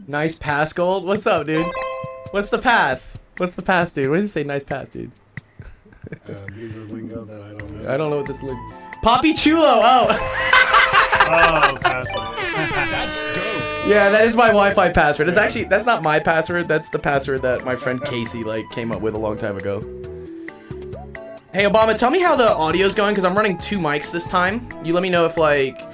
Nice pass, Gold. What's up, dude? What's the pass? What's the pass, dude? What does it say? Nice pass, dude. These are lingo that I don't know. I don't know what this link. Poppy Chulo. Oh. Oh, password. That's dope. Yeah, that is my Wi-Fi password. It's actually, that's not my password. That's the password that my friend Casey came up with a long time ago. Hey, Obama, tell me how the audio's going, because I'm running 2 mics this time. You let me know if,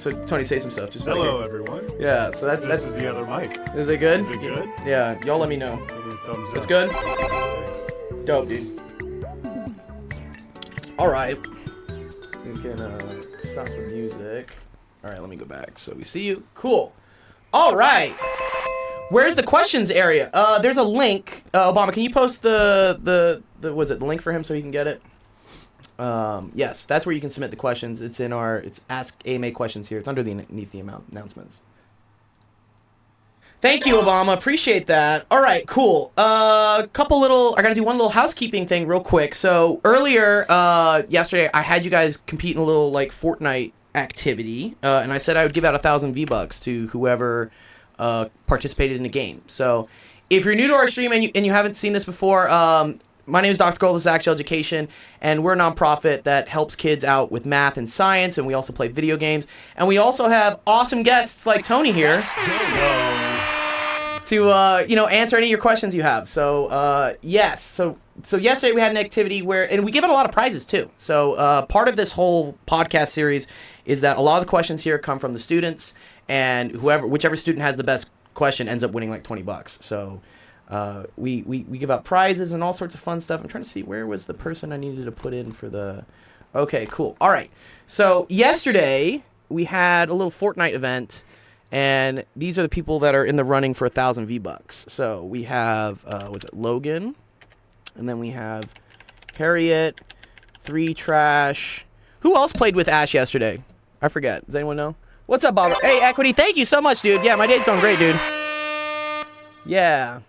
so Tony, say some stuff. Just Hello, everyone. Yeah, so that's... This is the other mic. Is it good? Is it good? Yeah, y'all let me know. Give me a thumbs up. It's good? Thanks. Dope, dude. Alright. We can, stop the music. Alright, let me go back so we see you. Cool. Alright. Where's the questions area? There's a link. Obama, can you post the was it the link for him so he can get it? Yes, that's where you can submit the questions. It's in it's Ask AMA Questions here. It's underneath the announcements. Thank you, Obama. Appreciate that. All right, cool. I gotta do one little housekeeping thing real quick. So earlier, yesterday, I had you guys compete in a little Fortnite activity, and I said I would give out 1,000 V-Bucks to whoever participated in the game. So if you're new to our stream and you haven't seen this before, my name is Dr. Gold, this is Actual Education, and we're a nonprofit that helps kids out with math and science, and we also play video games. And we also have awesome guests like Tony here to answer any of your questions you have. So yes, so yesterday we had an activity and we give out a lot of prizes too. So part of this whole podcast series is that a lot of the questions here come from the students, and whichever student has the best question ends up winning like $20. So we give out prizes and all sorts of fun stuff. I'm trying to see, where was the person I needed to put in for the... Okay, cool. All right. So yesterday we had a little Fortnite event, and these are the people that are in the running for 1,000 V-Bucks. So we have, was it Logan? And then we have Harriet, 3 Trash. Who else played with Ash yesterday? I forget. Does anyone know? What's up, Bob? Hey, Equity, thank you so much, dude. Yeah, my day's going great, dude. Yeah.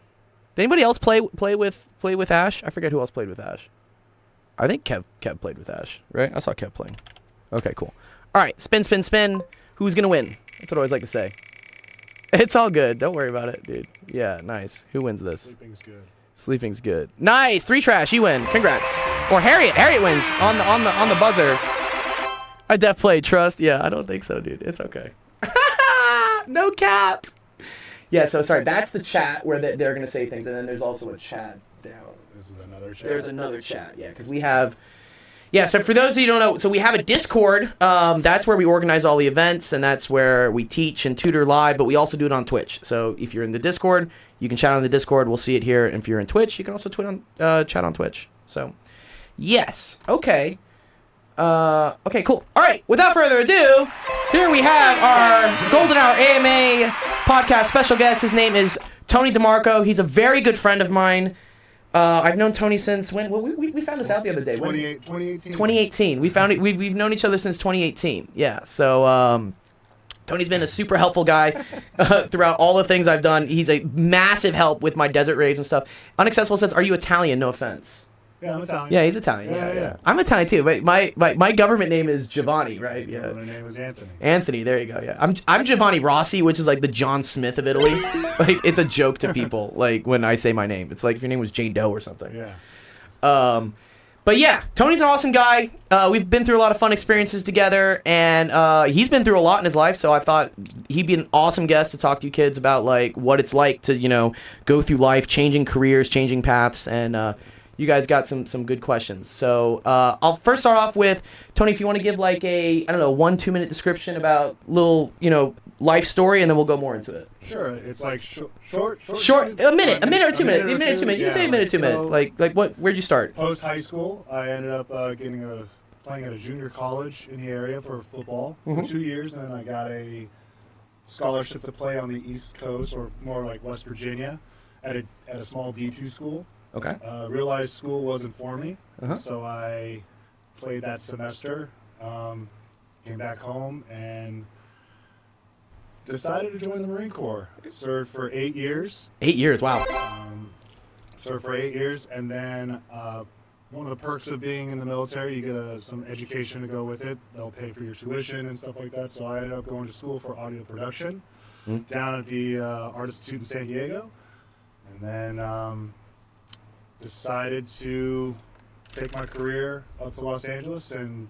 Did anybody else play with Ash? I forget who else played with Ash. I think Kev played with Ash, right? I saw Kev playing. Okay, cool. All right, spin, spin, spin. Who's gonna win? That's what I always like to say. It's all good. Don't worry about it, dude. Yeah, nice. Who wins this? Sleeping's good. Sleeping's good. Nice. 3 Trash, you win. Congrats. Or Harriet. Harriet wins on the buzzer. I def played. Trust. Yeah, I don't think so, dude. It's okay. No cap. Yeah, so sorry, that's the chat where they're going to say things, and then there's also a chat down. This is another chat. There's another chat, yeah, because we have... Yeah, so for those of you who don't know, so we have a Discord. That's where we organize all the events, and that's where we teach and tutor live, but we also do it on Twitch. So if you're in the Discord, you can chat on the Discord. We'll see it here. And if you're in Twitch, you can also chat on Twitch. So, yes. Okay. Okay, cool. All right, without further ado, here we have our Golden Hour AMA podcast special guest. His name is Tony DiMarco. He's a very good friend of mine. I've known Tony since when? Well, we found this out the other day. 2018. 2018. We found it. We've known each other since 2018. Yeah. So Tony's been a super helpful guy throughout all the things I've done. He's a massive help with my desert raves and stuff. Unaccessible says, "Are you Italian?" No offense. Yeah, I'm Italian. Yeah, he's Italian. Yeah. I'm Italian too. But my government name is Giovanni, right? Yeah. My name is Anthony. Anthony, there you go. Yeah, I'm Giovanni Rossi, which is like the John Smith of Italy. Like, it's a joke to people, like when I say my name. It's like if your name was Jane Doe or something. Yeah. But yeah, Tony's an awesome guy. We've been through a lot of fun experiences together, and he's been through a lot in his life. So I thought he'd be an awesome guest to talk to you kids about like what it's like to go through life, changing careers, changing paths, and you guys got some good questions. So I'll first start off with Tony. If you want to give like a 1-2 minute description about little life story, and then we'll go more into it. Sure. It's like short. A minute or 2 minutes. You can say a minute, 2 minutes. Like what? Where'd you start? Post high school, I ended up playing at a junior college in the area for football for 2 years, and then I got a scholarship to play on the East Coast, or more like West Virginia, at a small D2 school. Okay. Realized school wasn't for me, so I played that semester, came back home, and decided to join the Marine Corps. Served for 8 years. 8 years, wow. Served for 8 years, and then one of the perks of being in the military, you get some education to go with it. They'll pay for your tuition and stuff like that, so I ended up going to school for audio production. down at the Art Institute in San Diego, and then decided to take my career up to Los Angeles and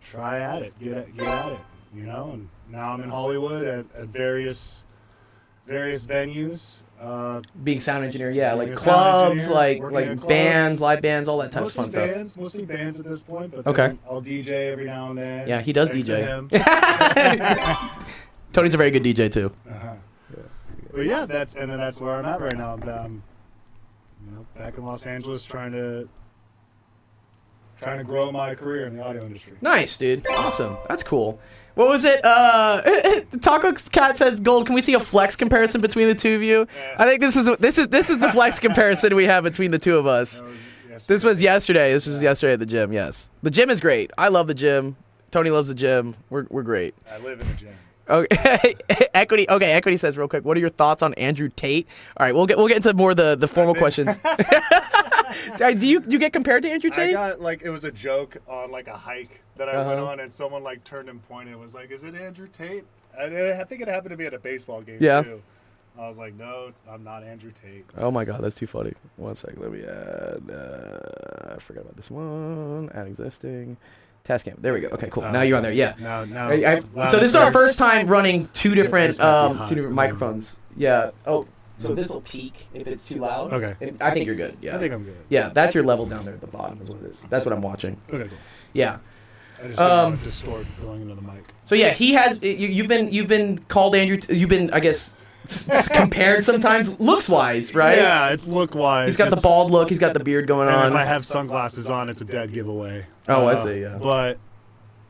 try at it, get at it, you know. And now I'm in Hollywood at various venues. Being sound engineer, yeah, like being a sound clubs, engineer, like working in clubs. bands, live bands, all that type of fun stuff. Mostly bands at this point, but Okay. then I'll DJ every now and then. Yeah, he does thanks to DJ. him. Tony's a very good DJ too. Uh-huh. But yeah, that's where I'm at right now. I'm back in Los Angeles trying to grow my career in the audio industry. Nice, dude. Awesome. That's cool. What was it? Taco Cat says, "Gold, can we see a flex comparison between the two of you?" Yeah. I think this is the flex comparison we have between the two of us. This was yesterday. This was yesterday at the gym. Yes, the gym is great. I love the gym. Tony loves the gym. We're great. I live in the gym. Okay, Equity. Okay, Equity says real quick. What are your thoughts on Andrew Tate? All right, we'll get into more of the formal questions. Do you get compared to Andrew Tate? I got it was a joke on like a hike that I went on, and someone like turned and pointed and was like, "Is it Andrew Tate?" And I think it happened to be at a baseball game too. I was like, "No, I'm not Andrew Tate." Oh my God, that's too funny. 1 second, let me add. I forgot about this one. Add existing. Task camp. There we go. Okay, cool. Now you're on there. Yeah. Now. So this is our first time running two different microphones. Yeah. Oh, so this will peak if it's too loud. Okay. I think you're good. Yeah. I think I'm good. Yeah, that's your level down there at the bottom is what it is. That's what I'm watching. Okay, cool. Yeah. I just didn't want to distort going into the mic. So yeah, he has. You've been called Andrew. You've been, I guess, compared sometimes looks wise, right? Yeah, it's look wise. He's got the bald look. He's got the beard going and on. if I have sunglasses on, it's a dead giveaway. Oh, I see. Yeah. But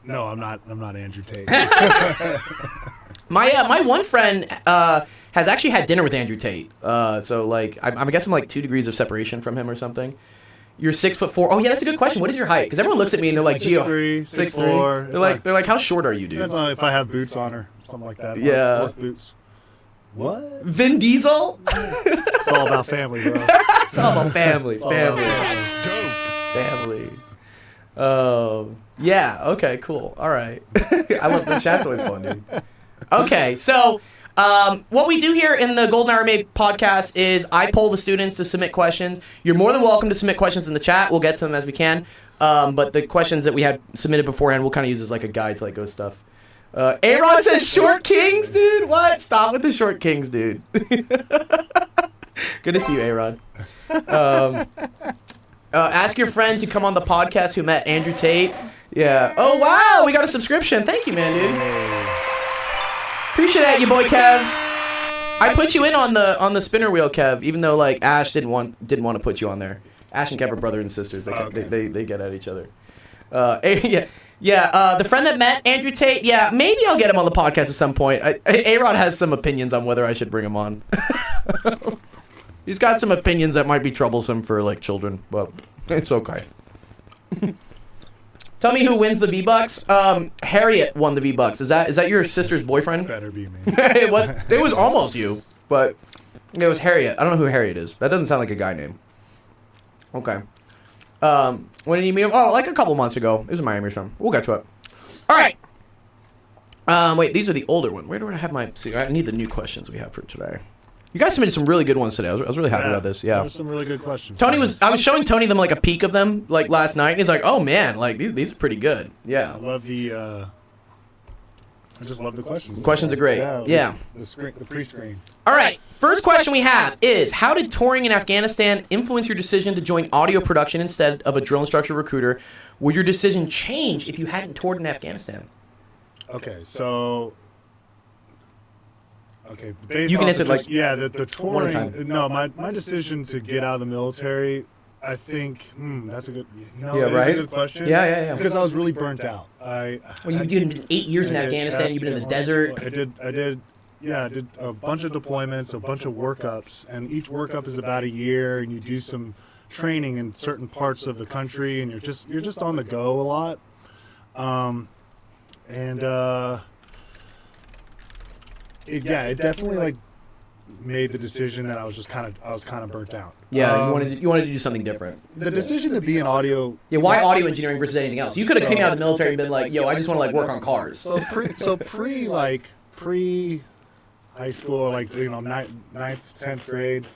no, I'm not Andrew Tate. My one friend has actually had dinner with Andrew Tate. So like I guess I'm like 2 degrees of separation from him or something. You're 6'4". Oh yeah, that's a good question. What is your height? Because everyone looks at me and they're like, "Gio, 6'3". They're like, how short are you, dude? Depends on if I have boots on or something like that. Yeah. Work boots. What? Vin Diesel? It's all about family, bro. It's all about family. Family. That's dope. Family. Oh, yeah. Okay, cool. All right. I love the chat's always fun, dude. Okay, so what we do here in the Golden Hour Made podcast is I poll the students to submit questions. You're more than welcome to submit questions in the chat. We'll get to them as we can. But the questions that we had submitted beforehand, we'll kind of use as like a guide to like go stuff. A-Rod says short kings, dude. What? Stop with the short kings, dude. Good to see you, A-Rod. Ask your friend to come on the podcast who met Andrew Tate. Yeah. Oh, wow. We got a subscription. Thank you, man, dude. Appreciate that, you boy, Kev. I put you in on the spinner wheel, Kev, even though like Ash didn't want to put you on there. Ash and Kev are brother and sisters. They get at each other. Yeah. The friend that met Andrew Tate. Yeah, maybe I'll get him on the podcast at some point. A-Rod has some opinions on whether I should bring him on. He's got some opinions that might be troublesome for like children, but it's okay. Tell me who wins the V-Bucks. Harriet won the V-Bucks. Is that your sister's boyfriend? Better be me. It was almost you, but it was Harriet. I don't know who Harriet is. That doesn't sound like a guy name. Okay. When did you meet him? Oh, like a couple months ago. It was in Miami or something. We'll get to it. All right. Wait, these are the older ones. Where do I have my... See, I need the new questions we have for today. You guys submitted some really good ones today. I was really happy about this. Yeah. There were some really good questions. I was showing Tony them like a peek of them like last night, and he's like, "Oh man, like these are pretty good." Yeah. I love I just love the questions. The questions are great. Yeah. The pre-screen. All right. First question we have is, how did touring in Afghanistan influence your decision to join audio production instead of a drill instructor recruiter? Would your decision change if you hadn't toured in Afghanistan? Okay, so... Okay, you can answer like the touring. No, my decision to get out of the military, I think that's a good. That's a good question. Yeah. Because I was really burnt out. You did 8 years in Afghanistan. You've been in the desert. I did a bunch of deployments, a bunch of workups, and each workup is about a year, and you do some training in certain parts of the country, and you're just on the go a lot, It definitely like made the decision that I was kind of burnt out. Yeah, you wanted to do something different. The decision to be an audio. Yeah, why audio engineering versus anything else? You could have came out of the military and been like, "Yo, I just want to like work on cars." high school, or like ninth, 10th grade.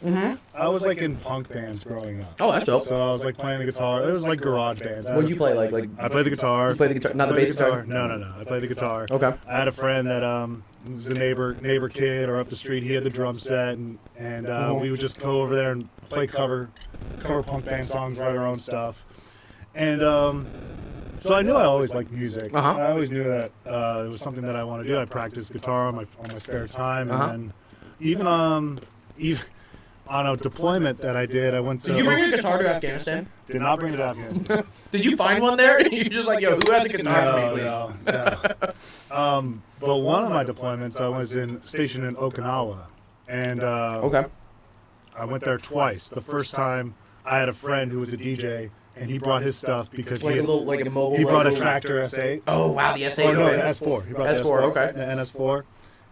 I was like in punk bands growing up. Oh, that's dope. So I was like playing the guitar. It was like garage bands. What did you play? Like I played the guitar. you played the guitar, not the bass guitar? No. I played the guitar. Okay. I had a friend that was a neighbor kid or up the street. He had the drum set, and we would just go over there and play cover punk band songs, write our own stuff, and so I knew I always liked music. I always knew that it was something that I wanted to do. I practiced guitar on my spare time, and then even on a deployment that I did, I went to. Did you bring your guitar to Afghanistan? Did not bring it to Afghanistan. Did you find one there? You're just like, yo, who has a guitar for me, please? No. But one of my deployments, I was stationed in Okinawa, and Okay. I went there twice. The first time, I had a friend who was a DJ, and he brought his stuff because Like a mobile. he brought a tractor S8. Oh wow, the S8. Oh no, okay. the S4. He brought S4, the S4. okay. The NS4,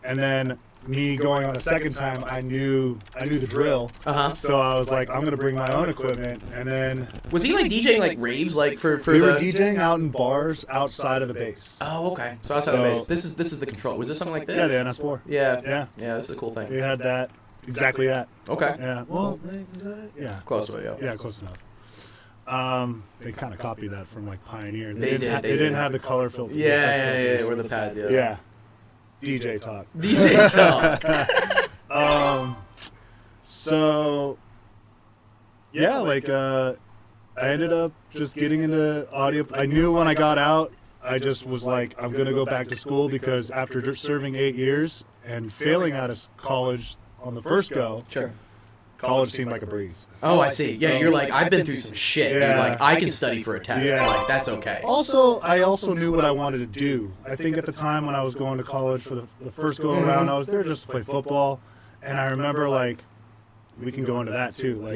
and then me going on the second time, I knew the drill. So I was like, I'm gonna bring my own equipment, and then. Was he like DJing like raves like for We the? were DJing out in bars outside of the base. Oh okay. So outside the base. This is the control. Was this something like Yeah, this? the NS4. Yeah. Yeah. Yeah. This is a cool thing. We had that. Exactly that. Okay. Yeah. Well, is that it? Yeah. Close to it. Yeah. Yeah, close enough. They kind of copied that from like Pioneer. They didn't have the color filter. Yeah. Or the pads. Yeah. Yeah. DJ talk. DJ talk. So yeah, like I ended up just getting into audio. I knew when I got out, I just was like, I'm gonna go back to school because after serving 8 years and failing out of college on the first go, Sure. college seemed like a breeze. Oh, I see. Yeah, you're like, I've been through some shit. Yeah. You're like, I can study for a test. Yeah. Like, that's okay. I also knew what I wanted to do. I think at the time when I was going to college for the first go around, I was there just to play football, and I remember like, we can go into that too. Like,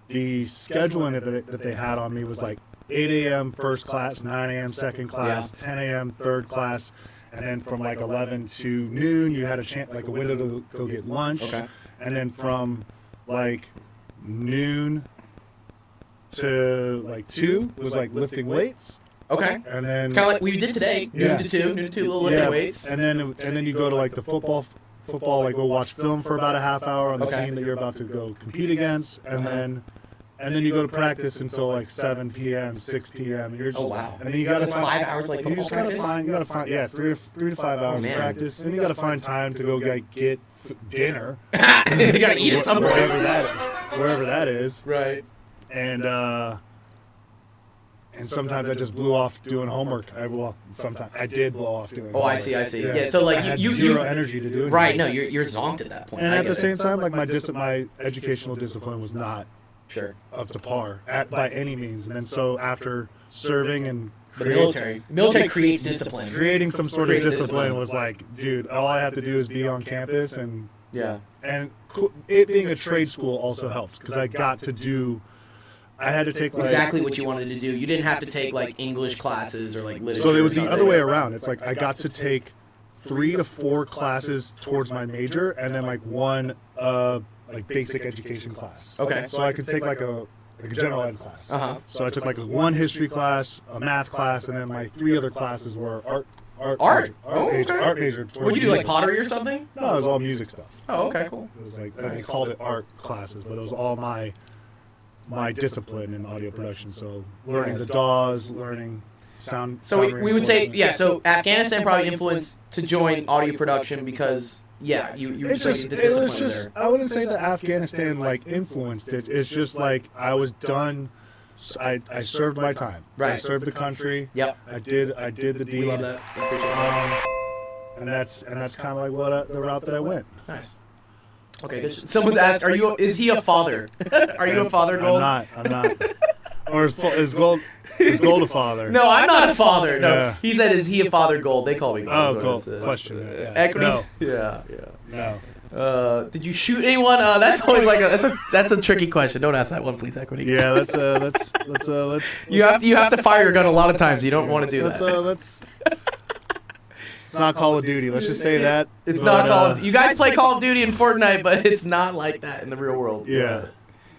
the scheduling that they had on me was like 8 a.m. first class, 9 a.m. second class, 10 a.m. third class, and then from like 11 to noon, you had a window to go get lunch. Okay. And then from like noon to like 2 was like lifting weights. Okay. And then It's kind of like we did today. Yeah. Noon to 2, little lifting weights. And then you go to like the football, like go watch film for about a half hour on the Okay. team that you're about to go compete against, and then you go to practice until like 7 p.m., 6 p.m. You're just, Oh, wow. And then you gotta That's find 5 hours, like, you just football gotta find 3 to 5 hours of man. practice, and you gotta find time to go get dinner You gotta eat at some point. wherever that is, Right. and sometimes I just blew off doing homework. Sometimes I did blow off doing. Oh, I homework. see. Yeah, so like I had you zero energy to do anything. Right, no, you're zonked at that point. And I at the get it. same time, like my educational discipline was not Sure. up to par by any means. And then so after serving and The military creates discipline. creating some sort of Creates discipline was like, dude, all I have to do is be on campus, and Yeah. it being a trade school also helped because I had to take like Exactly what you wanted to do. You didn't have to take like English classes or like literature. So it was or the something. other way around. It's like I got to take 3 to 4 classes towards my major, and then like one like basic education class. Okay. So I could take like a general ed class. Uh-huh. So I took like one history class, a math class, and then my 3 other classes were art. Art? Oh, major, okay. art major. What'd you do, like pottery or something? No, it was all music stuff. Oh, okay, cool. It was like they called it art classes, but it was all my discipline in audio production. So learning the DAWs, learning sound. So sound we would say, reinforcement. yeah, so Afghanistan probably influenced to join audio production because, yeah, you It's studied just, the it discipline was just, there. I wouldn't say that Afghanistan like influenced it. It's just like I was done. I served my time. I Right. served the country. Yep. I did the deed. We love that. We appreciate that. And that's kind of like the route that I went. Nice. Okay, good. Someone asked, is he a father? Are you a father, Gold? I'm not. Or is Gold a father? No, I'm not a father. No, Yeah. he said, "Is he a father?" Gold. They call me Gold. Oh, is what Gold. it says. Question. Yeah. Equities. No. Yeah. No. Did you shoot anyone? That's always like that's a tricky question. Don't ask that one, please, Equity. Yeah, let's You have to fire your gun a lot of times. You don't want to do that. It's not Call of Duty. Let's just say that. It's not Call of Duty. You guys play Call of Duty and Fortnite, but it's not like that in the real world. Yeah.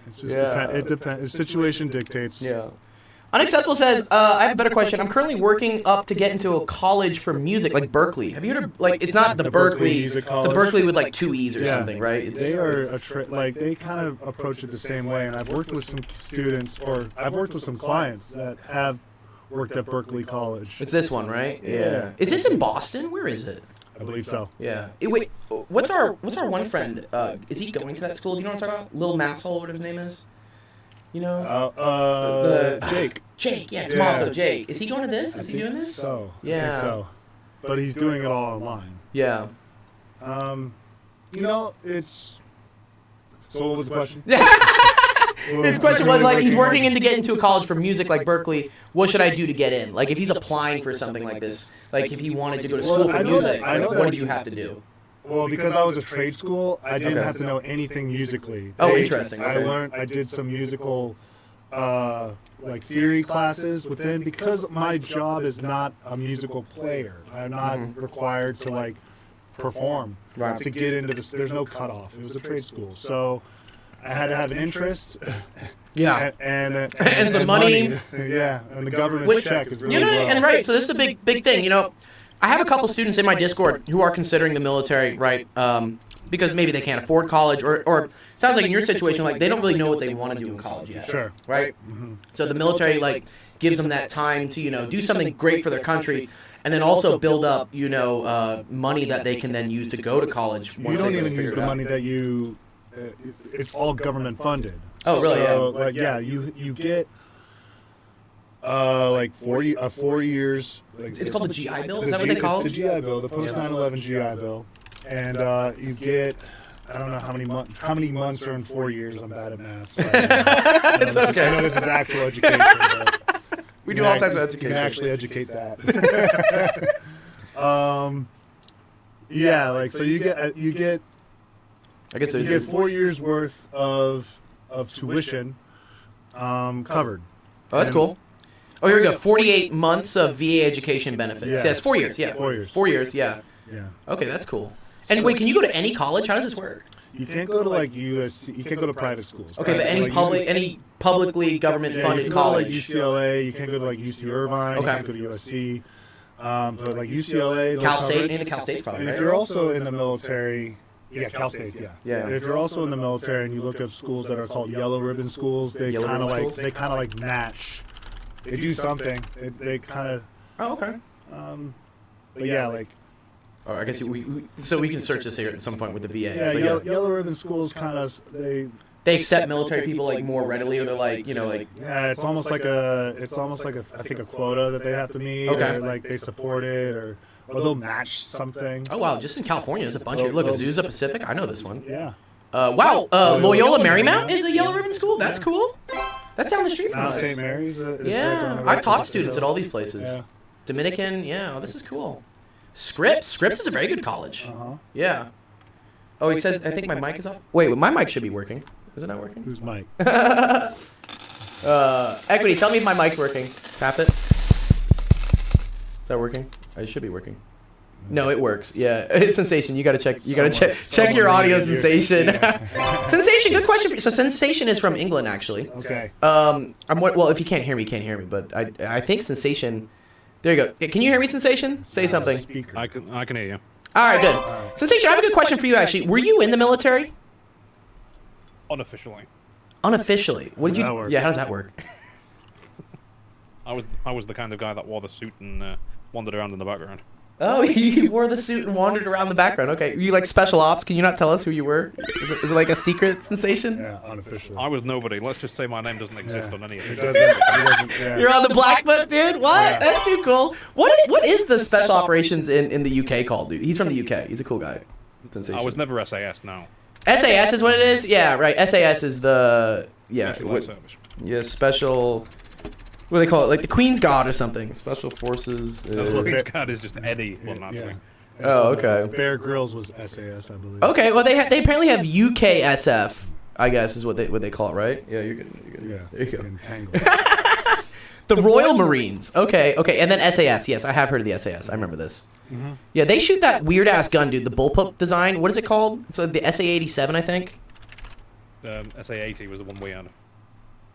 It's just Yeah. it depends. The situation dictates. Yeah. Unacceptable says, I have a better question. I'm currently working up to get into a college for music, like Berkeley. Have you heard of, like, it's not the Berkeley, Music it's College. the Berkeley with like 2 E's or Yeah. something, right? They are like they kind of approach it the same way, and I've worked with some students, or I've worked with some clients that have worked at Berkeley College. It's this one, right? Yeah. Is this in Boston? Where is it? I believe so. Yeah. Wait, what's our one friend? Is he going to that school? Do you know what I'm talking about? Lil Maxwell, whatever his name is. You know? Jake. Jake, yeah, Yeah. Tommaso, Jake. Is he going to this? Is he doing this? So. Yeah. I think so. But he's doing it all online. Yeah. You know, it's. So what was the question? His question was like, he's working in to get into a college for music like Berkeley. What should I do to get in? Like, if he's applying for something like this, like if he wanted to go to school for music, what did you have to do? Well, because I was a trade school, I didn't have to know anything musically. Oh, interesting. I did some musical, like theory classes within, because my job is not a musical player. I'm not required to like perform to get into this. There's no cutoff. It was a trade school, so I had to have an interest. Yeah. And some money. Yeah, and the government's check is really low. And right, so this is a big thing. You know, I have a couple students in my Discord who are considering the military, right? Because maybe they can't afford college, or sounds like in your situation, like they don't really know what they want to do in college yet. Sure. Right. So the military like gives them that time to do something great for their country, and then also build up money that they can then use to go to college. You don't even use the money that you. It's all government funded. Oh, really? So, like, yeah, you get like 4 years. Like, It's called the GI Bill. Is that what they call it? It's the GI Bill, the post 9/11 GI Bill, and you get. I don't know how many months. How many months are in 4 years? I'm bad at math. So It's okay. I know this is actual education. But We do all types of education. You can actually educate that. Yeah, like so you get. I guess You get 4 years worth of tuition covered. Oh, that's cool. Oh, here we go. 48 months of VA education benefits. Yeah. Yeah, it's 4 years. Yeah. 4 years. 4 years. Yeah. Yeah. Okay, that's cool. And wait, can you go to any college? How does this work? You can't go to like USC. You can't go to private schools. Okay, but Private, any publicly government funded you can college. Go to, like UCLA. You can't go to like UC Irvine. Okay. You can't go to USC. But like UCLA. Cal State. And Cal State's probably And right. if you're also in the military. Yeah, Cal State's, yeah. Yeah. If you're also in the military and you look at schools that are called yellow ribbon schools, they Yellow kind of ribbon like schools? match. They do something. They kind of. Oh, okay. But yeah, like. Oh, I guess we can search this here at some point with the VA. Yeah, But yellow ribbon schools kind of they accept military people like more readily, or they're like like. Yeah, it's almost like a I think a quota that they have to meet. Okay. Or like they support it, or they'll match something. Oh wow, just in California, there's a bunch of look. Azusa Pacific, I know this one. Yeah. Wow, Loyola Marymount is a yellow ribbon school. That's cool. That's down the street from Mount us. St. Mary's. Is right Yeah, down I've the taught road. students at all these places. Yeah. Dominican, yeah, this is cool. Scripps is a very good college. Yeah. Oh, he says, I think my mic is off. Wait, my mic should be working. Is it not working? Who's Mike? Equity, tell me if my mic's working. Tap it. Is that working? It should be working. No, it works. Yeah, it's Sensation. You gotta check. You gotta check your audio, Sensation. Sensation, good question. So Sensation is from England, actually. Okay. Well, if you can't hear me, you can't hear me. But I think Sensation. There you go. Can you hear me, Sensation? Say something. Speaker. I can hear you. All right, good. Sensation, I have a good question for you. Actually, were you in the military? Unofficially, Unofficially. What did How does you? that work? Yeah, how does that work? I was the kind of guy that wore the suit and wandered around in the background. Oh, you wore the suit and wandered around the background. Okay, you like special ops? Can you not tell us who you were? Is it like a secret, Sensation? Yeah, unofficially. I was nobody. Let's just say my name doesn't exist Yeah. on any of It it. doesn't. Yeah. You're on the black book, dude. What? Yeah. That's too cool. What is the special operations in the UK called, dude? He's from the UK. He's a cool guy. Sensation. I was never SAS. No. SAS is what it is. Yeah, right. SAS is the Specialized service. special. What do they call it? Like the Queen's Guard or something. Special Forces. what Queen's Guard is just Eddie. Well, Yeah. naturally. Oh, okay. Bear Grylls was SAS, I believe. Okay. Well, they apparently have UKSF. I guess is what they call it, right? Yeah, you're good. You're good. Yeah. There you go. Entangled. The Royal Marines. Okay, and then SAS. Yes, I have heard of the SAS. I remember this. Yeah, they shoot that weird ass gun, dude. The bullpup design. What is it called? It's the SA-87, I think. SA-80 was the one we had.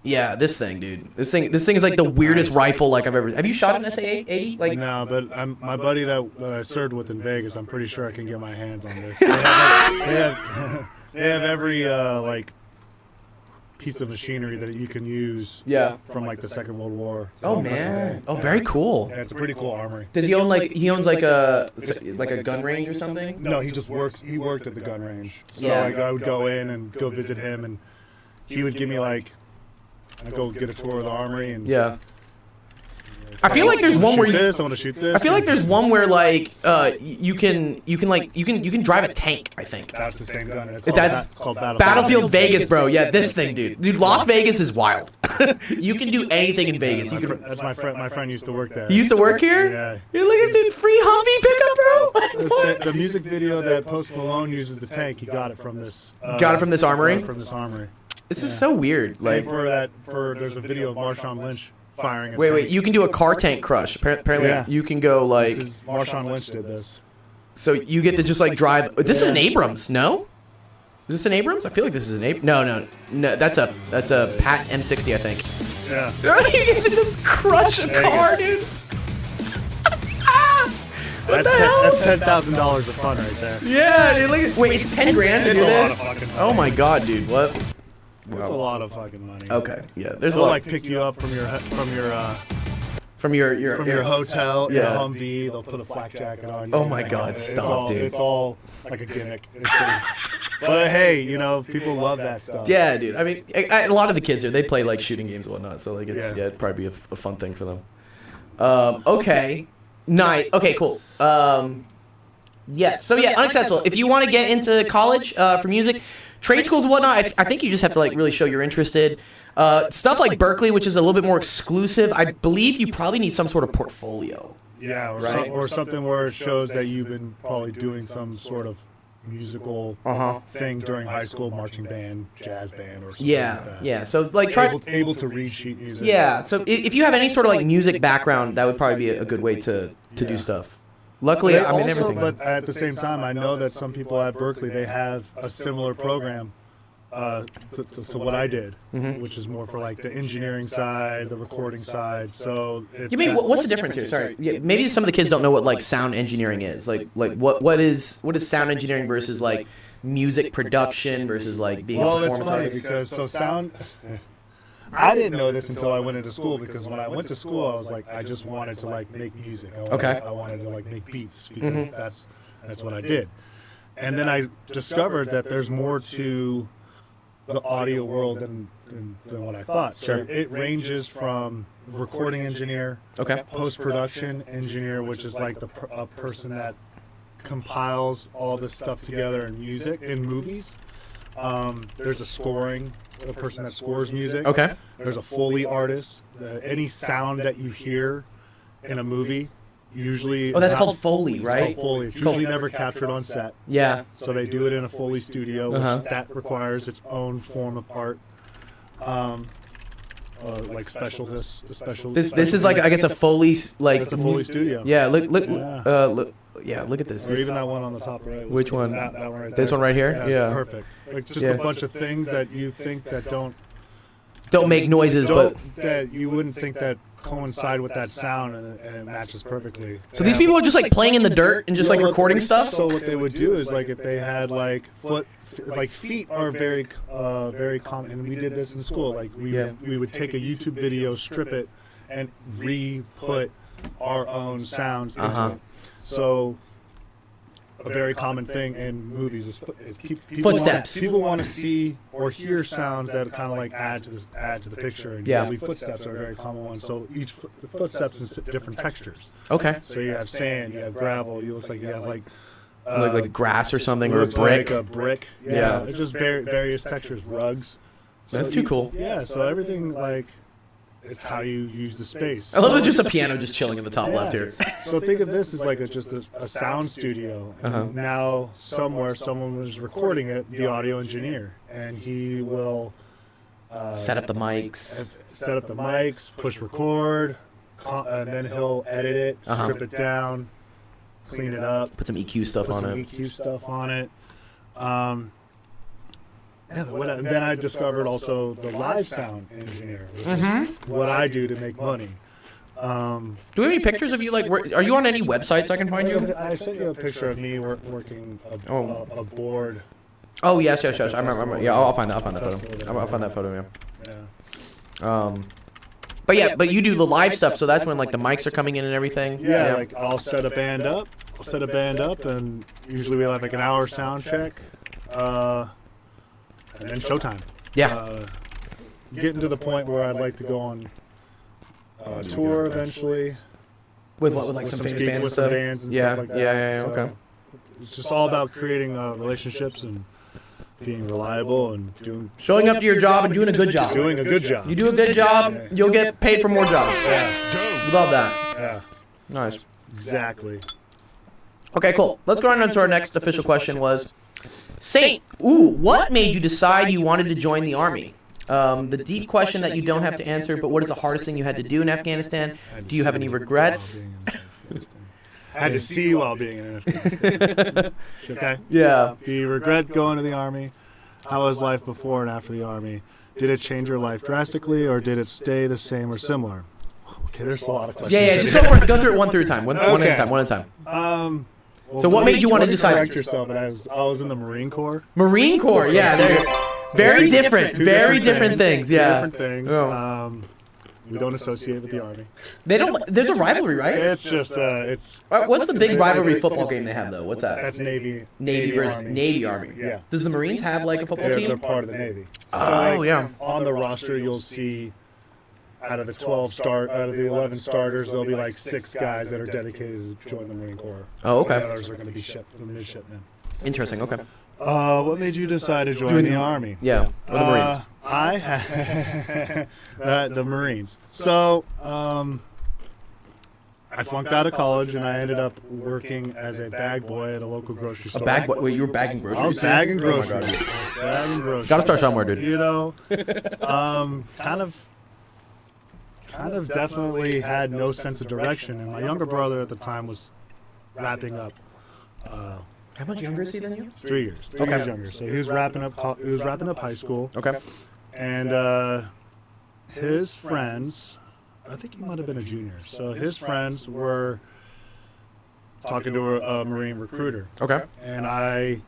Yeah, this thing, dude. This thing is like the weirdest rifle like I've ever. Have you shot an SA-80? Like, No, but my buddy that I served with in Vegas, I'm pretty sure I can get my hands on this. They have every like piece of machinery that you can use. Yeah. From like the Second World War. Oh man. Oh, very cool. Yeah, it's a pretty cool armory. Does he own like he owns like a gun range or something? No, he just works. He worked at the gun range. So Yeah. like I would go in and go visit him, and he would give me like, I'd go get a tour of the armory, and Yeah. I feel like there's one where I want to shoot this. I feel like there's one where like you can drive a tank. I think That's the same gun. It's called Battlefield Vegas, bro. Yeah, this thing, dude. Dude, Las Vegas is wild. You can do anything in Vegas. You can. That's my friend. My friend used to work there. You used to work here? Yeah. You're like, dude, free Humvee pickup, bro. The music video that Post Malone uses the tank, he got it from this. Got it from this armory? From this armory. This is so weird. Like Like, there's a video of Marshawn Lynch firing a wait, tank. you can do a car tank crush. Apparently, Yeah. you can go like. Marshawn Lynch did this. So you get to just like drive. This is an Abrams, no? Is this an Abrams? I feel like this is an Abrams. No. That's a Pat M60, I think. Yeah. You get to just crush a car, dude. That's $10,000 of fun right there. Yeah, dude. Look wait, it's 10 grand to It's do a lot this? of fucking money. Oh my god, dude. What? It's a lot of fucking money. Okay. Yeah. There's a They'll lot like pick you up from your hotel in a Yeah. Humvee. They'll put a flak jacket on you. Oh my God, stop, dude. It's all like a gimmick. But hey, people love that stuff. Yeah, dude. I mean, a lot of the kids here, they play like shooting games and whatnot, so like it's it'd probably be a fun thing for them. Okay. Nice. Okay, cool. Yes. So yeah, unaccessible. If you want to get into college for music, trade schools and whatnot, I think you just have to like really show you're interested. Stuff like Berkeley, which is a little bit more exclusive, I believe you probably need some sort of portfolio. Yeah, Right. or something where it shows that you've been probably doing some sort of musical thing during high school, marching band, jazz band, or something like that. Yeah. So like try. able to read sheet music. Yeah. So if you have any sort of like music background, that would probably be a good way to do stuff. Luckily, But I mean also, everything. But at the same time, I know that some people at Berkeley, they have a similar program to what I did, which is more for like the engineering side, the recording side. So You mean what's the difference here? Sorry, yeah, maybe some of the kids don't know what like sound engineering is. Like what is sound engineering versus like music production versus like being a Well, it's performance funny artist? because sound. I didn't know this until I went into school, because when I went to school, I was like, I just wanted to like make music. I wanted to like make beats because that's what I did. And then I discovered that there's more to the audio world than what I thought. So it ranges from recording engineer, post-production engineer, which is like a person that compiles all this stuff together in music, in movies. There's a person that scores music. There's a Foley artist. Any sound that you hear in a movie, usually... Oh, that's called Foley, right? It's called Foley. It's usually never captured on set. Yeah. So they do it in a Foley studio, which that requires its own form of art. Like specialists. This is like I guess a Foley like. It's a Foley studio. Yeah. Look at this. Or even that one on the top right. Which one? That one right there. This one right here? Yeah. Perfect. Like just a bunch of things that you think that Don't make noises, but that you wouldn't think that coincide with that sound, and it matches perfectly. so these people are just like playing in the dirt and just like recording stuff. So what they would do is like if they had like feet are very common, and we did this in school. Like we would take a YouTube video, strip it, and re-put our own sounds into it. So a very common thing in movies is people Footsteps. People want to see or hear sounds that kind of like add to the picture. And usually footsteps are a very common one. So each footsteps is different textures. Okay. So you have sand, you have gravel. You looks like you have like grass or something, or a looks brick. like a brick. Yeah. It's just various textures, rugs. That's too cool. Yeah. So everything like. It's how you use the space. I love that just a piano just chilling in the top left here. So think of this as like just a sound studio. And now somewhere someone was recording it, the audio engineer, and he will Set up the mics. push record, and then he'll edit it, strip it down, clean it up, Put some EQ stuff put on some it. EQ stuff on it. And then I discovered also the live sound engineer, which is what I do to make money. Do we have any pictures of you? Like, are you on any websites I can find you? I sent you a picture of me working a board. Oh yes. I remember. Yeah, I'll find that. I'll find that photo. Yeah. But you do the live stuff, so that's when like the mics are coming in and everything. Yeah, like I'll set a band up. And usually we have like an hour sound check, and then showtime. Yeah. Getting to the point where I'd like to go on tour eventually. With some famous bands and stuff? Bands and stuff like that. Yeah, okay. It's just all about creating relationships and being reliable and showing up to your job and doing a good job. Doing a good job. You do a good job, you'll get paid for more jobs. That's dope. Love that. Yeah. Nice. Exactly. Okay, cool. Let's go on to our next official question was, Saint, what made you decide you wanted to join the Army? The deep question that you don't have to answer, but what is the hardest thing you had to do in Afghanistan? Do you have any regrets? I had to see while being in Afghanistan. Okay? Yeah. Do you regret going to the Army? How was life before and after the Army? Did it change your life drastically, or did it stay the same or similar? Okay, there's a lot of questions. Yeah, just go through it one at a time. Well, so what made you want to decide? Correct yourself, I was in the Marine Corps. Marine Corps, yeah. They're very different. Very different things, yeah. Different things. Oh. We don't associate with the Army. They don't. There's a rivalry, right? It's just it's. What's the big rivalry football game they have though? What's that? That's Navy. Navy versus Army. Navy Army. Yeah. Does the Marines have like a football team? They're part of the Navy. Oh, yeah. On the roster, you'll see out of the 11 starters, there'll be like 6 guys that are dedicated to join the Marine Corps. Oh, okay. The others are going to be midshipmen. Interesting. Okay. What made you decide to join the Army? Yeah. Or the Marines. I had the Marines. So, I flunked out of college and I ended up working as a bag boy at a local grocery store. A bag boy? Wait, you were bagging groceries? I was bagging Oh my groceries. God. Bagging groceries. Gotta start somewhere, dude. You know, kind of definitely had no sense of direction. And my younger brother at the time was wrapping up. How much younger is he than you? 3 years. 3 years younger. So he was wrapping up high school. Okay. And his friends, I think he might have been a junior. So his friends were talking to a Marine recruiter. Okay. And at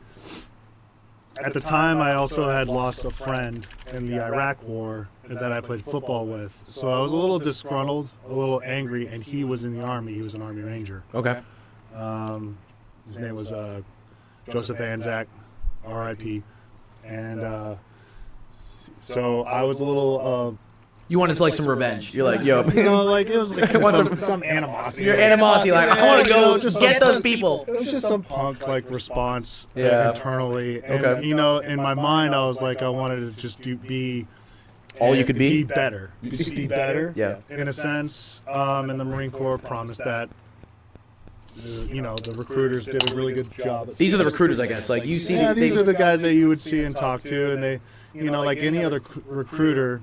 the time, I also had lost a friend in the Iraq War that I played football with. So I was a little disgruntled, a little angry, and he was in the Army. He was an Army Ranger. Okay. His name was Joseph Anzac, R.I.P. And so I was a little... you wanted like some revenge. You're like, yo. You know, like it was like some animosity. Your animosity, like, I want to go get those people. It was just some punk like response Yeah. internally. And, Okay. you know, in my mind, I was like, I wanted to just be... All you could be? Be better. Just be better. Yeah. In a sense. And the Marine Corps promised that. You know, the recruiters did a really good job. These are the recruiters, I guess. Like you see. Yeah, these are the guys that you would see and talk to, and they, you know, like any other recruiter,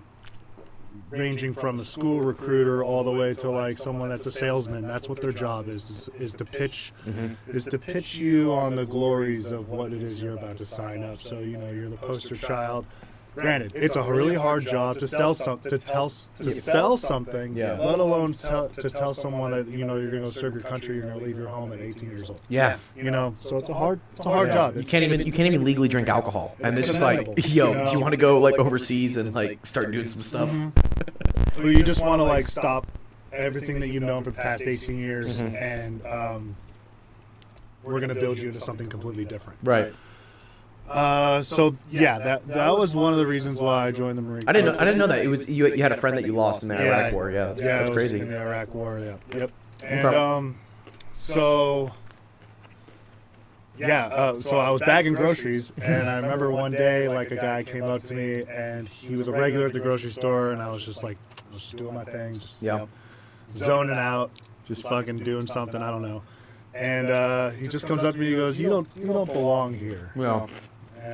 ranging from a school recruiter all the way to like someone that's a salesman. That's what their job is to pitch, is to pitch you on the glories of what it is you're about to sign up. So you know, you're the poster child. Granted, it's a really hard job to sell something, Yeah. let alone to tell someone that you know you're going to serve your country, you're going to leave your home at 18 years old. Yeah. You know, so it's a hard job. You can't even legally drink alcohol, and it's just like, yo, do you want to go like overseas and like start doing some stuff? Or you just want to like stop everything that you've known for the past 18 years, and we're going to build you into something completely different. Right. So yeah, that was one of the reasons why I joined the Marine Corps. I didn't know that. It was you had a friend that you lost in the Iraq War. Yeah, that's it was crazy. in the Iraq War. Yeah. Yep. Okay. And so I was bagging groceries, and I remember one day like a guy came up to me, and he was a regular at the grocery store, and I was just like, I was just doing my thing, just you know, zoning out, just fucking doing something, I don't know. And he just comes up to me, and he goes, "You don't belong here." Well,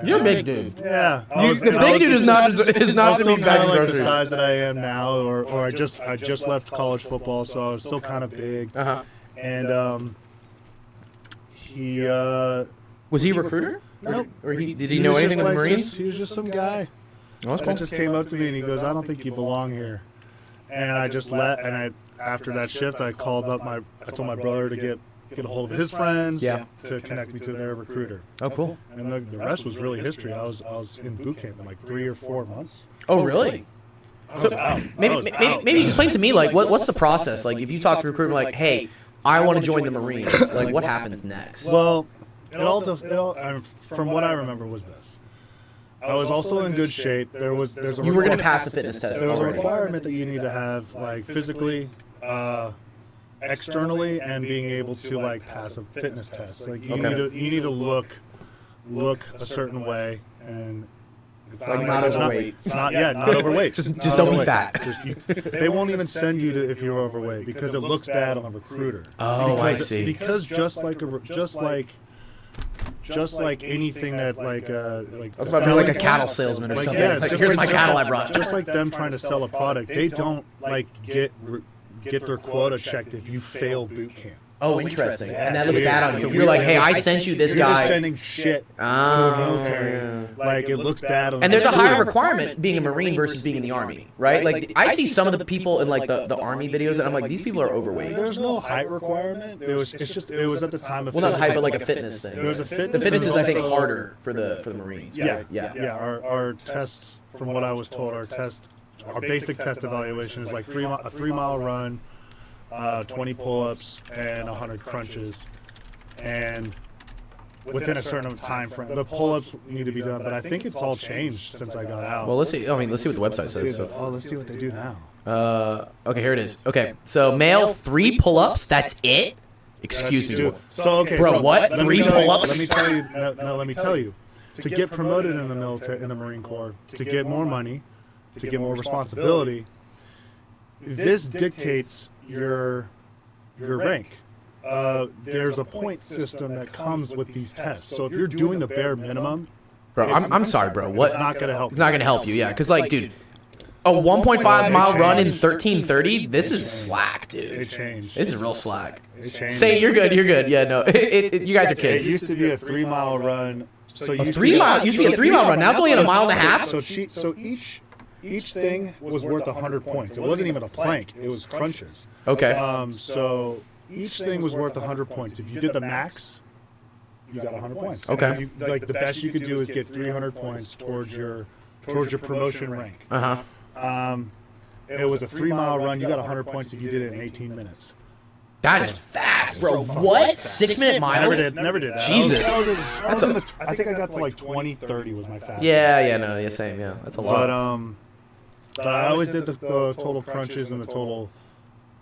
you're a big dude. Yeah, The big dude is not to be still bagging kind of like the groceries. size that I am now, or I just left college football, so I was still kind of big. Uh-huh. And he Was he a recruiter? Nope. Or did he know anything of the Marines? He was just some guy. Oh, that's He cool. just came up to me and he goes, "I don't think you belong here." And I just after that shift, I called up I told my brother to get a hold of his friends to connect me to their recruiter. Oh, cool. And the rest was really history. I was in boot camp in like 3 or 4 months. Oh, really? Maybe explain to me, like, what's the process? Like, if you talk to a recruiter, like, hey, I want to join the Marines, like, what happens next? Well, from what I remember was this. I was also in good shape. There's a You were going to pass the fitness test. There was a already. requirement that you need to have, like, physically, externally, and being able to, like, pass a fitness test. Like, you need to look a certain way, and it's like not overweight. Not overweight. Just don't be fat. They won't even send you to if you're overweight because it looks bad on the recruiter. Oh, I see. Because just like anything that like like a cattle salesman or something. Yeah, like, just here's like, my cattle I brought. Just like them trying to sell a product, they don't like get their quota checked if you fail boot camp. Oh, interesting. And that looks bad on you. You're like, hey, I sent you this You're guy. just sending shit to the military. Like, it looks bad on And there's a higher requirement being a Marine versus being in the Army, right? Like, I see some of the people in, like, the Army videos, and I'm like, these people are overweight. There's no height requirement. It was at the time of Well, not height, but like a fitness thing. There was a fitness. The fitness is, I think, harder for the Marines. Yeah. Yeah. Our tests, from what I was told, our basic test evaluation is like a 3-mile run, 20 pull-ups, and 100 crunches, and within a certain time frame. The pull-ups need to be done, but I think it's all changed since I got out. Well, let's see. I mean, let's see what the website says. Let's see what they do now. Okay, here it is. Okay, so male 3 pull-ups. That's it. Excuse me, Dude. bro. What? 3 pull-ups? Let me tell you. No, let me tell you. To get promoted in the military, in the Marine Corps, to get more money, to get more responsibility, this dictates your rank. There's a point system that comes with these tests. So if you're doing the bare minimum, Bro, I'm sorry, bro. What? it's not gonna help. It's not gonna help you. Yeah, because like, dude, a 1.5 mile run in 13:30. This is slack, dude. It changed. This is real slack. It changed. Say you're good. You're good. Yeah, no. You guys are It kids. used to be a 3-mile run. So A 3 mile. Used to be a 3 mile run. Now it's only in a mile and a half. So each thing was worth 100 points. It wasn't even a plank. It was crunches. Okay. So each thing was worth 100 points. If you did the max, you got 100 points. Okay. And if like the best you could do is get 300 points towards your promotion rank. It was a 3-mile run. You got 100 points if you did it in 18 minutes. That is fast, bro. What? 6-minute miles? Never did that. Jesus. I think I got to like 20-30 was my fastest. Yeah, same. Yeah, that's a lot. But I always did the total crunches and the total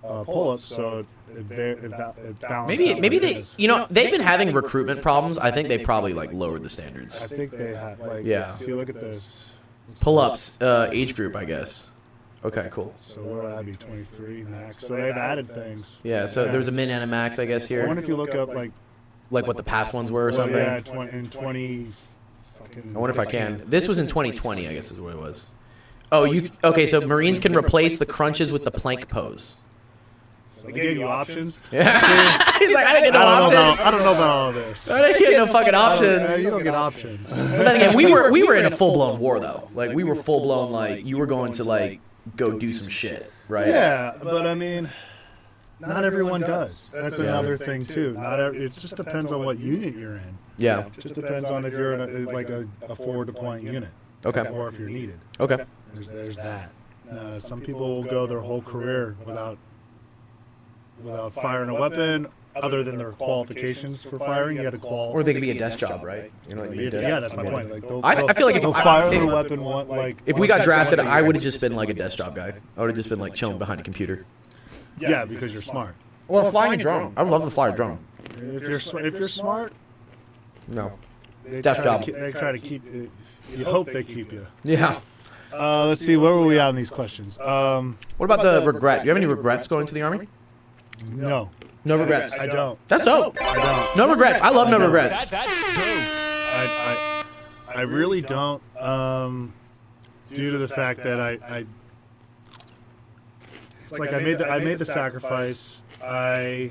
pull-ups, so it balanced. Maybe they, they've been having recruitment problems. I think they probably like lowered the standards. I think they had Yeah. See, look at this. Pull-ups, age group, I guess. Okay, cool. So what would I be? 23 max. So they've added things. Yeah, so there's a min and a max, I guess, I here. wonder if you look up like Like what the past ones were or something. Yeah, 20. Fucking. I wonder if I can. This was in 2020, I guess is what it was. Oh, okay, so Marines can replace the crunches with the plank pose. So they gave you options. Yeah. He's like, I didn't get no options. I don't know about all of this. I didn't get no fucking options. You don't get options. But then again, we were in a full-blown war, though. Like, we were full-blown, like, you were going to, like, go do some shit, right? Yeah, but I mean, not everyone does. That's another thing too. It just depends on what unit you're in. Yeah. It just depends on if you're in a forward deploying unit. Okay. Or if you're needed. Okay. There's that. Some people will go their whole career without firing a weapon. Other than their qualifications for firing, you had to qual. Or they could be a desk job, right? Yeah, that's my point. Like, I feel like if they'll fire their weapon, if we got drafted, I would have just been like a desk job guy. I would have just been like chilling behind a computer. Yeah, because you're smart. Or flying a drone. I would love to fly a drone. If you're smart, no. They Desk job. They try to keep. You hope they keep you. Yeah. Let's see. Where were we at in these questions? What about the regret? Do you have any regrets going to the Army? No. No regrets. I don't. That's dope. I don't. No regrets. I love no regrets. That's dope. I really don't. Due to the fact that I it's like I made the sacrifice. I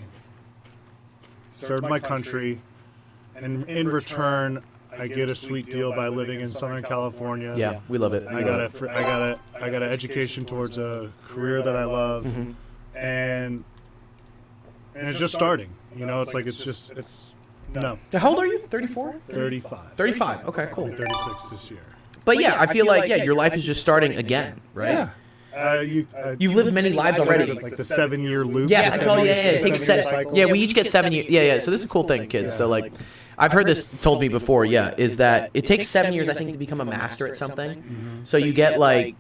served my country, and in return, I get a sweet deal by living in Southern California. Yeah, we love it. I got an education towards a career that I love, and it's just starting. You know, it's no. How old are you? 34? 35. 35. Okay, cool. 36 this year. But yeah, I feel like your life is just starting again, right? Yeah. You've lived many lives already. Like the 7-year loop. Yeah, it takes we each get 7 years. Yeah. So this is a cool thing, kids. So like, I've heard this told me before. Yeah, is that it takes 7 years, I think, to become a master at something. So you get like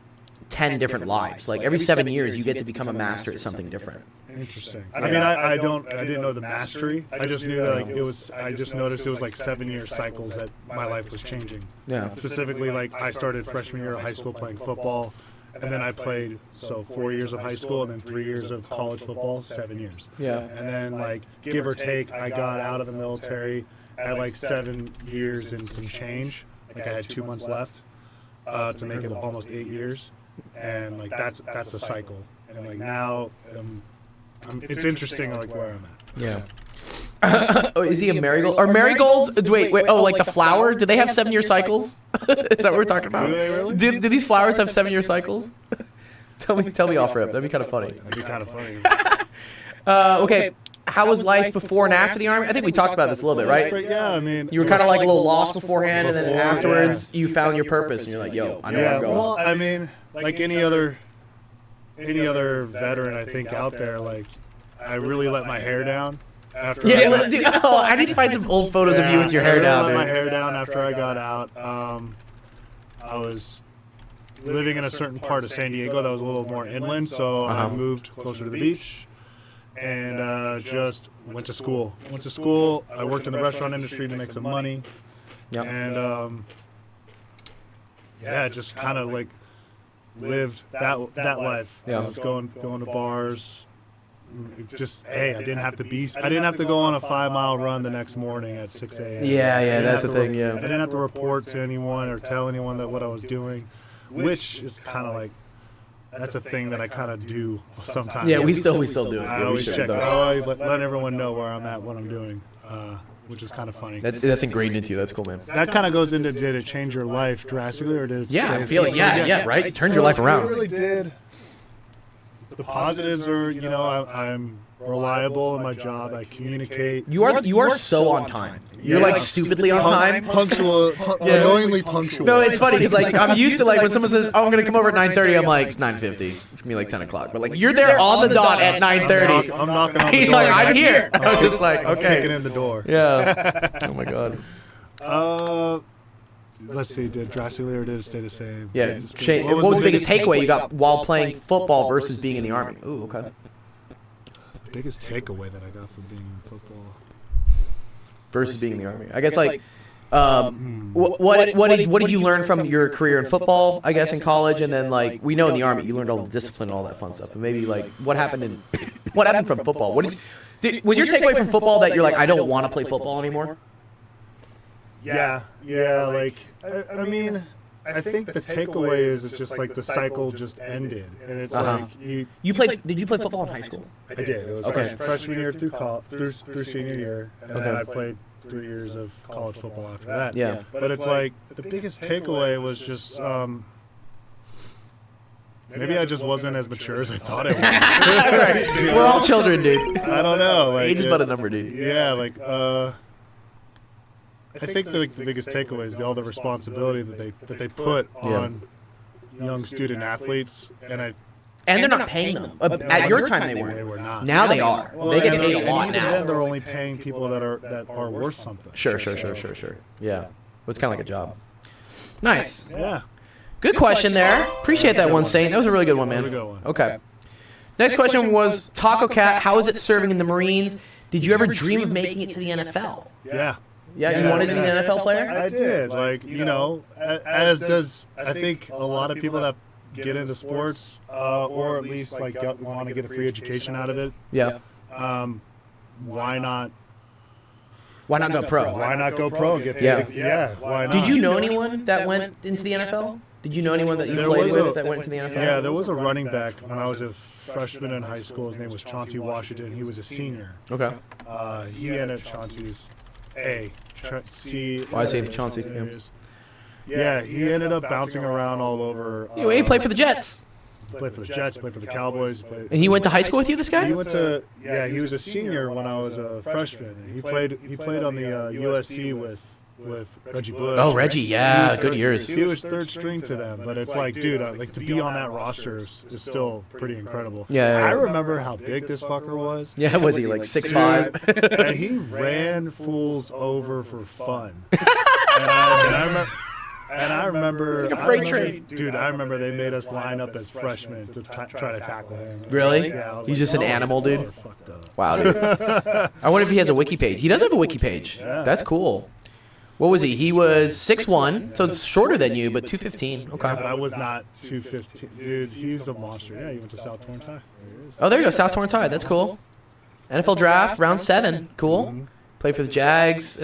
10 different lives. Like every 7 years, you get to become a master at something different. Interesting. I mean, I didn't know the mastery. I just knew that I just noticed it was like 7-year cycles that my life was changing. Yeah. Specifically, like I started freshman year of high school playing football, and then I played 4 years of high school and then 3 years of college football, 7 years. Yeah. And then like give or take, I got out of the military at like 7 years and some change. Like I had 2 months left to make it almost 8 years, and like that's the cycle. And like now. It's interesting, like where I'm at. Yeah. Oh, is he a marigold? Are marigolds? Wait. Oh, like the flower? Do they have 7-year cycles? Is that what we're talking about? Do they really? Do these flowers have 7-year cycles? tell me off rip. That'd be kind of funny. That'd be kind of funny. Okay. How was life before and after the Army? I think we talked about this a little bit, right? Yeah, I mean, You were kind of like a little lost beforehand, and then afterwards you found your purpose, and you're like, yo, I know where I'm going. Well, I mean, like any other veteran, I think, out there, like, I really let my hair down after I need to find some old photos of you with your hair down. I let my hair down after I got out. I was living in a certain part of San Diego that was a little more inland, so I moved closer to the beach and just went to school. I worked in the restaurant industry to make some money. Yep. And just kind of like lived that life. Yeah. I was going to bars. Just I didn't have to go on a 5-mile run the next morning at 6 a.m. Yeah, that's the thing. Yeah. I didn't have to report to anyone or tell anyone that what I was doing, which is kind of like that's a thing that I kind of do sometimes. Yeah, we still do it. I always check. Let everyone know where I'm at, what I'm doing, which is kind of funny. That's ingrained into you. That's cool, man. That kind of goes into, did it change your life drastically, or did it? Yeah, I feel it. Yeah, right. It turns your life around. It really did. The positives are, I'm reliable in my job. I communicate. You are so on time. You're like stupidly on time. Punctual, annoyingly punctual. No, it's funny because like I'm used to like when someone says, "Oh, I'm gonna come over at 9:30," I'm like, "It's 9:50. It's gonna be like 10 o'clock." But like you're there on the dot at 9:30. I'm knocking on the He's door. like, "I'm here." I was just like, I'm "Okay." kicking in the door. Yeah. Oh my god. Let's see, did it drastically or did it stay the same? Yeah. What was the biggest takeaway you got while playing football versus being in the Army? Ooh, okay. The biggest takeaway that I got from being in football versus being in the Army. I guess like, what did you learn from your career in football? I guess in college, and then like we know in the Army you learned all the discipline and all that fun stuff. But maybe like what happened from football? Was your takeaway from football that you're like I don't want to play football anymore? Yeah. Like I mean, I think the takeaway is it's just like the cycle just ended, and it's like you played. Did you play football in high school? I did. It was freshman year through senior year, and then I played 3 years of college football after that. Yeah. But it's like the biggest takeaway was just maybe I just wasn't as mature as I thought it was. We're all children, dude. I don't know. Like, age is but a number, dude. Yeah, like I think the biggest takeaway is all the responsibility that they put on young student athletes, and they're not paying them. At your time, they weren't. They were not. Now they are. Well, they get paid a lot even now. then, they're only paying people that are worth something. Sure. Yeah, well, it's kind of like a job. Nice. Yeah. Good question there. Appreciate that one, Saint. That was a really good one, man. That was a good one. Okay. Next question was Taco Cat. How is it serving in the Marines? Did you ever dream of making it to the NFL? Yeah. Yeah, you wanted to be an NFL player? I did. Like, as does, I think, a lot of people that get into sports, or at least, like, want to get a free education out of it. Yeah. Why not? Why not go pro? Why not go pro and get paid? Yeah, why not? Did you know anyone that went into the NFL? Did you know anyone that you played with that went into the NFL? Yeah, there was a running back when I was a freshman in high school. His name was Chauncey Washington. He was a senior. Okay. He ended up Chauncey's A. C. Why is he Chauncey? Yeah, he ended up bouncing around all over. He played for the Jets. Played for the Jets, played for the Cowboys. And he went to high school with you, this guy? He went to, he was a senior when I was a freshman. He played on the USC with Reggie Bush. Oh, Reggie, yeah, good years. He was third string to them, but it's like, dude, like to be on that roster is still pretty incredible. Yeah. I remember how big this fucker was. Yeah, was he like 6'5"? And he ran fools over for fun. And I remember, like a freight train. Dude, I remember they made us line up as freshmen to try to tackle him. Really? Yeah, He's just an animal, dude. Fucked up. Wow, dude. I wonder if he has a wiki page. He does have a wiki page. That's cool. What was he? He was 6'1", so it's shorter than you, but 215. Okay. Yeah, but I was not 215. Dude, he's a monster. Yeah, he went to South Torrance High. Oh, there you go, South Torrance High. That's cool. NFL draft, round 7. Cool. Played for the Jags,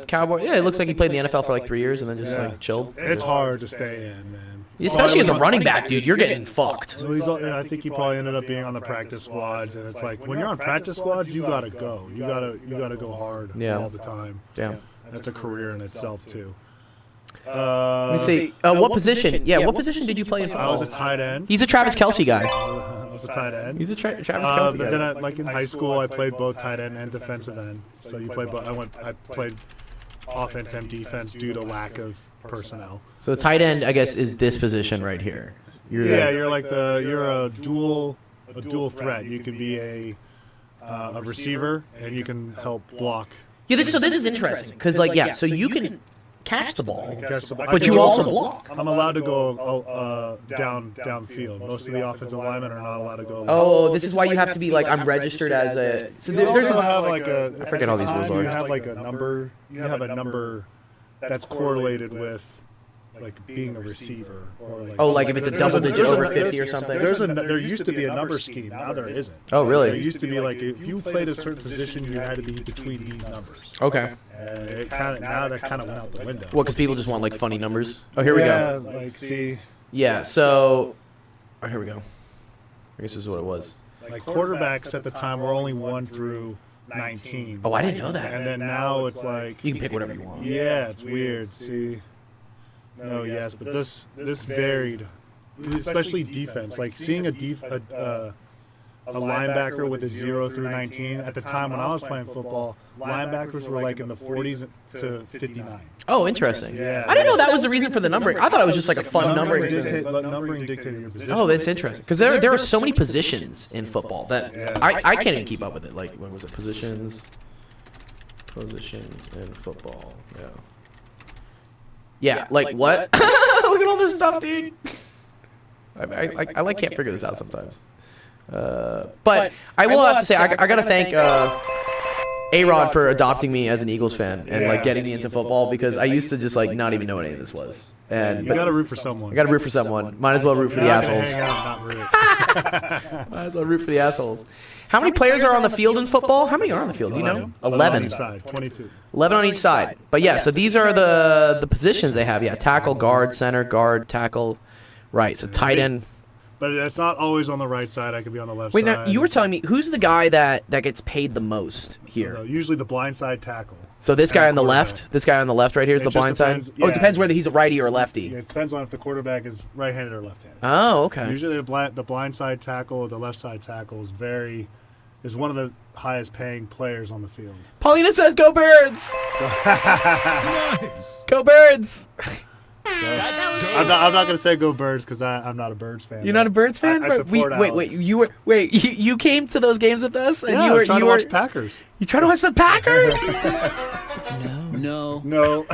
Cowboys. Yeah, it looks like he played in the NFL for like 3 years and then just like chilled. It's hard to stay in, man. Especially as a running back, dude. You're getting fucked. So I think he probably ended up being on the practice squads, and it's like when you're on practice squads, you gotta go. You gotta go hard all the time. Yeah. That's a career in itself too. Let me see. What position? Yeah, what position did you play in football? I was a tight end. He's a Travis Kelce guy. I was a tight end. He's a Travis Kelce but guy. then, like in high school, I played both tight end and defensive end. So you play both. I played offense and defense due to lack of personnel. So the tight end, I guess, is this position right here. You're a dual threat. You can be a receiver and you can help block. Yeah, this is interesting because, so you can catch the ball, But but you also block. I'm allowed to go downfield. Most of the offensive linemen are not allowed to go. Oh, this is why you have to be like, I'm registered as a. So You there's also have like a. I forget how these rules are. You have like a number. You have a number that's correlated with like being a receiver or like. Oh, like if it's a double digit over 50 or something. There used to be a number scheme. Now there isn't. Oh, really? There used to be like if you played a certain position, you had to be between these numbers. Okay. And it now that kind of went out the window. Well, because people just want like funny numbers. Oh, here we go. Yeah, like see. Yeah. So, here we go. I guess this is what it was. Like quarterbacks at the time were only 1 through 19. Oh, I didn't know that. And then now it's like You can pick whatever you want. yeah, it's weird. See. No, yes, but this varied, especially defense. Like seeing a linebacker with a 0 through 19 at the time when I was playing football, linebackers were like in the 40s to 59. Oh, interesting. Yeah. I didn't know that was the reason for the numbering. I thought it was just like a fun numbering system. Numbering dictated your position. Oh, that's interesting. Because there are so many positions in football that I can't even keep up with it. Like, what was it? Positions in football. Yeah. Yeah, like what? Look at all this stuff, dude. I like can't figure this out sometimes. But I will have to say I gotta thank A-Rod for adopting me as an Eagles fan and like getting me into football because I used to just like not even know what any of this was. And you gotta root for someone. I gotta root for someone. Might as well root for the assholes. Hang out, not root. Might as well root for the assholes. How many players are on the field in football? How many are on the field? Do you know? 11. On each side, 22. 11 on each side. But yeah, so these are the positions they have. Yeah, tackle, guard, center, guard, tackle. Right, so tight end. But it's not always on the right side. I could be on the left Wait, side. now you were telling me who's the guy that gets paid the most here? Usually the blind side tackle. So this guy on the quarterback. left, this guy on the left right here is It the just blind side? depends- Oh, it yeah. depends whether he's a righty or a lefty. Yeah, it depends on if the quarterback is right-handed or left-handed. Oh, okay. Usually the blind side tackle or the left side tackle is one of the highest paying players on the field. Paulina says, "Go Birds! Go Birds!" I'm not gonna say go Birds because I'm not a Birds fan. You're not a Birds fan? I support Alex. You came to those games with us, and Yeah, you were I'm trying to watch Packers. You trying to watch the Packers? No. No.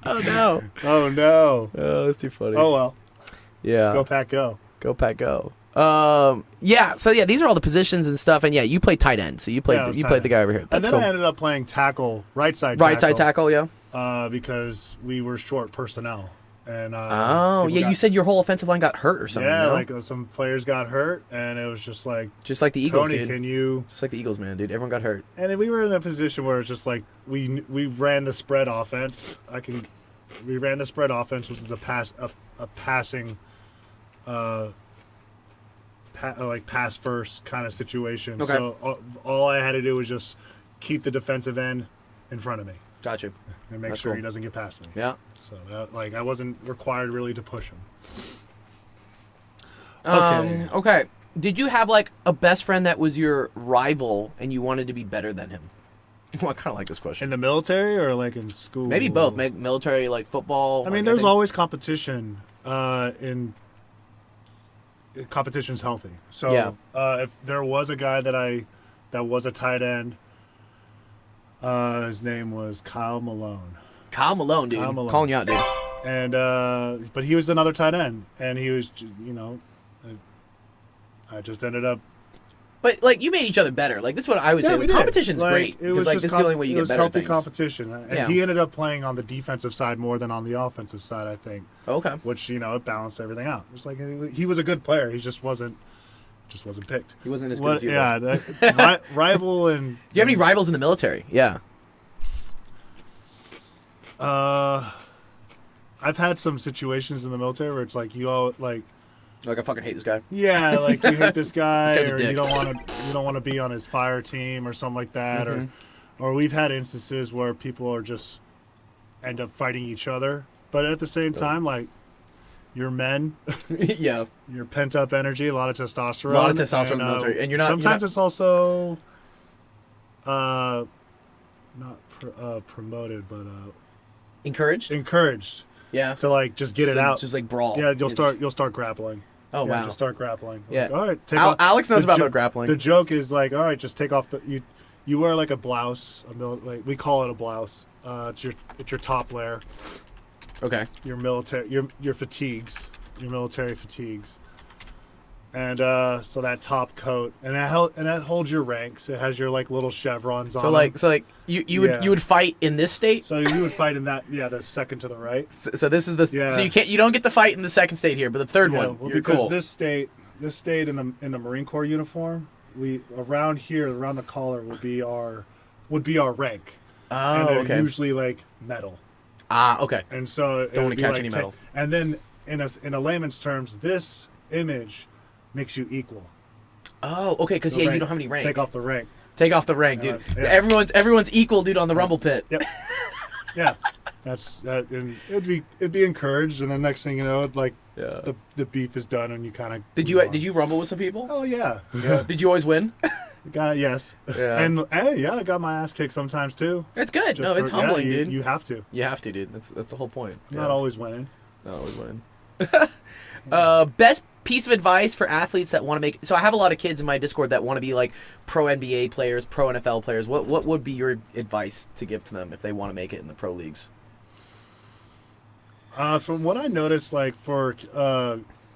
Oh no! Oh no. Oh, that's too funny. Oh well. Yeah. Go Pack go. Go Pack go. Yeah. So yeah, these are all the positions and stuff, and yeah, you played tight end, so you played Yeah, I was you tight played the end. guy over here. And That's then cool. I ended up playing tackle, right side Right side tackle, yeah. because we were short personnel. And Oh, people yeah. got- You said your whole offensive line got hurt or something. Yeah, no? like some players got hurt, and it was just like, just like the Eagles, Tony, dude. can you? Just like the Eagles, man, dude. Everyone got hurt. And then we were in a position where it's just like we ran the spread offense. We ran the spread offense, which is a passing, pass first kind of situation. Okay. So all I had to do was just keep the defensive end in front of me Gotcha. and make That's sure cool. he doesn't get past me. Yeah. So that, like, I wasn't required really to push him. Okay. Did you have like a best friend that was your rival and you wanted to be better than him? Well, I kind of like this question. In the military or like in school? Maybe both. Military, like football. I mean, there's always competition. In competition's healthy. So if there was a guy that was a tight end, his name was Kyle Malone. Kyle Malone, dude. Kyle Malone. Calling you out, dude. And but he was another tight end, and he was, I just ended up. But like you made each other better. Like this is what I would say. we The did. competition's great because like this is the only way you get better. It was healthy things. competition, and he ended up playing on the defensive side more than on the offensive side, I think. Okay. Which it balanced everything out. It's like he was a good player. He just wasn't picked. He wasn't as good as you. Yeah, rival and. Do you have any rivals in the military? Yeah. I've had some situations in the military where it's like you all like. Like I fucking hate this guy. Yeah, like you hate this guy, This guy's a or dick. you don't want to be on his fire team or something like that, or we've had instances where people are just end up fighting each other, but at the same time, like you're men, Yeah. you're pent up energy, a lot of testosterone, A lot of testosterone in the military, and you're not. Sometimes it's also, not promoted, but encouraged. encouraged Yeah. to like just get it out. Just like brawl. Yeah, you'll start grappling. Oh Yeah, wow. just start grappling. Yeah. Like, all right. Take off. Alex knows The about jo- the grappling. The joke is like, all right, just take off the you wear like a blouse, like we call it a blouse. It's your top layer, Okay. your military, your fatigues, your military fatigues, and so that top coat, and that holds your ranks. It has your like little chevrons on. So like you would fight in this state. So you would fight in that, the second to the right. So this is the Yeah. so you don't get to fight in the second state here, but the third one Well, you're because cool. this state in the Marine Corps uniform, we around the collar would be our rank. And Oh, they're okay. usually like metal. Okay. And so it Don't wanna would be catch like any metal. And then in a layman's terms, this image makes you equal. Oh, okay. Because The you rank. don't have any rank. Take off the rank. Take off the rank, dude. Yeah. Everyone's equal, dude, on the rumble pit. Yep. Yeah. That's that. And it'd be encouraged, and the next thing you know, like Yeah. the beef is done, and you kind of. Did you rumble with some people? Oh yeah. Yeah. Did you always win? Yes. Yeah. And I got my ass kicked sometimes too. It's good. Just No, it's humbling, you, dude. You have to. You have to, dude. That's the whole point. I'm not always winning. Not always winning. Best piece of advice for athletes that want to make. So I have a lot of kids in my Discord that want to be like pro NBA players, pro NFL players. What would be your advice to give to them if they want to make it in the pro leagues? From what I noticed, like for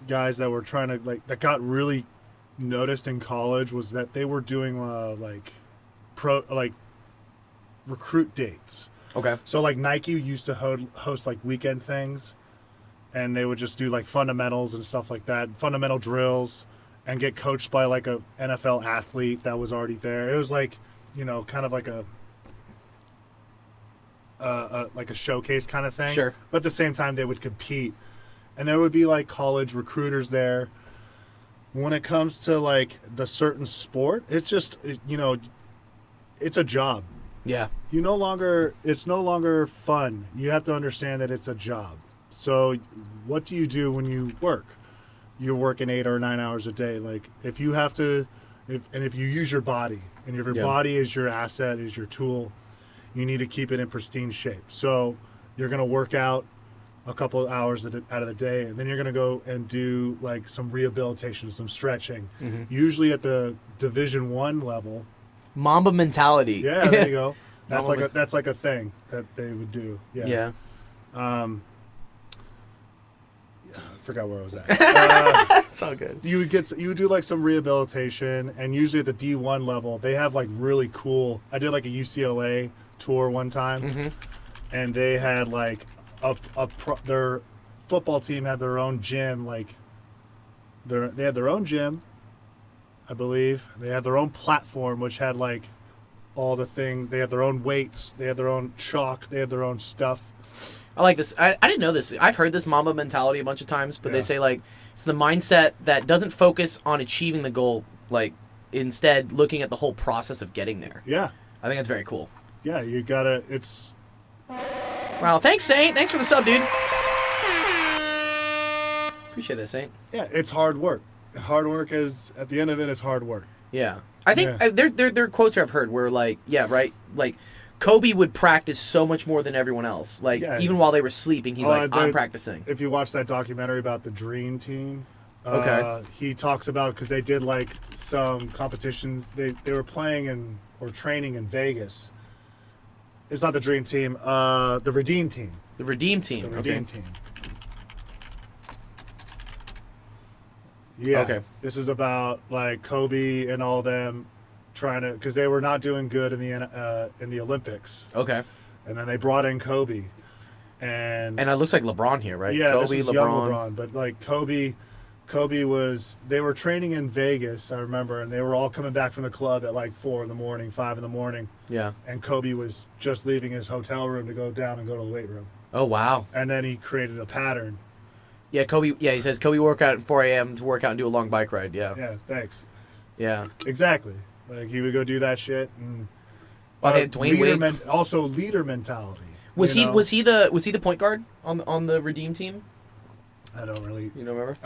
guys that were trying to that got really noticed in college, was that they were doing recruit dates. Okay. So like Nike used to host like weekend things, and they would just do like fundamentals and stuff like that, fundamental drills, and get coached by like a NFL athlete that was already there. It was like, kind of like a showcase kind of thing. Sure. But at the same time, they would compete, and there would be like college recruiters there. When it comes to like the certain sport, it's just it's a job. Yeah. It's no longer fun. You have to understand that it's a job. So what do you do when you work? You're working 8 or 9 hours a day. Like if you use your body, and if your body is your asset, is your tool, you need to keep it in pristine shape. So you're going to work out a couple of hours out of the day, and then you're going to go and do like some rehabilitation, some stretching, usually at the Division I level. Mamba mentality. Yeah, there you go. That's like a thing that they would do. Yeah. Yeah. I forgot where I was at. It's all good. You would do like some rehabilitation, and usually at the D1 level, they have like really cool. I did like a UCLA tour one time, and they had like their football team had their own gym. Like they had their own gym, I believe. They had their own platform, which had like all the things. They had their own weights. They had their own chalk. They had their own stuff. I like this. I didn't know this. I've heard this Mamba mentality a bunch of times, but they say like it's the mindset that doesn't focus on achieving the goal, like instead looking at the whole process of getting there. Yeah. I think that's very cool. yeah, you gotta. It's Wow, thanks, Saint. Thanks for the sub, dude. Appreciate that, Saint. yeah, it's hard work. Hard work is at the end of it. It's hard work. Yeah. I think Yeah. there are quotes I've heard where, like, yeah, right? Like, Kobe would practice so much more than everyone else. Like, Yeah. even while they were sleeping, he's like, I'm practicing. If you watch that documentary about the Dream Team, Okay. he talks about because they did like some competition. They were playing or training in Vegas. It's not the Dream Team. The Redeem Team. The Redeem Team. The Redeem Team. Yeah. Okay. This is about like Kobe and all them trying to because they were not doing good in the Olympics, Okay. and then they brought in Kobe, and And it looks like LeBron here, right? yeah, Kobe, this was LeBron. young LeBron, but like Kobe was they were training in Vegas, I remember, and they were all coming back from the club at like 4 a.m, 5 a.m, Yeah. and Kobe was just leaving his hotel room to go down and go to the weight room, Oh, wow. and then he created a pattern. Yeah, Kobe. Yeah, he says Kobe work out at 4 a.m. to work out and do a long bike ride. Yeah. Yeah, thanks. Yeah. Exactly. Like he would go do that shit, and Well, they had Dwayne Wade. Also leader mentality. Was you he know? was he the point guard on the Redeem Team? I don't really. You know, remember?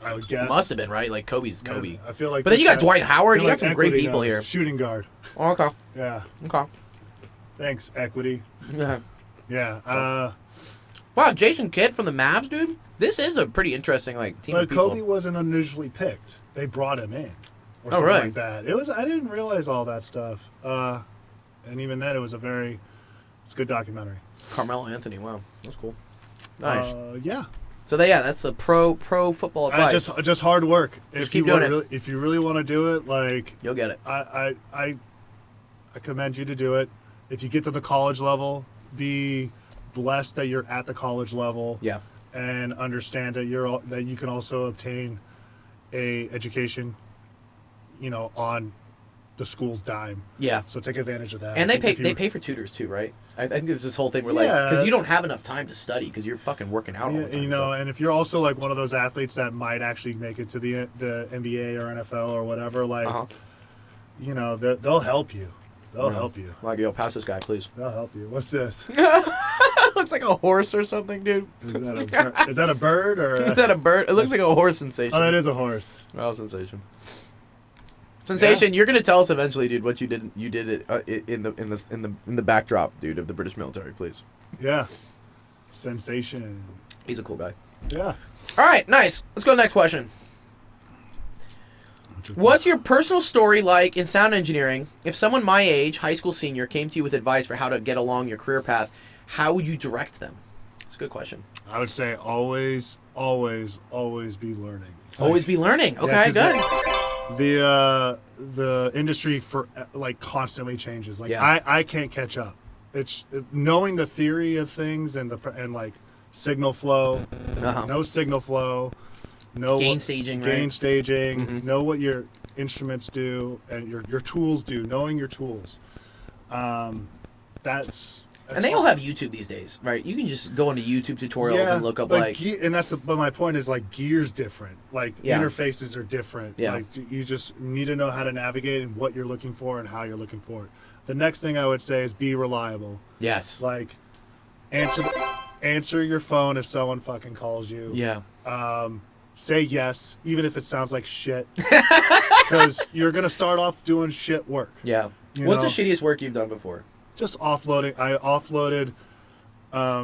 I would guess. Must have been, right? Like Kobe's Kobe. Yeah, I feel like. But then you got this guy- Dwight Howard. I You feel got some like great Equity people knows. here. Shooting guard. Oh, okay. Yeah. Okay. Thanks, Equity. Yeah. Yeah. Wow, Jason Kidd from the Mavs, dude. This is a pretty interesting team But of people. Kobe wasn't initially picked. They brought him in, or something really? like that. It was. I didn't realize all that stuff. And even then, it's a good documentary. Carmelo Anthony. Wow, that's cool. Nice. Yeah. So that's the pro football advice. Just hard work. Just keep doing it. If you really want to do it, like You'll get it. I commend you to do it. If you get to the college level, be blessed that you're at the college level. Yeah. And understand that that you can also obtain a education, on the school's dime. Yeah. So take advantage of that. And they If you- pay for tutors too, right? I think there's this whole thing where because you don't have enough time to study because you're fucking working out all the time. and if you're also like one of those athletes that might actually make it to the NBA or NFL or whatever, like, they'll help you. They'll help you. Like, yo, pass this guy, please. They'll help you. What's this? Looks like a horse or something, dude. Is that a bird or? Is that a bird? It looks like a horse sensation. Oh, that is a horse. Oh, sensation. Sensation, you're gonna tell us eventually, dude, what you did. You did it in the backdrop, dude, of the British military, please. Yeah. Sensation. He's a cool guy. Yeah. All right, nice. Let's go to the next question. What's your personal story like in sound engineering? If someone my age, high school senior, came to you with advice for how to get along your career path, how would you direct them? It's a good question. I would say always be learning. Always be learning. Okay, 'cause good. The industry constantly changes. Like Yeah. I can't catch up. It's knowing the theory of things and signal flow, Uh-huh. no signal flow, no Gain staging, right? gain staging, Mm-hmm. know what your instruments do and your tools do. Knowing your tools, that's And they all have YouTube these days, right? You can just go into YouTube tutorials and look up but my point is gear's different. Yeah. Interfaces are different. Yeah. You just need to know how to navigate and what you're looking for and how you're looking for it. The next thing I would say is be reliable. Yes. Answer your phone if someone fucking calls you. Yeah. Say yes, even if it sounds like shit, because you're gonna start off doing shit work. Yeah. You What's know? the shittiest work you've done before? Just offloading. I offloaded.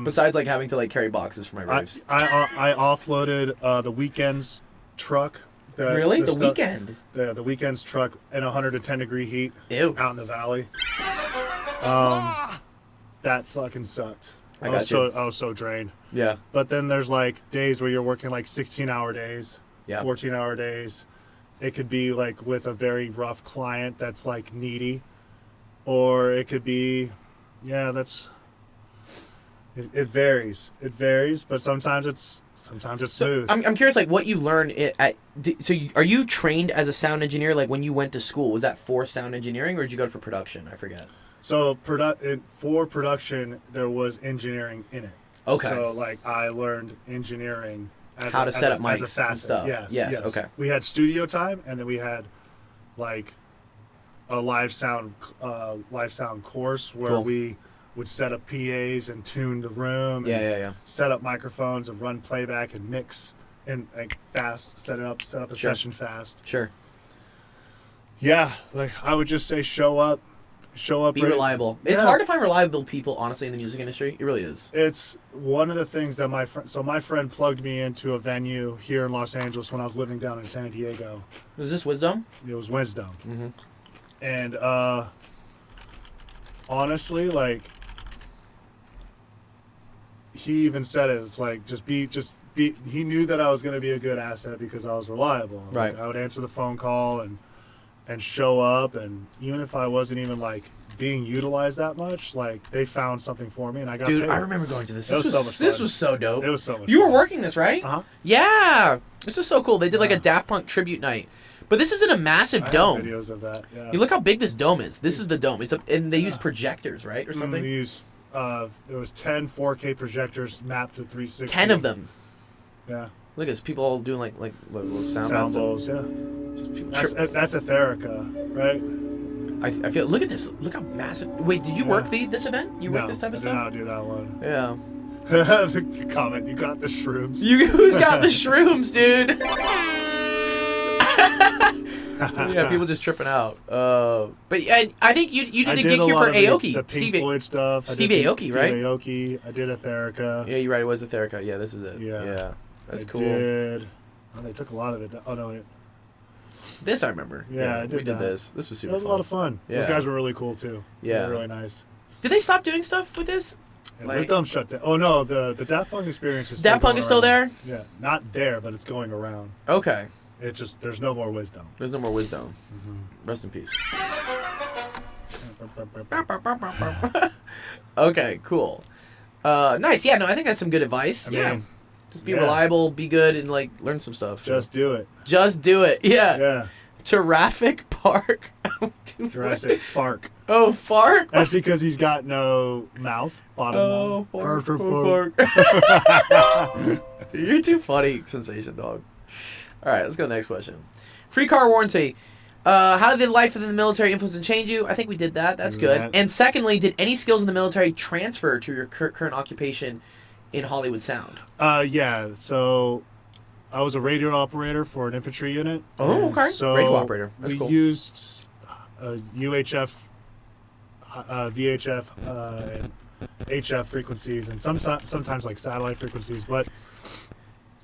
Besides having to carry boxes for my raves. I offloaded the weekend's truck. Really? The weekend? The weekend's truck in 110-degree heat. Ew. Out in the valley. That fucking sucked. I was so drained. Yeah. But then there's days where you're working 16-hour days, Yeah. 14-hour days. It could be with a very rough client that's needy, or it could be, it varies. It varies, but sometimes it's smooth. I'm curious, what you learned are you trained as a sound engineer? When you went to school, was that for sound engineering, or did you go for production? I forget. So for production, there was engineering in it. Okay. So I learned engineering how to set up mics as a facet. and stuff. Yes. Okay. We had studio time, and then we had live sound course where Cool. we would set up PAs and tune the room. Yeah, and yeah, yeah. Set up microphones and run playback and mix and like fast. Set up a Sure. session fast. Sure. Yeah, like I would just say, show up. Be reliable. It's Yeah. hard to find reliable people, honestly, in the music industry. It really is. It's one of the things that my friend plugged me into a venue here in Los Angeles when I was living down in San Diego. Was this Wisdom? It was Wisdom. Mm-hmm. And honestly, like, he even said it. It's like, just be. He knew that I was going to be a good asset because I was reliable. Right. Like, I would answer the phone call and show up, and even if I wasn't even like being utilized that much, like they found something for me, and I got Dude, paid. I remember going to this. It was so much This fun. was so dope. It was so much. You were fun. working this, right? Uh-huh. Yeah. This is so cool. They did like a Yeah. Daft Punk tribute night. But this isn't a massive I have dome. videos of that. Yeah. You look how big this dome is. This is the dome. And they use projectors, right, or something? We used there was 10 4K projectors mapped to 360. 10 of them. Yeah. Look at this. People all doing like little sound Sound stuff. bowls. Yeah. Just people That's Etherica, right? I feel. Look at this. Look how massive. Wait, did you work this event? You work this type of I stuff? did not do that one. Yeah. The comment, you got the shrooms. Who's got the shrooms, dude? Yeah, people just tripping out. But I think you did a gig here for Aoki. The Pink Floyd stuff. Steve Aoki, right? Steve Aoki. I did Etherica. Yeah, you're right. It was Etherica. Yeah, this is it. Yeah. That's I cool. did. Oh, they took a lot of it. Oh, no. This I remember. Yeah, I did we did that. this. This was It super was a fun. lot of fun. Yeah. Those guys were really cool, too. Yeah. They were really nice. Did they stop doing stuff with this? Yeah, Like- Wisdom shut down. Oh, no. The Daft Punk experience is Daft Punk is still there? Yeah. Not there, but it's going around. Okay. It's just, there's no more Wisdom. There's no more Wisdom. Mm-hmm. Rest in peace. Okay, cool. Nice. Yeah, no, I think that's some good advice. I yeah. mean, Just be yeah. reliable, be good, and like learn some stuff. Just do it. Just do it. Yeah. Yeah. Jurassic Park. Jurassic Fark. Oh, Fark. That's because he's got no mouth. Bottom Oh, mouth. Fark. Dude, you're too funny, Sensation Dog. All right, let's go to the next question. Free car warranty. How did life in the military influence and change you? I think we did that. That's good. That- And secondly, did any skills in the military transfer to your current occupation in Hollywood Sound? Yeah. So I was a radio operator for an infantry unit. Oh, and okay. So Radio operator. That's we cool. used UHF, VHF, and HF frequencies, and sometimes like satellite frequencies, but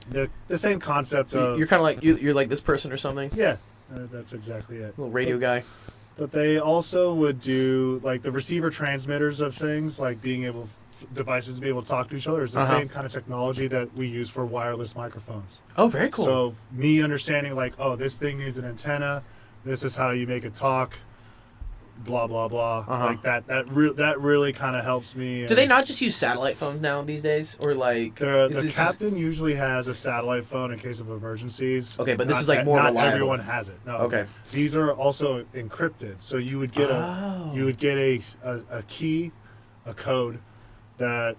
the same concept So of you're kind of like you're like this person or something. yeah. That's exactly it. Little radio guy. But they also would do like the receiver transmitters of things, like being able devices to be able to talk to each other. It's the Uh-huh. same kind of technology that we use for wireless microphones. Oh, very cool. So me understanding like, oh, this thing needs an antenna. This is how you make it talk. Blah blah blah. Uh-huh. Like that really kind of helps me. Do they not just use satellite phones now these days, or like? is The it captain usually has a satellite phone in case of emergencies. Okay, but this Not is, like, that- more not reliable. everyone has it. No. Okay. These are also encrypted, so you would get Oh. a key, a code that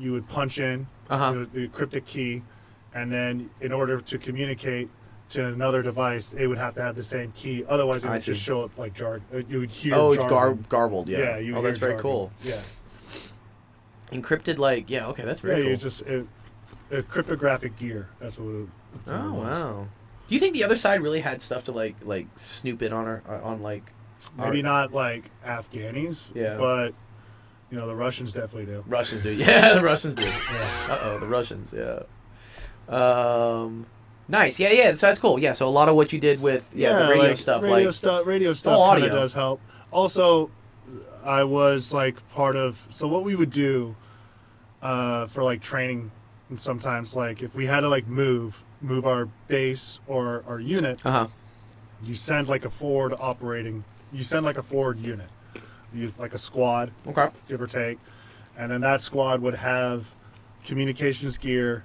you would punch in, Uh-huh. the cryptic key, and then in order to communicate to another device, they would have to have the same key. Otherwise, it I would just see. show up like jargon. You would hear. Oh, it's jargon. garbled. Yeah. Yeah. You Oh, would that's hear very jargon. cool. Yeah. Encrypted, like okay, that's Yeah. very cool. You just cryptographic gear. That's what it. That's what Oh it was. wow. Do you think the other side really had stuff to like snoop in on like? Maybe not like Afghanis. Yeah. But the Russians definitely do. Russians do. Yeah, the Russians do. Yeah. Uh-oh, the Russians, yeah. Nice. Yeah. So that's cool. Yeah, so a lot of what you did with the radio like, stuff Radio like stuff. Radio all stuff kind audio. of does help. Also, I was like part of. So what we would do for like training, and sometimes like if we had to like move our base or our unit, Uh-huh. you send like a forward operating. You send like a forward unit. You like a squad. Okay. Give or take, and then that squad would have communications gear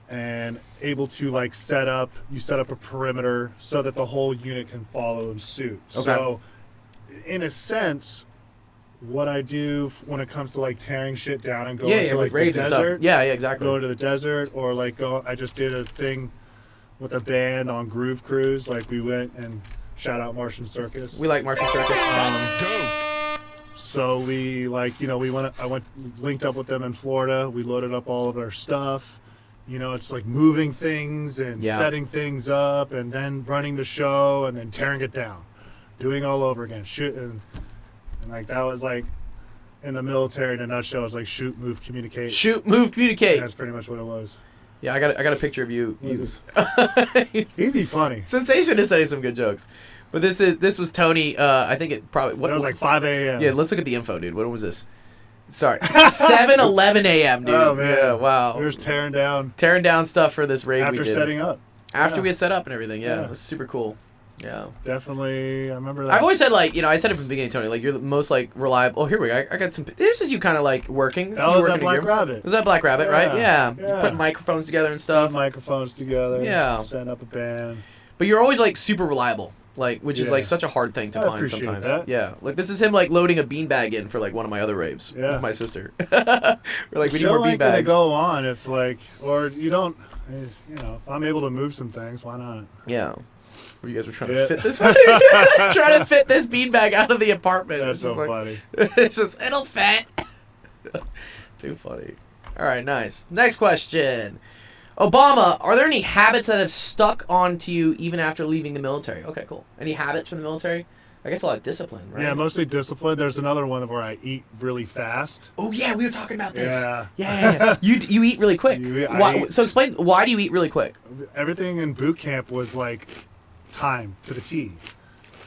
and able to like set up a perimeter so that the whole unit can follow in suit. Okay. So in a sense, what I do when it comes to like tearing shit down and going Yeah, to with like the raids and stuff. desert, Yeah, exactly. go to the desert, or like I just did a thing with a band on Groove Cruise. Like we went and Shout out Martian Circus. We like Martian Circus. That's dope. So we linked up with them in Florida. We loaded up all of their stuff. It's like moving things and setting things up and then running the show and then tearing it down, doing all over again. And like that was like in the military in a nutshell. It was like shoot, move, communicate. Shoot, move, communicate. That's pretty much what it was. Yeah, I got a picture of you. He'd be funny. Sensation is saying some good jokes. But this was Tony. I think it probably. It was like 5 a.m. Yeah, let's look at the info, dude. What was this? Sorry, 7:11 a.m., dude. Oh man, yeah, wow. We were tearing down stuff for this raid after we did. setting up. After we had set up and everything, yeah, Yeah. it was super cool. Yeah, Definitely. I remember that. I've always said I said it from the beginning, Tony. Like you're the most reliable. Oh, here we go. I got some. This is you kind of working. That was that Black Rabbit. Was that Black Rabbit, right? Yeah. Yeah. You put microphones together and stuff. Microphones together. Yeah. Setting up a band. But you're always super reliable. Which is such a hard thing to I find appreciate sometimes. that. Yeah, this is him loading a beanbag in for one of my other raves with my sister. We're we need Show more ain't gonna beanbags. go on if or you don't. If I'm able to move some things, why not? Yeah, you guys were trying to fit this trying to fit this beanbag out of the apartment. That's It's so funny. It's just it'll fit. Too funny. All right, nice. Next question. Obama, are there any habits that have stuck onto you even after leaving the military? Okay, cool. Any habits from the military? I guess a lot of discipline, right? Yeah, mostly discipline. There's another one where I eat really fast. Oh yeah, we were talking about this. Yeah. You eat really quick. So explain, why do you eat really quick? Everything in boot camp was time to the T,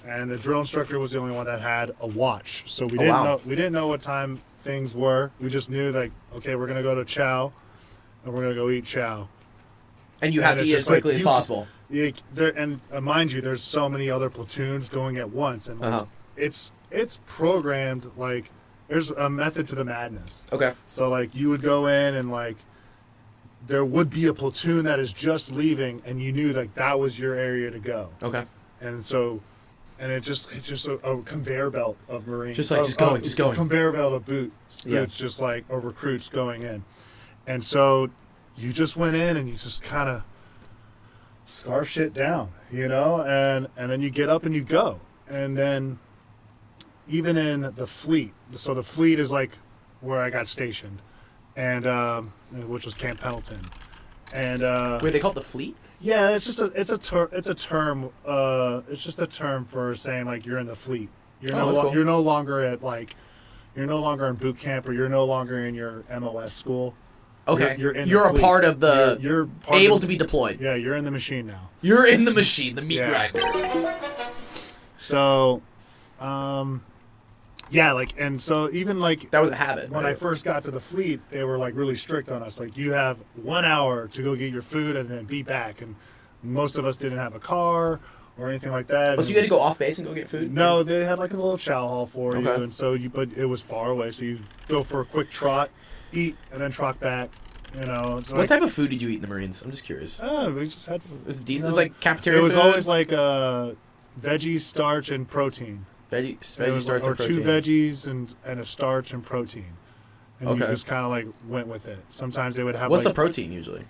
and the drill instructor was the only one that had a watch. So we didn't know what time things were. We just knew okay, we're gonna go to chow, and we're gonna go eat chow. And you have to eat as quickly as possible. And mind you, there's so many other platoons going at once, and it's programmed there's a method to the madness. Okay. So you would go in and there would be a platoon that is just leaving, and you knew that was your area to go. Okay. And so, it's just a conveyor belt of Marines. Just going. A conveyor belt of boots, just of recruits going in, and so. You just went in and you just kind of scarf shit down, and then you get up and you go. And then even in the fleet, so the fleet is where I got stationed, and which was Camp Pendleton. And wait, they call it the fleet? Yeah, it's just a term for saying you're in the fleet. You're no longer at you're no longer in boot camp, or you're no longer in your MOS school. Okay, you're a part of the. You're able to be deployed. Yeah, you're in the machine now. You're in the machine, the meat grinder. So, and so even that was a habit. When I first got to the fleet, they were really strict on us. You have 1 hour to go get your food and then be back. And most of us didn't have a car or anything like that. Oh, so you had to go off base and go get food? No, they had a little chow hall for you, and so but it was far away, so you go for a quick trot. Eat and then trot back, What type of food did you eat in the Marines? I'm just curious. We just had. It was decent. It was cafeteria. It was food? always veggie, starch, and protein. Veggie, starch, and protein. Or 2 veggies and a starch and protein. And you just kind of went with it. Sometimes they would have. What's the protein usually?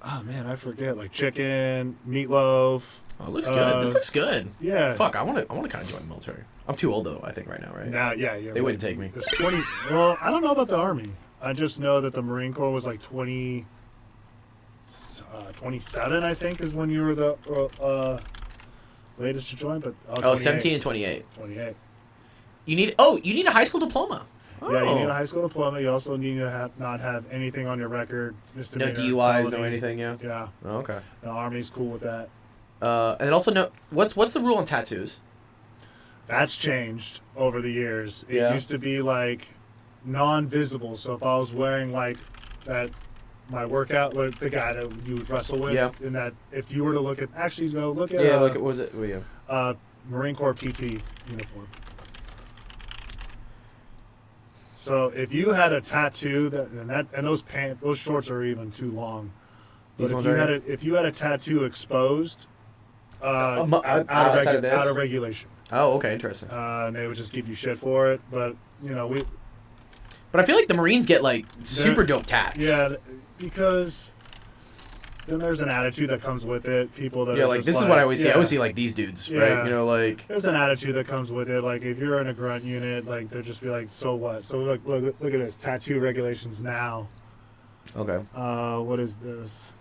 Oh man, I forget. Chicken, meatloaf. Oh, it looks good. This looks good. Yeah. Fuck, I want to kind of join the military. I'm too old though, I think, right now, right? Nah, yeah. They wouldn't take me. There's 20. Well, I don't know about the Army. I just know that the Marine Corps was 27, I think, is when you were the latest to join. But 17 and 28. 28. You need a high school diploma. Oh. Yeah, you need a high school diploma. You also need to not have anything on your record. No DUIs, no anything. Yeah. Yeah. Oh, okay. The Army's cool with that. And also what's the rule on tattoos? That's changed over the years. It used to be non-visible. So if I was wearing that, my workout, the guy that you would wrestle with, in that, if you were to look at, look at. Yeah, look at, what was it? Marine Corps PT uniform. So if you had a tattoo and those shorts are even too long. But if you had a tattoo exposed, out of regulation. Oh, okay, interesting. And they would just give you shit for it, but But I feel like the Marines get super dope tats. Yeah, because there's an attitude that comes with it. People that Yeah, are like just this is what I always see. I always see like these dudes, Yeah. right? You know, like There's an attitude that comes with it. Like if you're in a grunt unit, like they'll just be like, so what? So look at this tattoo regulations now. okay. What is this?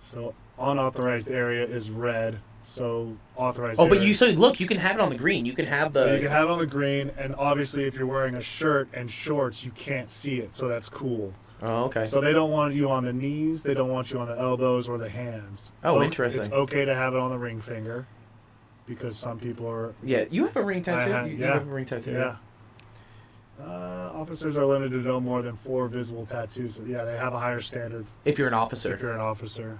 So unauthorized area is red. So authorized. Oh, but area. look, you can have it on the green. You can have the. So you can have it on the green, and obviously if you're wearing a shirt and shorts, you can't see it. So that's cool. Oh, okay. So they don't want you on the knees. They don't want you on the elbows or the hands. Oh, interesting. It's okay to have it on the ring finger, because some people are. Yeah, you have a ring tattoo. You yeah. have a ring tattoo. Yeah. Officers are limited to no more than 4 visible tattoos. So yeah, they have a higher standard If you're an officer. if you're an officer.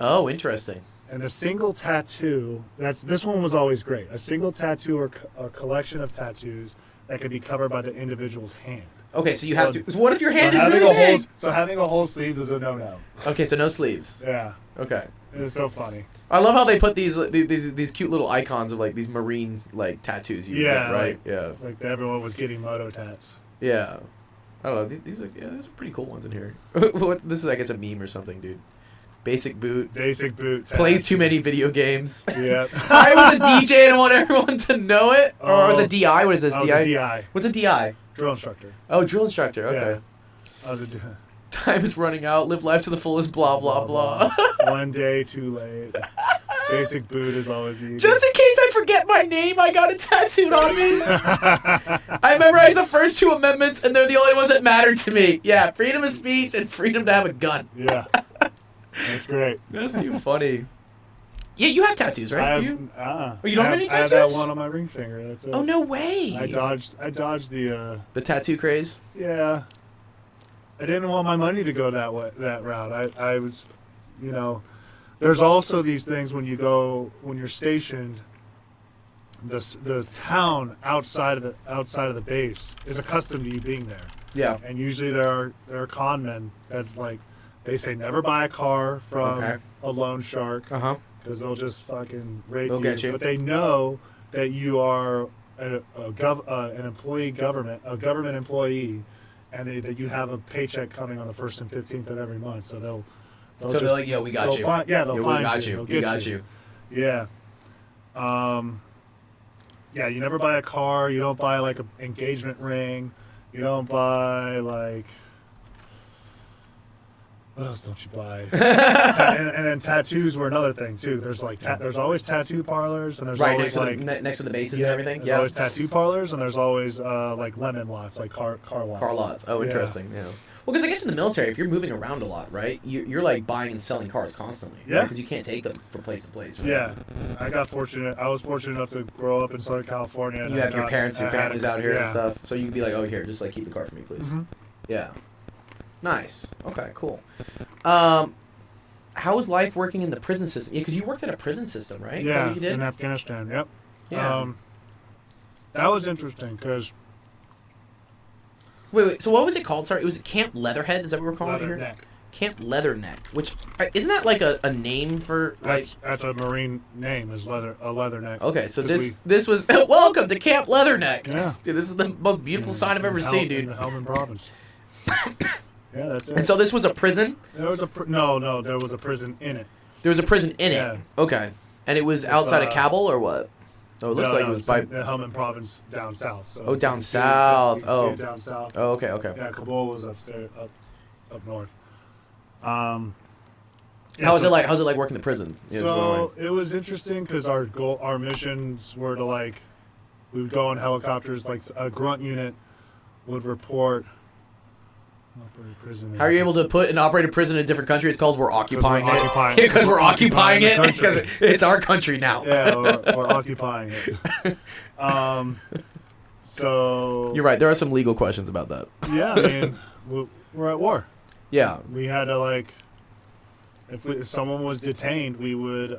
Oh, interesting. And a single tattoo, this one was always great. A single tattoo or a collection of tattoos that could be covered by the individual's hand. Okay, so you have to. What if your hand is having really a whole, big? So having a whole sleeve is a no-no. Okay, so no sleeves. Yeah, Okay. it's so funny. I love how they put these cute little icons of like these marine like tattoos. You Yeah, get, right. like- Yeah. Like everyone was getting moto tats. Yeah. I don't know. These are there's some pretty cool ones in here. This is I guess a meme or something, dude. Basic boot. Basic boot. Plays tats. too many video games. Yeah. I was a DJ and I want everyone to know it. Or I was a Oh, DI. What is this? I was a DI, What's a DI? drill instructor. Oh, drill instructor. Okay. Yeah. I was a Time is running out. Live life to the fullest. Blah blah blah. One day too late. Basic boot is always the. Just in case I forget my name, I got it tattooed on me. I memorize the first 2 amendments, and they're the only ones that matter to me. Yeah, freedom of speech and freedom to have a gun. Yeah. That's great. That's too funny. Yeah, you have tattoos, right? I have. You? Oh, you don't have any I have that tattoos? one on my ring finger. That's it. Oh no way! I dodged the. The tattoo craze. Yeah. I didn't want my money to go that route. I was, there's also these things when you're stationed. The town outside of the base is accustomed to you being there, Yeah. and usually there are con men that they say never buy a car from Okay. a loan shark Uh huh. because they'll just fucking rape They'll get you. But they know that you are an government employee, and that you have a paycheck coming on the 1st and 15th of every month. So they'll So they're like, yo, we got they'll you. Find, yeah, they'll Yo, find we got you. you. They'll We get got you. Yeah. Yeah, you never buy a car. You don't buy like an engagement ring. You don't buy like. What else don't you buy? and then tattoos were another thing too. There's there's always tattoo parlers, and there's Right always next to the bases yeah, and everything. There's Yeah. always tattoo parlors, and there's always like lemon lots, like car lots. Car lots. Oh, Yeah. interesting. Yeah. Well, because I guess in the military, if you're moving around a lot, right, you're like buying and selling cars constantly. Yeah. Because you can't take them from place to place. Right? Yeah, I was fortunate enough to grow up in Southern California. And You have your parents, your I had family's a- out here yeah. and stuff, so you can be like, oh, here, just like keep the car for me, please. Mhm. Yeah. Nice. Okay. Cool. How was life working in the prison system? Yeah, because you worked in a prison system, right? Is that Yeah, what you did? in Afghanistan. Yep. Yeah. That was interesting because Wait. So what was it called? Sorry, it was Camp Leatherhead. Is that what we're calling it here? Leatherneck. Camp Leatherneck. Which isn't that like a name for like? That's a Marine name, is leatherneck. Okay, so 'Cause this was welcome to Camp Leatherneck. Yeah. Dude, this is the most beautiful sign I've ever seen, In dude. the Helmand province. Yeah, that's it. And so this was a prison. there was no, there was a prison in it. There was a prison in it. Yeah. Okay, and it was outside of Kabul or what? Oh, it looks like it was it's by. in the Helmand province down south. So Oh, down you can see it- south. you can see Oh. it down south. Oh, okay. Yeah, Kabul was up north. Yeah, How's so- it like? How's it like working the prison? Yeah, it's So it was interesting because our missions were to we would go in helicopters. Like a grunt unit would report. Operated prison. how are you able to put an operated prison in a different country? It's called we're occupying we're it. occupying- Because we're occupying it. the Because country. it's our country now. Yeah, we're occupying it. So You're right. There are some legal questions about that. yeah, I mean, we're at war. Yeah. We had to if someone was detained, we would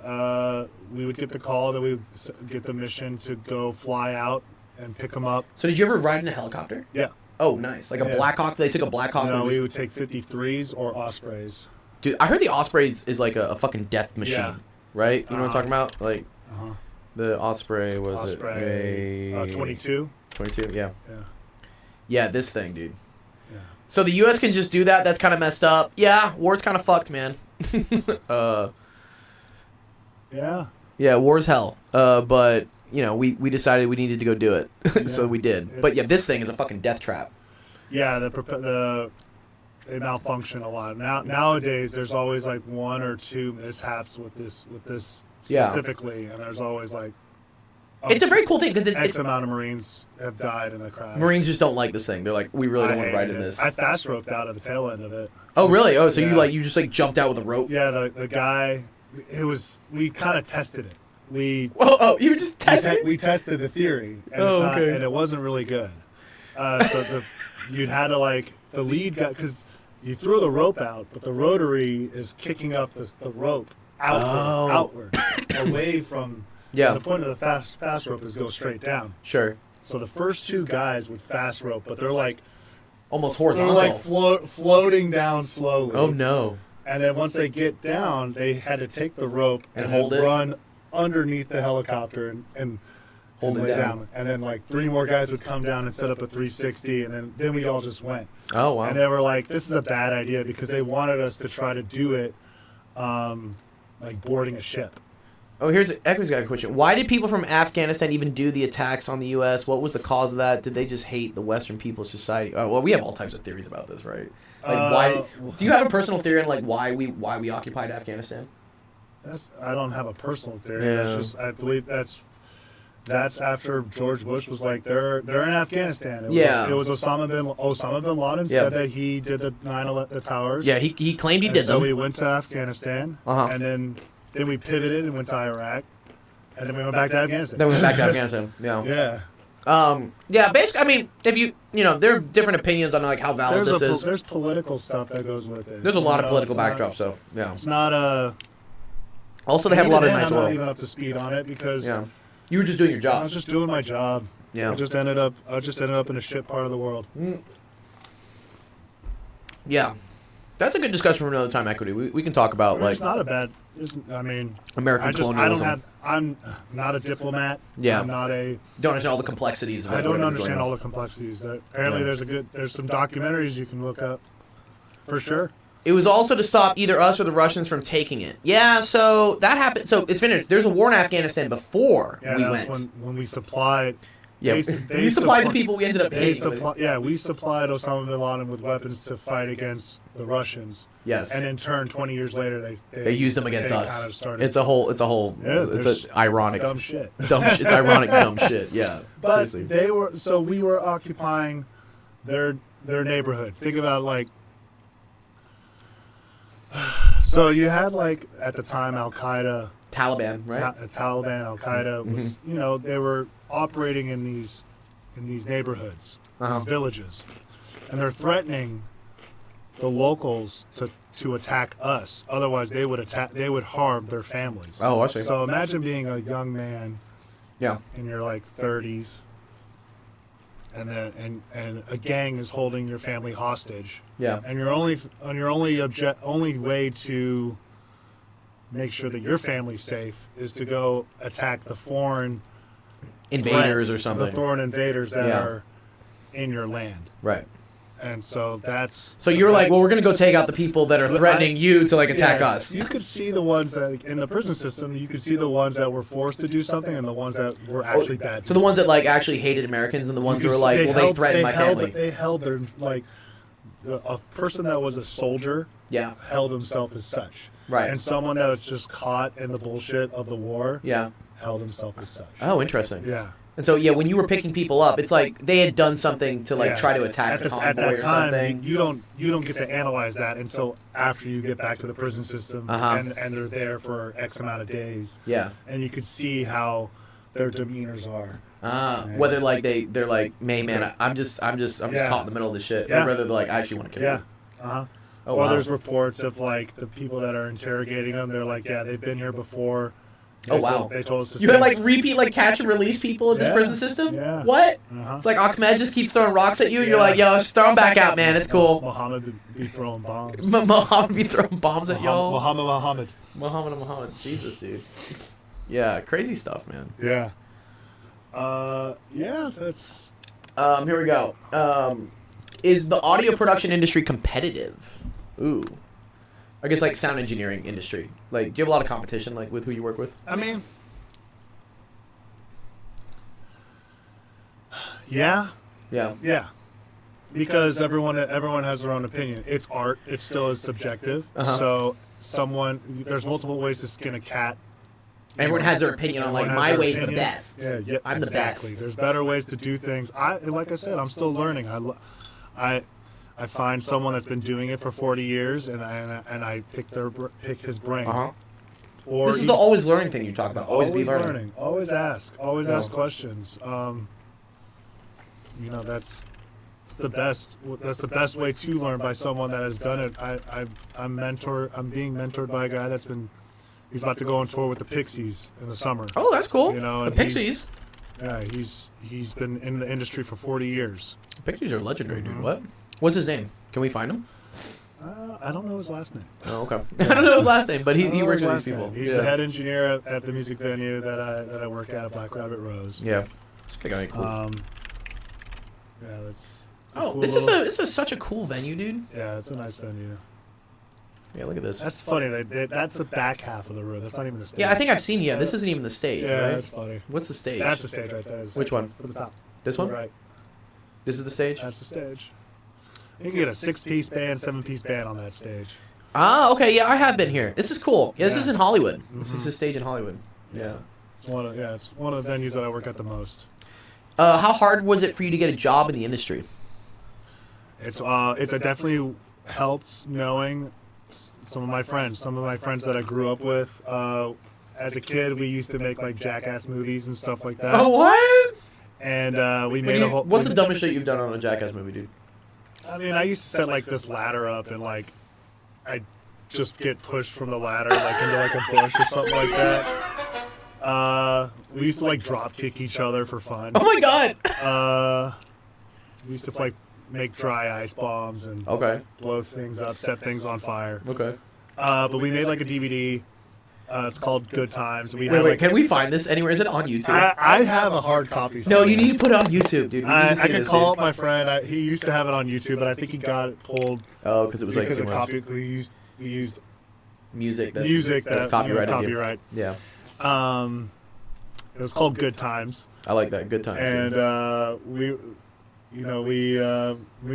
get the call that we would get the mission to go fly out and pick them up. So did you ever ride in a helicopter? Yeah. Oh, nice. Like a Yeah. Black Hawk. They took a Black Hawk. No, we would take 53s or Ospreys. Dude, I heard the Ospreys is like a fucking death machine. Yeah. Right? You know what I'm talking about? Like Uh-huh. the Osprey was Osprey, it? 22. 22. Yeah. Yeah. Yeah, this thing, dude. Yeah. So the U.S. can just do that. That's kind of messed up. Yeah, war's kind of fucked, man. Yeah. Yeah, war's hell. But you know, we decided we needed to go do it, so we did. But yeah, this thing is a fucking death trap. Yeah, they malfunction a lot. Nowadays, there's always like one or two mishaps with this specifically, and there's always like. It's a very cool thing because X amount of Marines have died in the crash. Marines just don't like this thing. They're like, we really don't want to ride in this. I fast roped out of the tail end of it. Oh really? Oh, so Yeah. you just like jumped out with a rope? Yeah, the guy. We kind of tested it. You just tested? We tested the theory, and, and it wasn't really good. So you had to like the lead guy because you throw the rope out, but the rotary is kicking up the rope outward away from. Yeah. The point of the fast rope is go straight down. Sure. So the first two guys would fast rope, but they're like almost they're horizontal. like floating down slowly. Oh no. And then once they get down, they had to take the rope And hold it? run underneath the helicopter and Hold it lay down. And then like three more guys would come down and set up a 360, and then we all just went. Oh wow. And they were like, "This is a bad idea," because they wanted us to try to do it, like boarding a ship. Oh, Equity's got a question. Why did people from Afghanistan even do the attacks on the U.S.? What was the cause of that? Did they just hate the Western People's Society? Oh, well, we have all types of theories about this, right? Like, why? Do you have a personal theory on like why we occupied Afghanistan? I don't have a personal theory. Yeah. That's just I believe that's after George Bush was like they're in Afghanistan. It was Osama bin Laden said that he did the 9/11 the towers. Yeah, he claimed he did So them. we went to Afghanistan, and then we pivoted and went to Iraq, and then we went back to Afghanistan. Then we went back to Afghanistan. Yeah. Yeah. Yeah. Basically, I mean, if you know, there are different opinions on like how valid this is. There's political stuff that goes with it. There's a lot of political backdrop stuff. Yeah. It's not a. Also, they have a lot of nice I'm not oil. even up to speed on it because. Yeah. You were just doing your I job. was just doing my job. Yeah. I just ended up in a shit part of the world. Yeah. That's a good discussion for another time, Equity. We can talk about like It's not a bad. American colonialism. I'm not a diplomat. Yeah. I'm not a. Don't understand all the complexities of it. I don't whatever's understand going on. all the complexities. Apparently, there's some documentaries you can look up, for sure. It was also to stop either us or the Russians from taking it. Yeah, so that happened. So it's finished. There's a war in Afghanistan before we went. When we supplied. Yeah, we supplied the people we ended up hating. We supplied Osama bin Laden with weapons to fight against the Russians. Yes. And in turn, 20 years later, they used them against us. Kind of started, it's a ironic dumb shit. It's ironic dumb shit. Yeah. But seriously. we were occupying their neighborhood. Think about like. So you had like at the time Al Qaeda, Taliban, right? Taliban, Al Qaeda was they were operating in these neighborhoods, these villages, and they're threatening the locals to attack us. Otherwise, they would harm their families. Oh, I see. So imagine being a young man, in your like 30s, and a gang is holding your family hostage. Yeah. And your only way to make sure that your family's safe is to go attack the foreign invaders or something. The foreign invaders that are in your land. Right. And so that's. So you're like, well, we're gonna go take out the people that are threatening you to like attack us. You could see the ones that in the prison system. You could see the ones that were forced to do something and the ones that were actually bad. So the ones that like actually hated Americans and the ones that were like, they threatened my family. They held their like. A person that was a soldier held himself as such. Right. And someone that was just caught in the bullshit of the war held himself as such. Oh, interesting. Yeah. And so, when you were picking people up, it's like they had done something to like try to attack the convoy at that or time, something. You don't get to analyze that until after you get back to the prison system and they're there for X amount of days. Yeah. And you could see how their demeanors are. Whether like they're like, man, I'm just caught in the middle of this shit. Or whether they're like, I actually want to kill you. Oh, wow. Or there's reports of like the people that are interrogating them. They're like, they've been here before. They told us to you had like repeat like catch and release people in this prison system. Yeah. What? It's like Ahmed just keeps throwing rocks at you. And you're like, yo, just throw them back out, man. It's cool. Muhammad be throwing bombs. Muhammad be throwing bombs at y'all. Muhammad. Jesus, dude. Yeah, crazy stuff, man. Yeah. That's. Here we go. Is the audio production industry competitive? Ooh. I guess like sound engineering industry. Like, do you have a lot of competition like with who you work with? I mean, yeah, Yeah. because everyone has their own opinion. It's art. It still is subjective. Uh-huh. So there's multiple ways to skin a cat. Everyone has their opinion on like Everyone has my their way's the opinion. best. Yeah, I'm the exactly. best. There's better ways to do things. Like I said, I'm still learning. I find someone that's been doing it for 40 years, and I pick his brain. Uh-huh. Or This is the always learning thing you talk about. Always be learning. Always ask. Always Yeah. ask questions. That's the best. That's the best way to learn, by someone that has done it. I'm being mentored by a guy he's about to go on tour with the Pixies in the summer. Oh, that's cool. You know, the and Pixies. He's been in the industry for 40 years. The Pixies are legendary, dude. What? What's his name? Can we find him? I don't know his last name. Oh, okay. I don't know his last name, but he works with these people. He's the head engineer at the music venue that I work at Black Rabbit Rose. Yeah. It's pretty cool. Yeah, it's a Oh, cool this little- is such a cool venue, dude. Yeah, it's a nice venue. Yeah, look at this. That's funny. That's the back half of the room. That's not even the stage. Yeah, I think I've seen. Yeah, this isn't even the stage, Yeah, right? that's funny. What's the stage? That's the stage right there. Which one? For the top. This one? Right. This is the stage. That's the stage. You can get a 6-piece band, 7-piece band on that stage. Ah, okay. Yeah, I have been here. This is cool. Yeah, this Yeah. is in Hollywood. This is his stage in Hollywood. Yeah. It's one of the venues that I work at the most. How hard was it for you to get a job in the industry? It's definitely helped knowing some of my friends that I grew up with. As a kid, we used to make like Jackass movies and stuff like that. Oh, what? And we made a whole. What's the dumbest shit you've done on a Jackass movie, dude? I mean, I used to set like this ladder up, and like I just get pushed from the ladder like into like a bush or something like that. We used to like drop kick each other for fun. Oh my god. We used to like make dry ice bombs and Okay. blow things up, set things on fire. Okay. But we made like a DVD. It's called Good Times. Wait, can we find this anywhere? Is it on YouTube? I have a hard copy. No, somewhere. you need to put it on YouTube, dude. I could call up my friend. He used to have it on YouTube, but I think he got it pulled Oh, because it was like because too of much. copy. We used Music that's that's copyrighted. Copyright. Yeah. It was called Good Times, I like that. Good time. and we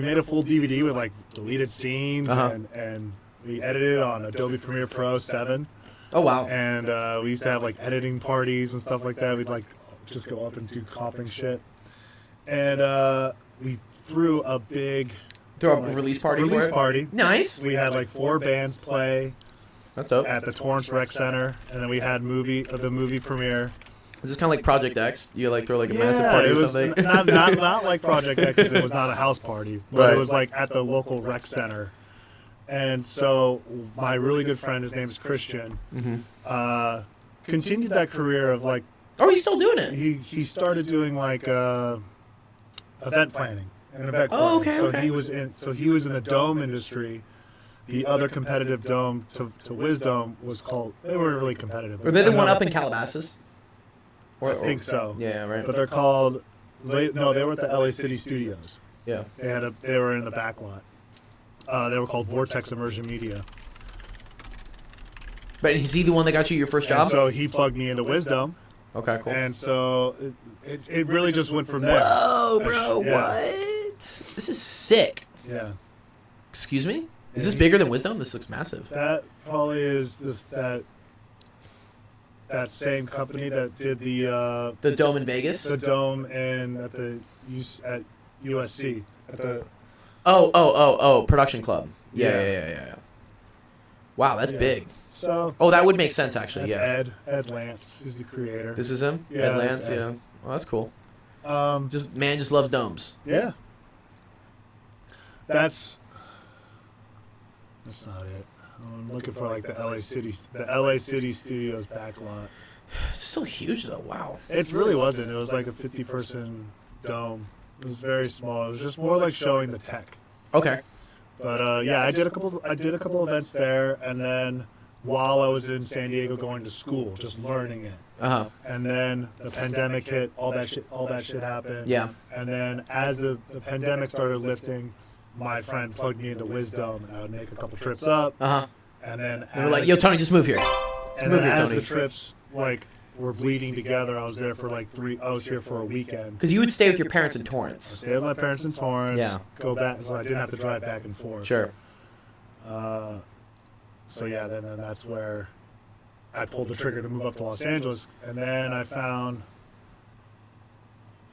made a full DVD with like deleted scenes, Uh-huh. and we edited it on Adobe Premiere Pro 7. Oh wow. And we used to have like editing parties and stuff like that. We'd like just go up and do comping shit. And we threw a big Release party for it? party. Nice. We had like 4 bands play That's dope. at the Torrance Rec Center, and then we had the movie premiere. Is this kind of like Project X? You like throw like a massive party it or was something? not like Project X, because it was not a house party, but Right. it was like at the local rec center. And so my really good friend, his name is Christian, continued that career of like Oh, he's still doing it. he started doing like event planning and event Oh, planning. okay, okay. He was in the dome industry. The other competitive dome to Wisdom was called. They were really competitive. Were they the one up in Calabasas? I think so. Yeah, right. But they're called. They were at the LA City Studios. Yeah. They were in the back lot. They were called Vortex Immersion Media. But is he the one that got you your first job? And so he plugged me into Wisdom, Okay, cool. and so it really just went from there. Whoa, bro, Yeah. what? This is sick. Yeah. Excuse me? Is this bigger than Wisdom? This looks massive. That probably is that same company that did the Dome in Vegas? dome and at USC at the Oh, Production Club. Yeah. Wow, that's Yeah. big. so Oh, that would make sense, actually, that's yeah. Ed Lance is the creator. This is him? Yeah, Ed that's Lance, Ed. yeah. Oh, that's cool. Just Just loves domes. yeah. That's not it. I'm looking for like the LA City Studios backlot. It's still huge, though. Wow. It really wasn't. It was like a 50-person dome. It was very small. It was just more like showing the tech. Okay. But yeah, I did a couple events there, and then while I was in San Diego going to school, just learning it. Uh-huh. And then the pandemic hit. All that shit happened. Yeah. And then as the pandemic started lifting, my friend plugged me into Wisdom, and I would make a couple trips up. And then They were like, "Yo, Tony, just move here." And move then here, as Tony. the trips were bleeding together, I was there for I was here for a weekend. Because you would stay with your parents in Torrance. Stay with my parents in Torrance. Yeah. Go back, so I didn't have to drive back and forth. Sure. So yeah, then that's where I pulled the trigger to move up to Los Angeles, and then I found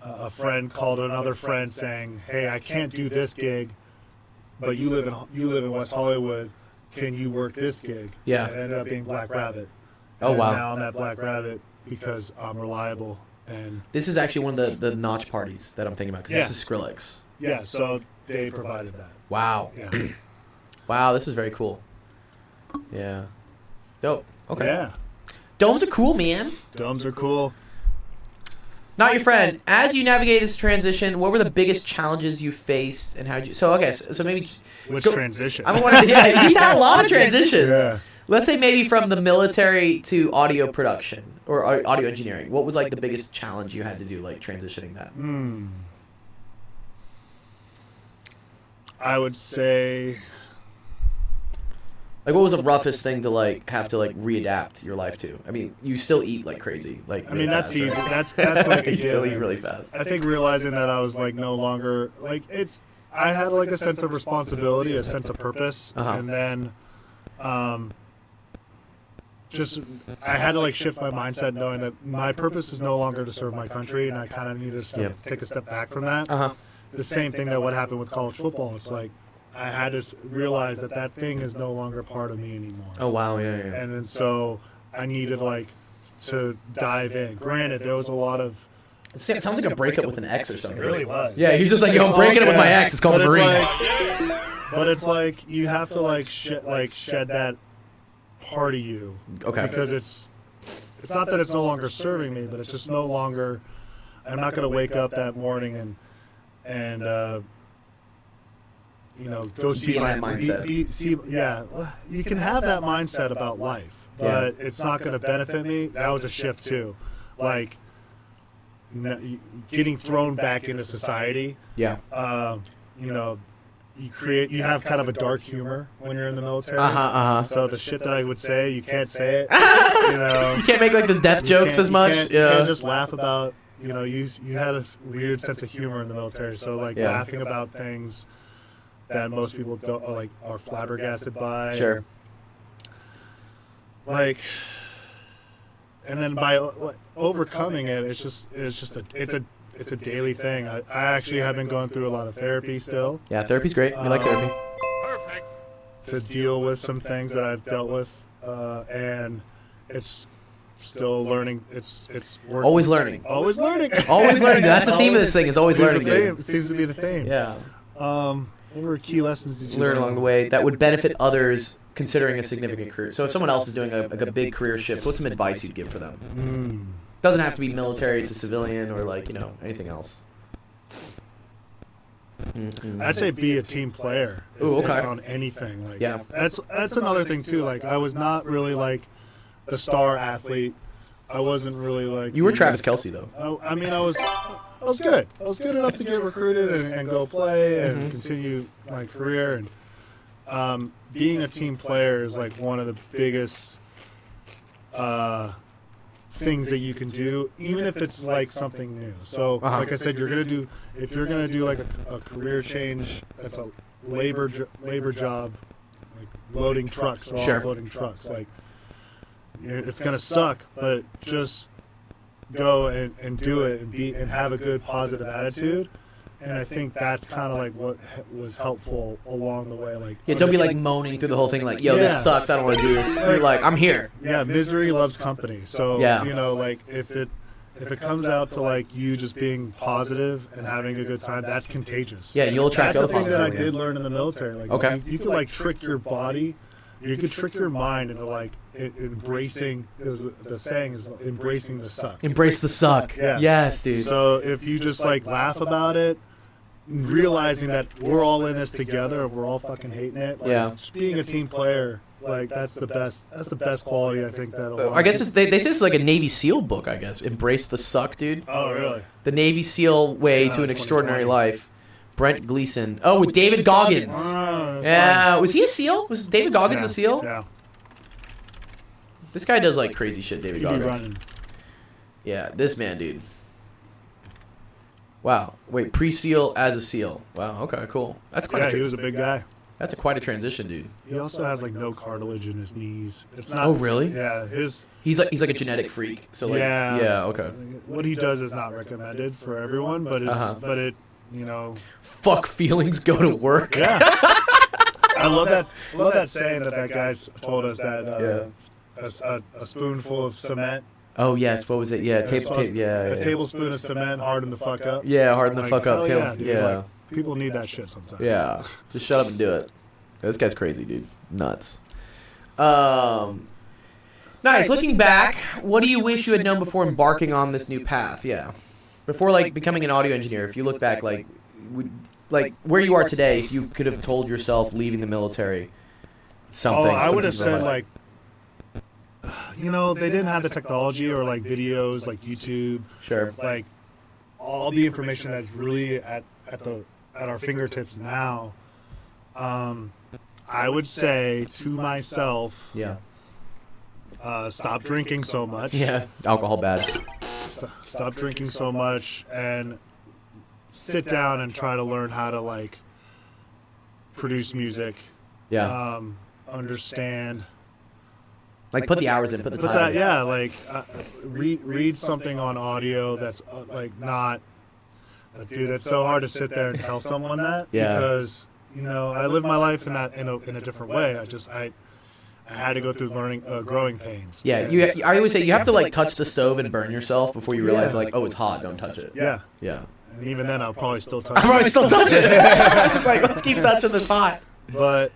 a friend called another friend saying, "Hey, I can't do this gig, but you live in West Hollywood. Can you work this gig?" Yeah. And it ended up being Black Rabbit. Oh, And wow. Now I'm at Black Rabbit because I'm reliable, and This is actually one of the notch parties that I'm thinking about. Because this is Skrillex. yeah, so they provided that. Wow. Yeah. Wow, this is very cool. Yeah. Dope. Okay. Yeah. Domes are cool, man. Domes are cool. Not your friend. As you navigate this transition, what were the biggest challenges you faced, and how did you? So okay, so maybe. Which go- transition? I'm wondering. Yeah, he's had a lot of transitions. Yeah. Let's say maybe from the military to audio production or audio engineering. What was like the biggest challenge you had to do, like transitioning that? I would say. Like, what was the roughest thing to like have to like readapt your life to? I mean, you still eat like crazy. Like, I mean, that's really easy. fast, That's like a you still eat given. really fast. I think realizing that I was like no longer like it's. I had like a sense of responsibility, a sense of purpose, and then, just I had to like shift my mindset, knowing that my purpose is no longer to serve my country, and I kind of need to take a step back from that. The same thing that would happen with college football. It's like I had to realize that thing is no longer part of me anymore. Oh wow, yeah. And then so I needed like to dive in. Granted, there was a lot of. It sounds like a breakup with an ex or something. It really was. Yeah, you're just like, yo, I'm breaking up with my ex. It's called the Marines. But it's like you have to shed that part of you. Okay. Because it's not that it's no longer serving me, but it's just no longer. I'm not going to wake up that morning and go see Be in my that mindset. yeah, you can have that mindset about life, but it's not going to benefit me. That was a shift too, like getting thrown back into society. Yeah. You have kind of a dark humor when you're in the military. So the shit that I would say, you can't say it. You can't make like the death jokes as much. You can't just laugh about. You had a weird sense of humor in the military. So laughing about things that most people don't are flabbergasted by. Sure. And then by overcoming it, it's a daily thing. I actually have been going through a lot of therapy still. Yeah, therapy's great. We like therapy. To deal with some things that I've dealt with, and it's still learning. It's working. Always learning. Always learning. Always learning. That's the theme of this thing. Is always learning. It seems to be the theme. Yeah. What were key lessons did you Learn along the way that would benefit others considering a significant career. So if someone else is doing a big career shift, what's some advice you'd give for them? Doesn't have to be military to civilian or anything else. I'd say be a team player. Ooh, okay. On anything. Yeah. That's another thing too. I was not really the star athlete. I wasn't really You were Travis Kelce though. I was good. I was good enough to get recruited and go play and continue my career. And being a team player is one of the biggest things that you can do, even if it's something new. So, like I said, if you're gonna do a career change, that's a labor job, loading trucks, or Sure. offloading trucks. It's gonna suck, but just go and do it and have a good positive attitude. And I think that's kind of what was helpful along the way. Don't be moaning through the whole thing this sucks, I don't want to do this. You're I'm here. Yeah, misery loves company. So if it comes out to you just being positive and having a good time, that's contagious. Yeah, you'll attract that's other the thing that I positive, did learn in the military. Okay. You could trick your body, you could trick your mind into embracing. The saying is embracing the suck. Embrace the suck. Yeah. Yes, dude. So if you just laugh about it, realizing that we're all in this together and we're all fucking hating it. Just being a team player, that's the best. That's the best quality I think that. I guess they say it's like a Navy SEAL book. I guess embrace the suck, dude. Oh really? The Navy SEAL way to an extraordinary life. Brent Gleason. Oh, with David Goggins. Yeah, was he a SEAL? Was David Goggins a SEAL? Yeah. This guy does like crazy shit, David He'd be Goggins. running. Yeah, this man, dude. Wow. Wait, pre-SEAL as a SEAL. Wow. Okay, cool. That's quite. Yeah, he was a big guy. That's quite a transition, dude. He also has like no cartilage in his knees. It's not. Oh, really? Yeah, He's like a genetic freak. So like, yeah. Okay. What he does is not recommended for everyone, but it you know. Fuck feelings, go to work. Yeah. I love that saying that guy's told us that a spoonful of cement. Oh yes, what was it? Yeah, A tablespoon of cement harden the fuck up. Yeah, harden the Like, fuck up. hell yeah, dude, Yeah. like, people need that shit sometimes. Yeah. Just shut up and do it. This guy's crazy, dude. Nuts. Nice. Looking back, what do you wish you had known before embarking on this new path? Yeah. Before like becoming an audio engineer, if you look back, like where you are today, if you could have told yourself leaving the military something. I would have said like, you know, they didn't have the technology or like videos like YouTube. Sure. Like all the information that's really at our fingertips now. I would say to myself, Yeah. Stop drinking so much. Yeah. Alcohol bad. Stop drinking so much and sit down and try to learn how to like produce music. Yeah. Understand. Like put the hours in, put the But time. that, like read something on audio that's like not. Dude, it's so hard to sit there and tell someone that because you know I live my life in a different way. I had to go through growing pains. Yeah, I always say you have to like touch the stove and burn yourself before you realize like, oh, it's hot, don't touch it. Yeah. Yeah. And even then, I'll probably still touch. I'll probably still touch it. It's like let's keep touching the pot. But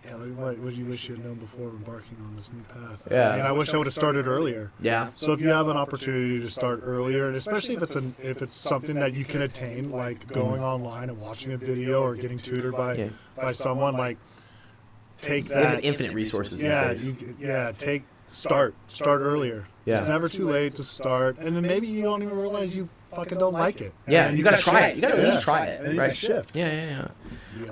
yeah, like, what would you wish you had known before embarking on this new path? Yeah. I mean, I wish I would have started earlier. Yeah. So if you have an opportunity to start earlier, and especially if it's something that you can attain, like going online and watching a video or getting tutored by someone, like take They have that. infinite resources. Yeah, these days. start earlier. Yeah. It's never too late to start, and then maybe you don't even realize you fucking don't like it. Yeah, And you gotta can try shift. it. You gotta at least try it, And then you right? can shift. Yeah. You know?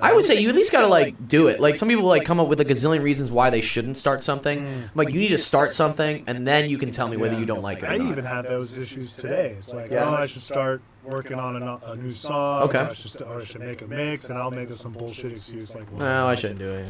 I would say you at least gotta like do it. Like some people like come up with a gazillion reasons why they shouldn't start something. I'm like you need to start something, and then you can tell me whether you don't like it. I Or not. even had those issues today. It's like, Yeah. oh, I should start working on a new song. Okay. Or I should make a mix, and I'll make up some bullshit excuse like, well, No, I shouldn't do it.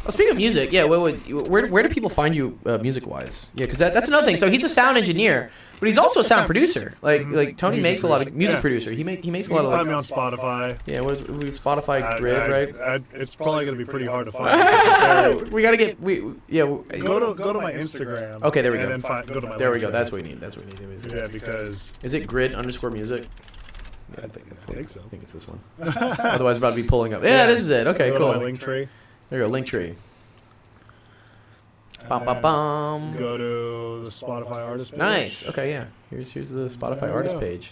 Well, speaking of music, yeah, where do people find you music-wise? Yeah, because that's another thing. So he's a sound engineer, but he's also a sound producer. Like Tony makes a lot of music producer. He makes You a lot can of find me like on Spotify. yeah. What is it? Spotify Grid, right? It's probably gonna be pretty hard to find. We gotta get Go to my Instagram. Okay, there we go. And then go to my There we go. website. That's what we need. That's what we need. Yeah, because Is it grid_music? Yeah, I think so. I think it's this one. Otherwise, about to be pulling up. Yeah, this is it. Okay, go cool. to my link tree. There you go, Linktree. Bum, and bum, then bum. Go to the Spotify artist page. Nice. Okay, yeah. Here's the Spotify There we artist go. page.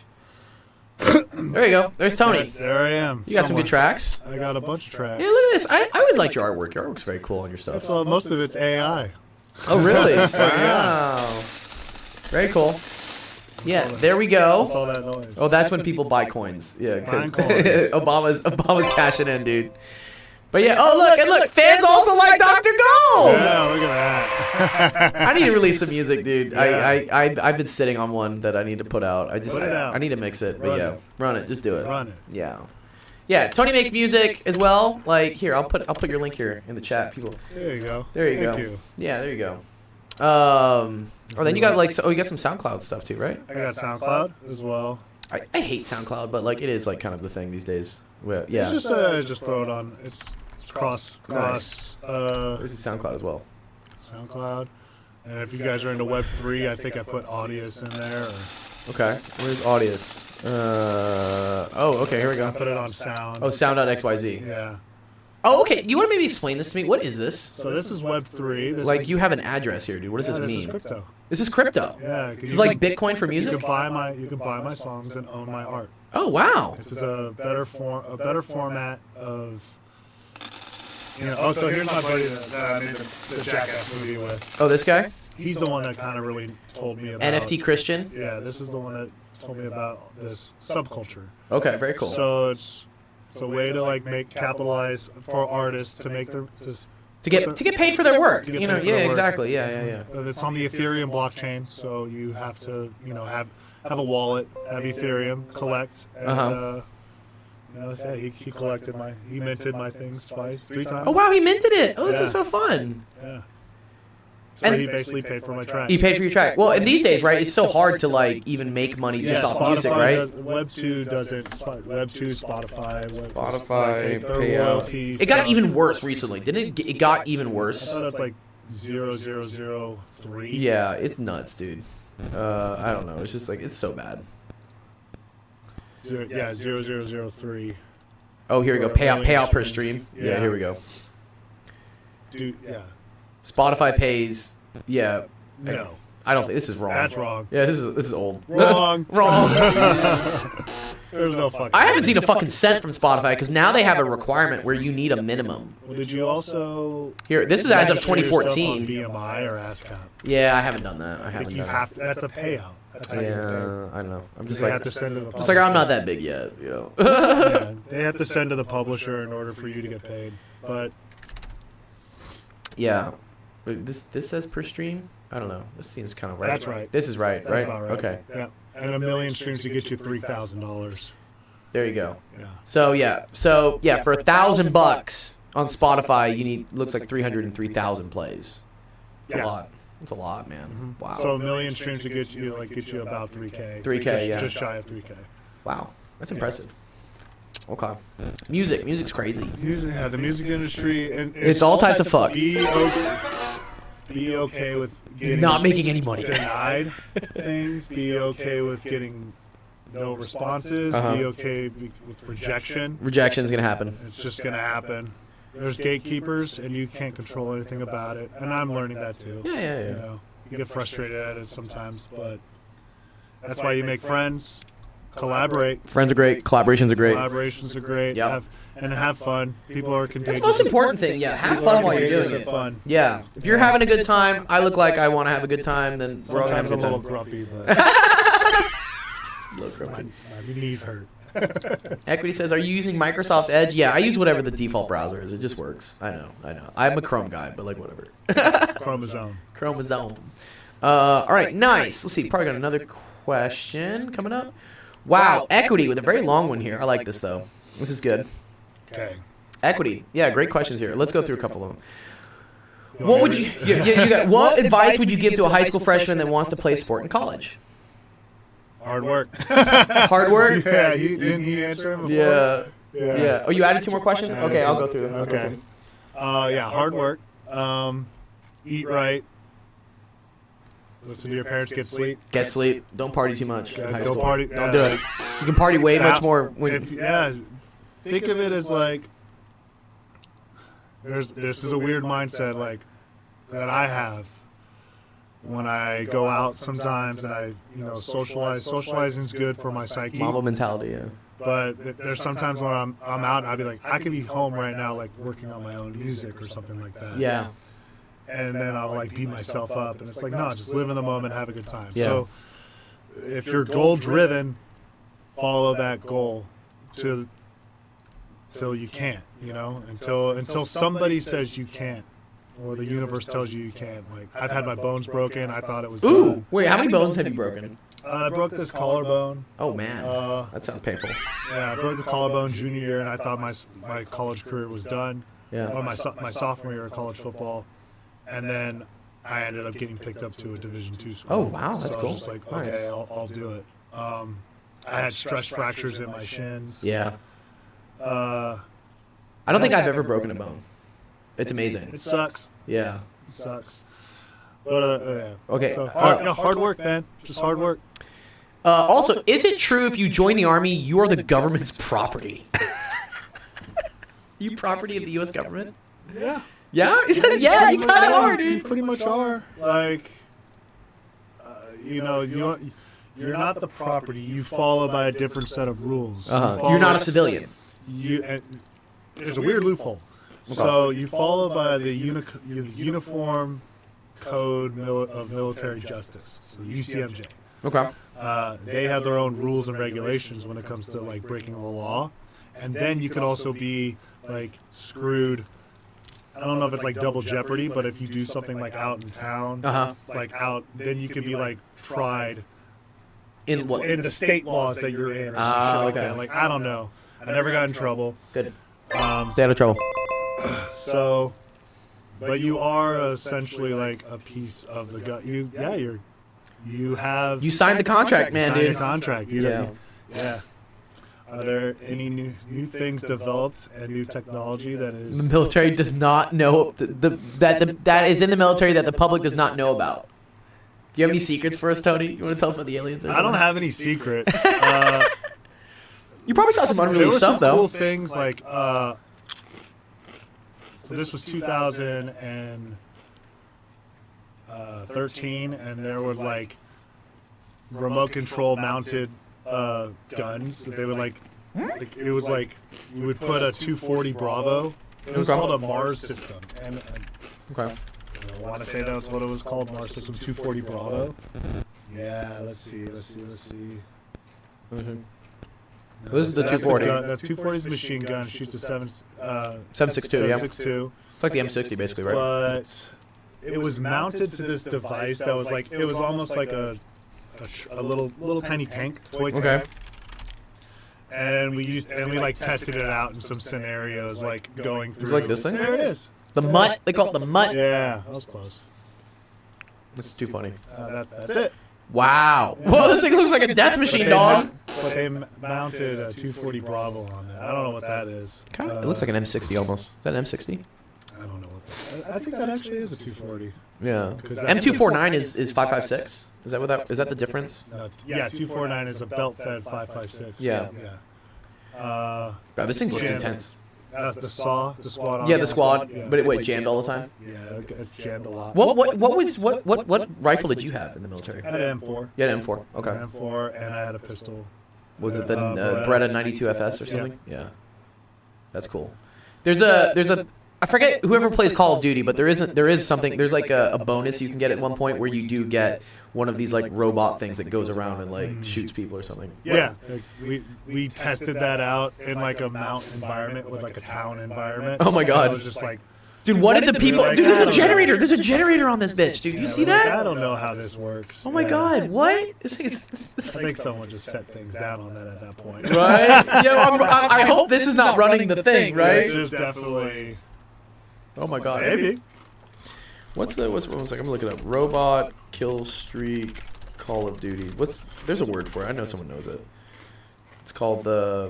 There you go. There's Tony. There I am. You got some good tracks. I got a bunch of tracks. Yeah, look at this. I always liked your artwork. Your artwork's very cool on your stuff. That's most of it's AI. Oh, really? Wow. Very cool. Yeah, there we What's go. all that noise? Oh, that's when people buy coins. Yeah, because Buying coins. Obama's cashing in, dude. But yeah, oh look, fans also like Dr. Gold. Yeah, look at that. I need to release some music, dude. Yeah. I've been sitting on one that I need to put out. Put it out. I need to mix it. But Run yeah, it. run it. Just do it. Run it. Yeah. Yeah, Tony makes music as well. Like here, I'll put your link here in the chat, people. There you go. There you go. Thank you. Yeah, there you go. Oh, then you got like you got some SoundCloud stuff too, right? I got SoundCloud as well. I hate SoundCloud, but like it is like kind of the thing these days. Well, yeah. It's just throw it on. It's cross There's a SoundCloud as well. SoundCloud. And if you guys are into Web3, I think I put Audius in there. Or Okay, where's Audius? Okay, here we I go. put it on Sound. Oh, sound.xyz. Yeah. Oh, okay. You want to maybe explain this to me? What is this? So this is Web3. This Like is, you have an address here, dude. What does yeah, this this mean? is crypto. This is crypto. Yeah. This is like Bitcoin for You music. can buy my songs and own my art. Oh wow. This is a better format of. Oh, so here's my buddy that I made the Jackass movie with. Oh, this guy? He's the one that kind of really told me about NFT Christian. Yeah, this is the one that told me about this subculture. Okay, very cool. So it's a way to like capitalize for artists to make their to get paid for their work. To get You know, paid for yeah, their work. exactly. Yeah. It's on the Ethereum blockchain, so you have to have a wallet, have Ethereum, collect, and he collected he minted my things 3 times. Oh wow, he minted it. Oh, this Yeah. is so fun. Yeah. So And he basically paid for my track. He paid for your track. Well, in these days, right, it's so hard to like even make money Yeah, just off Spotify music, right? Web2 doesn't. Web2, Spotify. Spotify, their payout. royalties, It got stuff. even worse recently, didn't it? It got even I worse. thought it's like 0.003. Yeah, it's nuts, dude. I don't know. It's just like it's so bad. 0.0003. Oh, here we go. For a million Payout per streams. stream. Yeah, here we go. Dude, yeah. Spotify pays. Yeah. No. I don't think this is wrong. That's wrong. Yeah, this is old. Wrong. Wrong. There's no fucking. I haven't seen a fucking cent from Spotify because now they have a requirement where you need a minimum. Well, did you also? Here, this is as of register yourself on 2014. BMI or ASCAP? Yeah, I haven't done that. I I think haven't you done have to. That's a payout. That's how you get paid. Yeah, I don't know. I'm just They like, have to send to the just like I'm publisher. not that big yet, you know. Yeah, they have to send to the publisher in order for you to get paid. But Yeah. Wait, this says per stream? I don't know. This seems kind of right. That's right. This is right, that's right? about right. Okay. Yeah, and 1 million streams to get you $3,000. There you go. Yeah. So yeah, for $1,000 on Spotify, you need looks like 303,000 plays. It's a Yeah. lot. It's a lot, man. Wow. So 1 million streams to get you about 3K. 3K, just, yeah. Just shy of 3K. Wow. That's impressive. Okay. Music's crazy. The music industry and It's all types of fucked. Be okay with getting Not making any money. denied things. Be okay with getting no responses. Uh-huh. Be okay with rejection. Rejection's gonna happen. It's just gonna happen. There's gatekeepers, and you can't control anything about it. And I'm learning that too. Yeah. You know, you get frustrated at it sometimes, but that's why you make friends, collaborate. Friends are great. Collaborations are great. Collaborations are great. Yep. Have fun. People are contagious. That's the most important thing. Yeah, have fun while you're doing it. Fun. Yeah, if you're having a good time, I look like I want to have a good time, then we're all gonna have Sometimes a I'm a good little time. grumpy, but my knees hurt. Equity says, "Are you using Microsoft Edge?" Yeah, I use whatever the default browser is. It just works. I know. I'm a Chrome guy, but like whatever. Chromosome. Chromosome. All right, nice. Let's see. Probably got another question coming up. Wow, Equity with a very long one here. I like this though. This is good. Okay. Equity. Yeah, great questions here. Let's go through a couple of them. What would you got, what advice would you give to a high school freshman that wants to play sport in college? Hard work. Hard work? Yeah, didn't he answer him before? Yeah. Oh, you added 2 more questions? Okay, I'll go through them. Okay. Hard work. Eat right. Listen to your parents. Get sleep. Get sleep. Don't party too much in high Don't school. party. Don't do it. You can party way much more when Think of it as like this is a weird mindset like that I have when I go out sometimes and I socialize. Socializing's good for my psyche. Mamba mentality, yeah. But there's sometimes when I'm out and I'll be like, I could be home right now like working on my own music or something like that. Yeah. And then I'll like beat myself up and it's like, no, just live in the moment, have a good time. Yeah. So if you're goal driven, follow that goal till you can't, until somebody says you can't, or the universe tells you can't. Like I've had my bones broken. I thought it was Ooh, done. wait, how many bones have you broken? I broke this collarbone. Oh man, that sounds painful. Yeah, I broke the collarbone junior year, and I thought my college career was done. Yeah. Or my sophomore year of college football, and then I ended up getting picked up to a Division II school. Oh wow, that's so cool. I was just like, Nice. okay, I'll do it. I had stress fractures in my shins. Yeah. Uh, I don't think I've ever broken a bone. It's amazing. It sucks. Yeah. It sucks. But yeah. Okay. So hard work, man. Just hard work. Also, is it true if you join the army, you are the government's property? You property of the U.S. government? Yeah. Yeah? Yeah, you kind of are, You dude. pretty much are. Like, you're not the property. You follow by a different set of rules. You're not a civilian. There's a weird loophole. So you follow by the Uniform Code of Military Justice, so UCMJ. Okay. They have their own rules and regulations when it comes to like breaking the law, and then you could also be like screwed. I don't know if it's like double jeopardy, but if you do something like out in town, like out, then you could be like tried In what? in the state laws that you're in or some shit like that. Like I don't know. I never got in trouble. Good. Stay out of trouble. So, but you are essentially like a piece of the gut. You have You signed the contract, man, signed dude. a contract. Yeah. Are there any new things developed and new technology that is? The military does not know that is in the military that the public does not know about. Do you have any secrets for us, Tony? You want to tell us about the aliens? Or I don't something? have any secrets. You probably saw some There unreleased were some stuff, though. cool things like. So this was 2013, and there were like remote control mounted guns that they would like it was like you would put a 240 Bravo. It was called a Mars system, and Okay. I want to say that's what it was called, Mars system 240 Bravo. Yeah, let's see. This is the That's 240. gun. The 240 is a machine gun. Shoots a 7.62, yeah. 7.62. It's like the M60, basically, right? But it was mounted to this device that was like it was almost like a little tiny tank, toy tank. Okay. And we like tested it out in some scenarios, like going through. It's like this thing? There it is. The mutt? They call it the mutt? Yeah, that was close. This is too funny. That's it. Wow. Well, this thing looks like a death machine, dog. But they mounted a 240 Bravo on that. I don't know what that is. Kind of. It looks like an M60 almost. Is that an M60? I don't know what. I think that actually is a 240. Yeah. Because M249 is 5.56. Is that what that? Is that the difference? No, yeah, 249 is a belt-fed 5.56. Yeah. Yeah. God, this thing looks Jammed. intense. The squad. Yeah, the squad. Yeah. But it jammed all the time. Yeah, it's jammed a lot. What rifle did you have in the military? I had an M4. You had an M4. Okay. An M4, and I had a pistol. Was it the Beretta Beretta 92FS or something? Yeah. That's cool. There's a I forget whoever plays Call of Duty, but there is something. There's like a bonus you can get at one point where you do get one of these like robot things that goes around and like shoots people or something. Yeah, like, we tested that out in like a mount environment with like a town environment. Oh my God. And it was just like, Dude, what did the people? like, Dude, I there's a don't generator. There's a generator on this bitch, dude. You see like, I that? don't know how this works. Oh my God! What? This thing is. I think someone just set things down on that at that point. Right? Yeah. I hope this is not running the thing, It's right? just definitely. Oh my God. Maybe. What's one second? I'm gonna look it up. Robot kill streak Call of Duty. There's a word for it. I know someone knows it. It's called the.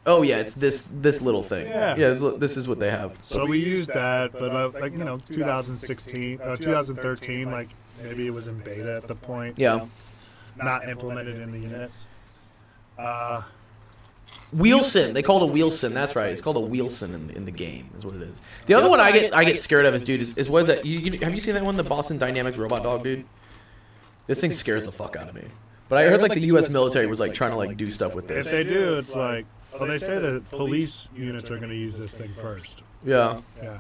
Oh yeah, it's this little thing. Yeah. This is what they have. So we used that, but like 2016, 2013, like maybe it was in beta at the point. Yeah. Not implemented in the units. Wheelson. They call it a Wheelson. That's right. It's called a Wheelson in the game. Is what it is. The other one I get scared of is, dude, is what is that? Have you seen that one? The Boston Dynamics robot dog, dude. This thing scares the fuck out of me. But I heard like the U.S. military was like trying to like do stuff with this. If they do, it's like, well, they say that police units are going to use this thing first. Yeah. Yeah.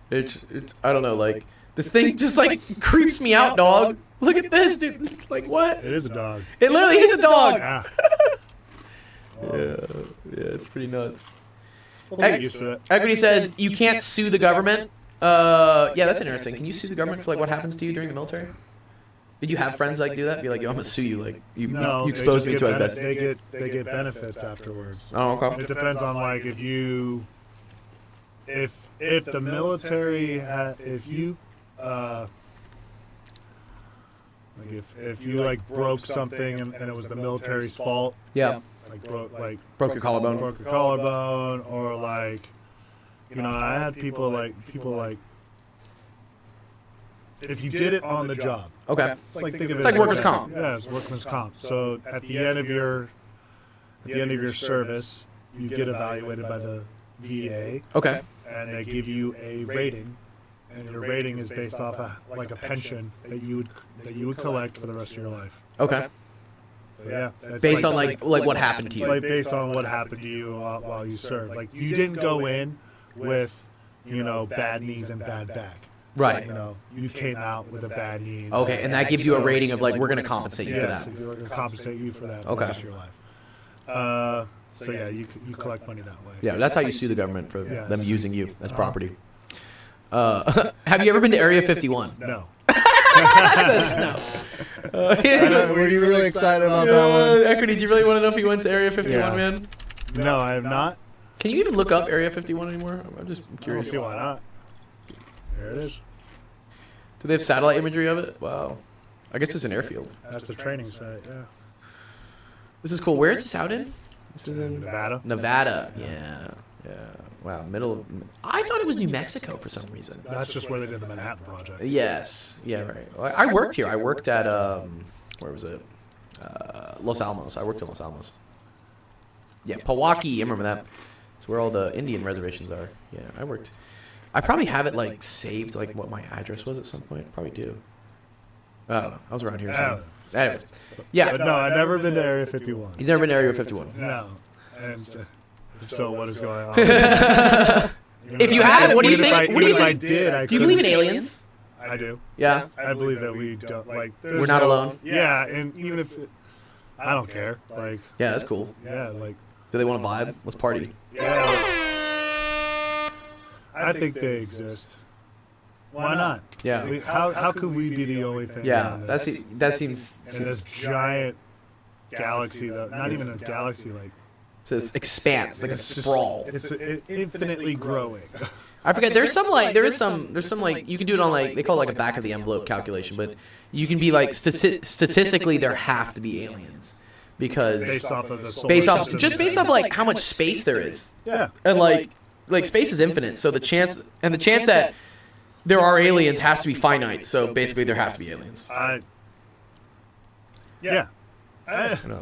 It's I don't know, like this thing just like creeps me out, dog. Look at this, dude. Like what? It is a dog. It literally is a dog. Yeah. Yeah, it's pretty nuts. We'll get used to it. Equity says you can't sue the government. Yeah, that's interesting. Can you sue the government for like what happens to you during the military? Did you have friends like do that? Be like, yo, I'm gonna sue you. Like you exposed me to it. They get benefits afterwards. Oh, okay. It depends on like if the military if you like broke something and it was the military's fault. Yeah. Like Broke your collarbone. Broke your collarbone, or like, I had people like if you did it on the job. Okay. It's like think of It's it like as workers' comp. Yeah, it's workers' comp. So at the end of your service, you get evaluated by the VA, Okay. and they give you a rating, and your rating is based off like a pension that you would collect for the rest of your life. Okay. So yeah, that's Based on like what happened to you. like based on what happened to you while you served. Like you didn't go in with bad knees and bad back. Right. You know, you came out with a bad need. Okay, and that gives you a rating of like we're gonna compensate you for Yes, that. we're going to compensate you for that for Okay. the rest of your life. So yeah, you collect money that way. Yeah, that's how you sue the government for Yeah. them using you as property. Have you ever been to Area 51? No. Were you really excited about that one? Equity, do you really want to know if you went to Area 51, Yeah. man? No, I have not. Can you even look up Area 51 anymore? I'm just I don't curious. see why not. There it is. Do they have satellite imagery of it? Wow. I guess it's an airfield. That's the training site. Yeah. This is cool. Where is this out in? This is in Nevada. Nevada. Yeah. Wow, middle of... I thought it was New Mexico for some reason. That's just where they did the Manhattan Project. Yes. Yeah, right. Well, I worked here. I worked at, where was it? Los Alamos. I worked in Los Alamos. Yeah, Pewaukee. I remember that. It's where all the Indian reservations are. Yeah, I worked. I probably have it, like, saved, like, what my address was at some point. Probably do. I don't know. I was around here. So. Anyways. Yeah. But no, I've never been to Area 51. He's never been to Area 51. No. And so what is going on? If you haven't, what do you think? What do you If I think? did, I Do you believe in aliens? I do. Yeah. I believe that we don't like. We're not alone. Yeah, and even if I don't care, like. Yeah, that's cool. Yeah, like. Do they want to vibe? Let's party. Yeah. I think they exist. Why not? Yeah. How could we be the only thing? Yeah, in that seems. in this giant galaxy, that not even a galaxy, like. It's an expanse, like a sprawl. It's infinitely growing. I forget. There's some like you can do it on like they call it like a back of the envelope calculation, but you can be like statistically there have to be aliens because Based off of the solar based off system. based off like how much space there is, Yeah. and like space is infinite, so the chance that there are aliens has to be finite. So basically, there has to be aliens. Yeah.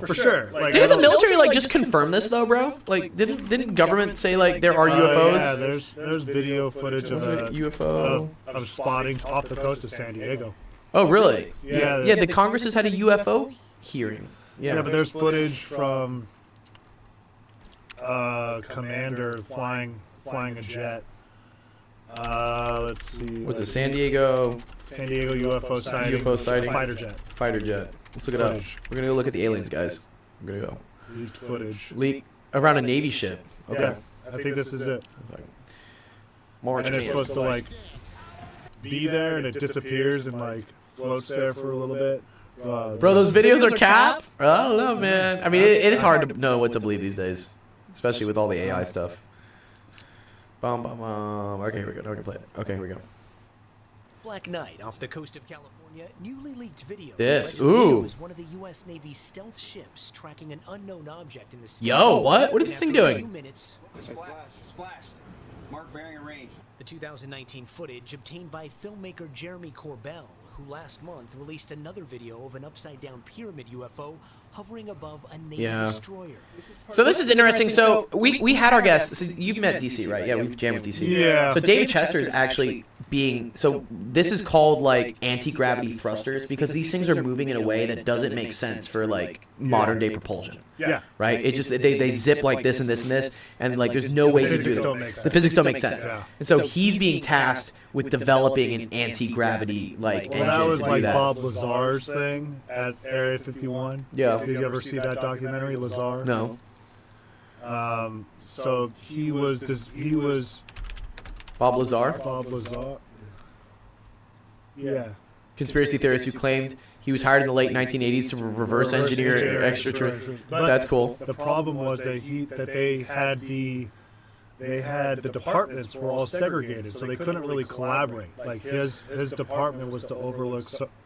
For sure. Like, Didn't the military like just confirm this though, bro? Like, didn't government say like there are UFOs? Yeah, there's video footage of a UFO. of spotting off the coast of San Diego. Oh, really? Yeah. Yeah, the Congress has had a UFO hearing. Yeah. Yeah, but there's footage from commander flying a jet. Let's see. Was it San Diego San Diego UFO sighting? UFO sighting. Fighter jet. Let's look it up. Footage. We're gonna go look at the aliens, guys. We're gonna go. Leaked footage. Leak around a Navy ship. Okay. Yeah, I think this is it. March. And it's supposed to like be there, and it disappears and like floats there for a little bit. Bro, those videos are cap? I don't know, man. I mean, it is hard to know what to believe these days, especially with all the AI stuff. Bum, bum, bum. Okay, here we go. Now we can play it. Okay, here we go. Black Knight off the coast of California, newly leaked video. This, allegedly ooh. shows one of the U.S. Navy's stealth ships tracking an unknown object in the sky. Yo, what? What is And this thing after a doing? few minutes, Splashed. Mark bearing and range. the 2019 footage obtained by filmmaker Jeremy Corbell, who last month released another video of an upside-down pyramid UFO hovering above a Navy destroyer. So this is interesting. So we had our guests. So you've met DC, right? Yeah, we've jammed with DC. Yeah. So David Chester is actually being. So this is called like anti-gravity thrusters because these things are moving in a way that doesn't make sense for like modern day propulsion. Yeah. Right? It just they zip like this and this and this, and like there's no way you can do physics it. don't make sense. The physics don't make sense. Yeah. And so he's being tasked with developing an anti-gravity like engine Well, that was to do like that. Bob Lazar's thing at Area 51. Yeah. Did you ever see that documentary, Lazar? No. So he was Bob Lazar, Bob Lazar. Yeah. conspiracy theorist who claimed he was hired in the late 1980s to reverse engineer extraterrestrial. But That's cool. The problem was that they had the departments were all segregated, so they couldn't really collaborate. Like his department was to overlook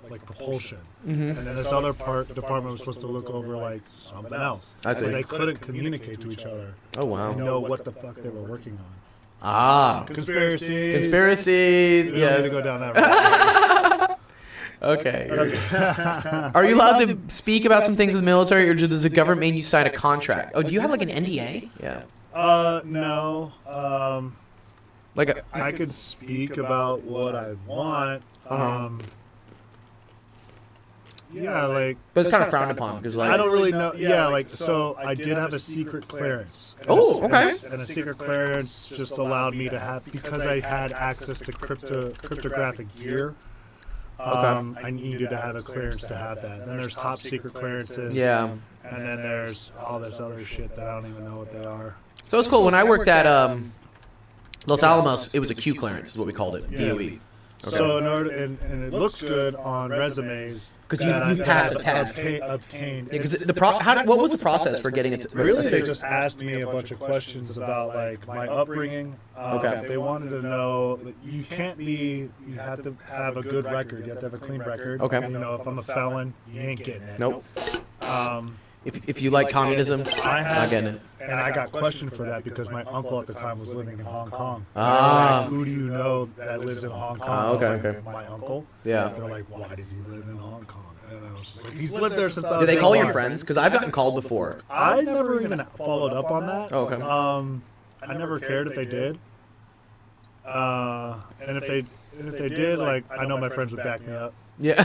like propulsion, and then this other department was supposed to look over like something else. I see. So they couldn't communicate to each other Oh wow. and know what the fuck they were working on. Ah. Conspiracies. Conspiracies. We don't need to Yes. go down that road. Okay. Are you allowed to speak about some things in the military, or does the government make you sign a contract? Oh, do you have like an NDA? Yeah. No. Like a. I could speak about what I want. Yeah, like But it's kind of frowned upon because like I don't really know. Yeah, like so I did have a secret clearance. Oh, okay. And a secret clearance just allowed me to have, because I had access to cryptographic gear. I needed to have a clearance to have that. Then there's top secret clearances. Yeah. And then there's all this other shit that I don't even know what they are. So it's cool. When I worked at Los Alamos, it was a Q clearance, is what we called it, DOE. Okay. So in order, and it looks good on resumes Because that you I passed the had test. obtained. Yeah, because what was the process for getting it? Really, they just asked me a bunch of questions about like my upbringing. Okay. They wanted to know that you can't be. You have to have a good record. You have to have a clean record. Okay. You know, if I'm a felon, you ain't getting it. Nope. If you like communism, not getting it. And I got questioned for that because my uncle at the time was living in Hong Kong. Ah. Like, who do you know that lives in Hong Kong? I was okay, like, okay. My uncle. Yeah. And they're like, why does he live in Hong Kong? And I was just like, he's lived there since I was. Did they young. call your friends? Because I've gotten called before. I never even followed up on that. Oh, okay. I never cared if they did. And if they did, like, I know my friends would back me up. Yeah.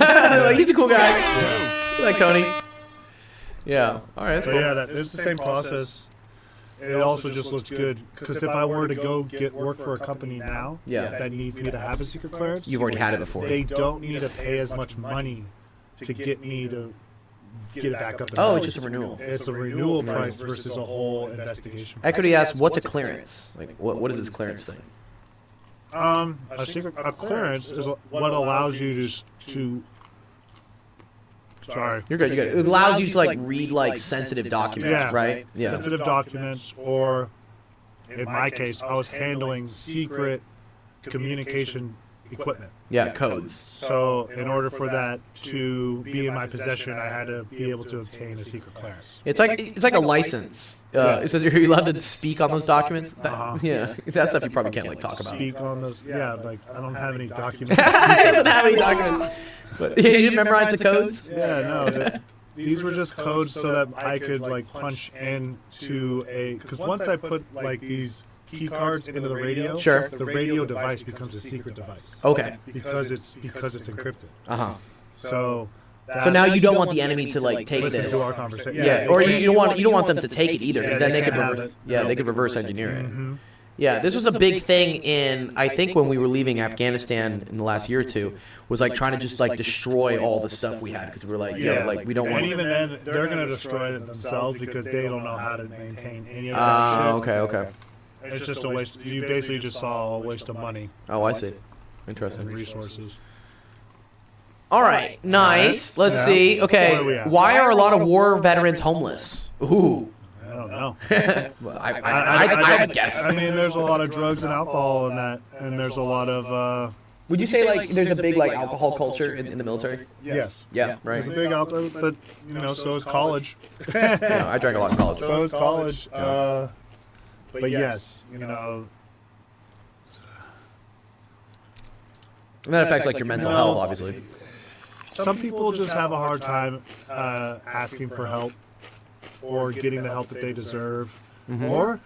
Like, he's a cool guy. You like Tony. Yeah. All right, that's But cool. yeah, it's the same process. It also just looks good because if I were to go work for a company now that needs me to have a secret clearance, You've already had it before. they don't need to pay as much money to get me to get it back up. And Oh, running. it's just a renewal. It's a renewal price versus a whole investigation. Equity asks, what's a clearance? Like, what is this clearance thing? A clearance is what allows you to Sorry. You're good. You're good. It allows you to like read like sensitive documents, Yeah. right? Yeah. Sensitive documents, or in my case, I was handling secret communication equipment. Yeah. Codes. So in order for that to be in my possession, I had to be able to obtain a secret clearance. It's like a license. It says you're allowed to speak on those documents. Yeah. That stuff you probably can't like talk about. Speak on those. Yeah, like I don't have any documents. He doesn't have any documents. But you didn't memorize the codes? Yeah, no. These were just codes so that I could like punch into because once I put like these key cards into the radio, Sure. the radio device becomes a secret device. Okay. Because it's encrypted. Uh-huh. So now you don't want the enemy to like take listen this. to our conversation. Yeah, or you don't want them to take it either, 'cause Yeah, then they they could can have reverse. it. Yeah, they could reverse engineer it. Mm-hmm. Yeah, this was a big thing in I think when we were leaving Afghanistan in the last year or two, was like trying to just like destroy all the stuff we had because we were like, Yeah, like we don't and want. even then, they're going to destroy it themselves because they don't know how to maintain any of that shit. Okay. It's just a waste. You basically just saw a waste of money Oh, I see. and Interesting. resources. All right, nice. Let's Yeah. see. Where are we Okay, at? why are a lot of war veterans homeless? Ooh, I don't know. I would guess. I mean, there's a lot of drugs and alcohol in that, and there's a lot of. Would you say like there's a big like alcohol culture in the military? Yes. Yeah, right. There's a big alcohol, but so is college. Yeah, I drank a lot in college. So is college. But yes, And that affects like your mental health, obviously. some people just have a hard time asking for help or getting the help that they deserve. Or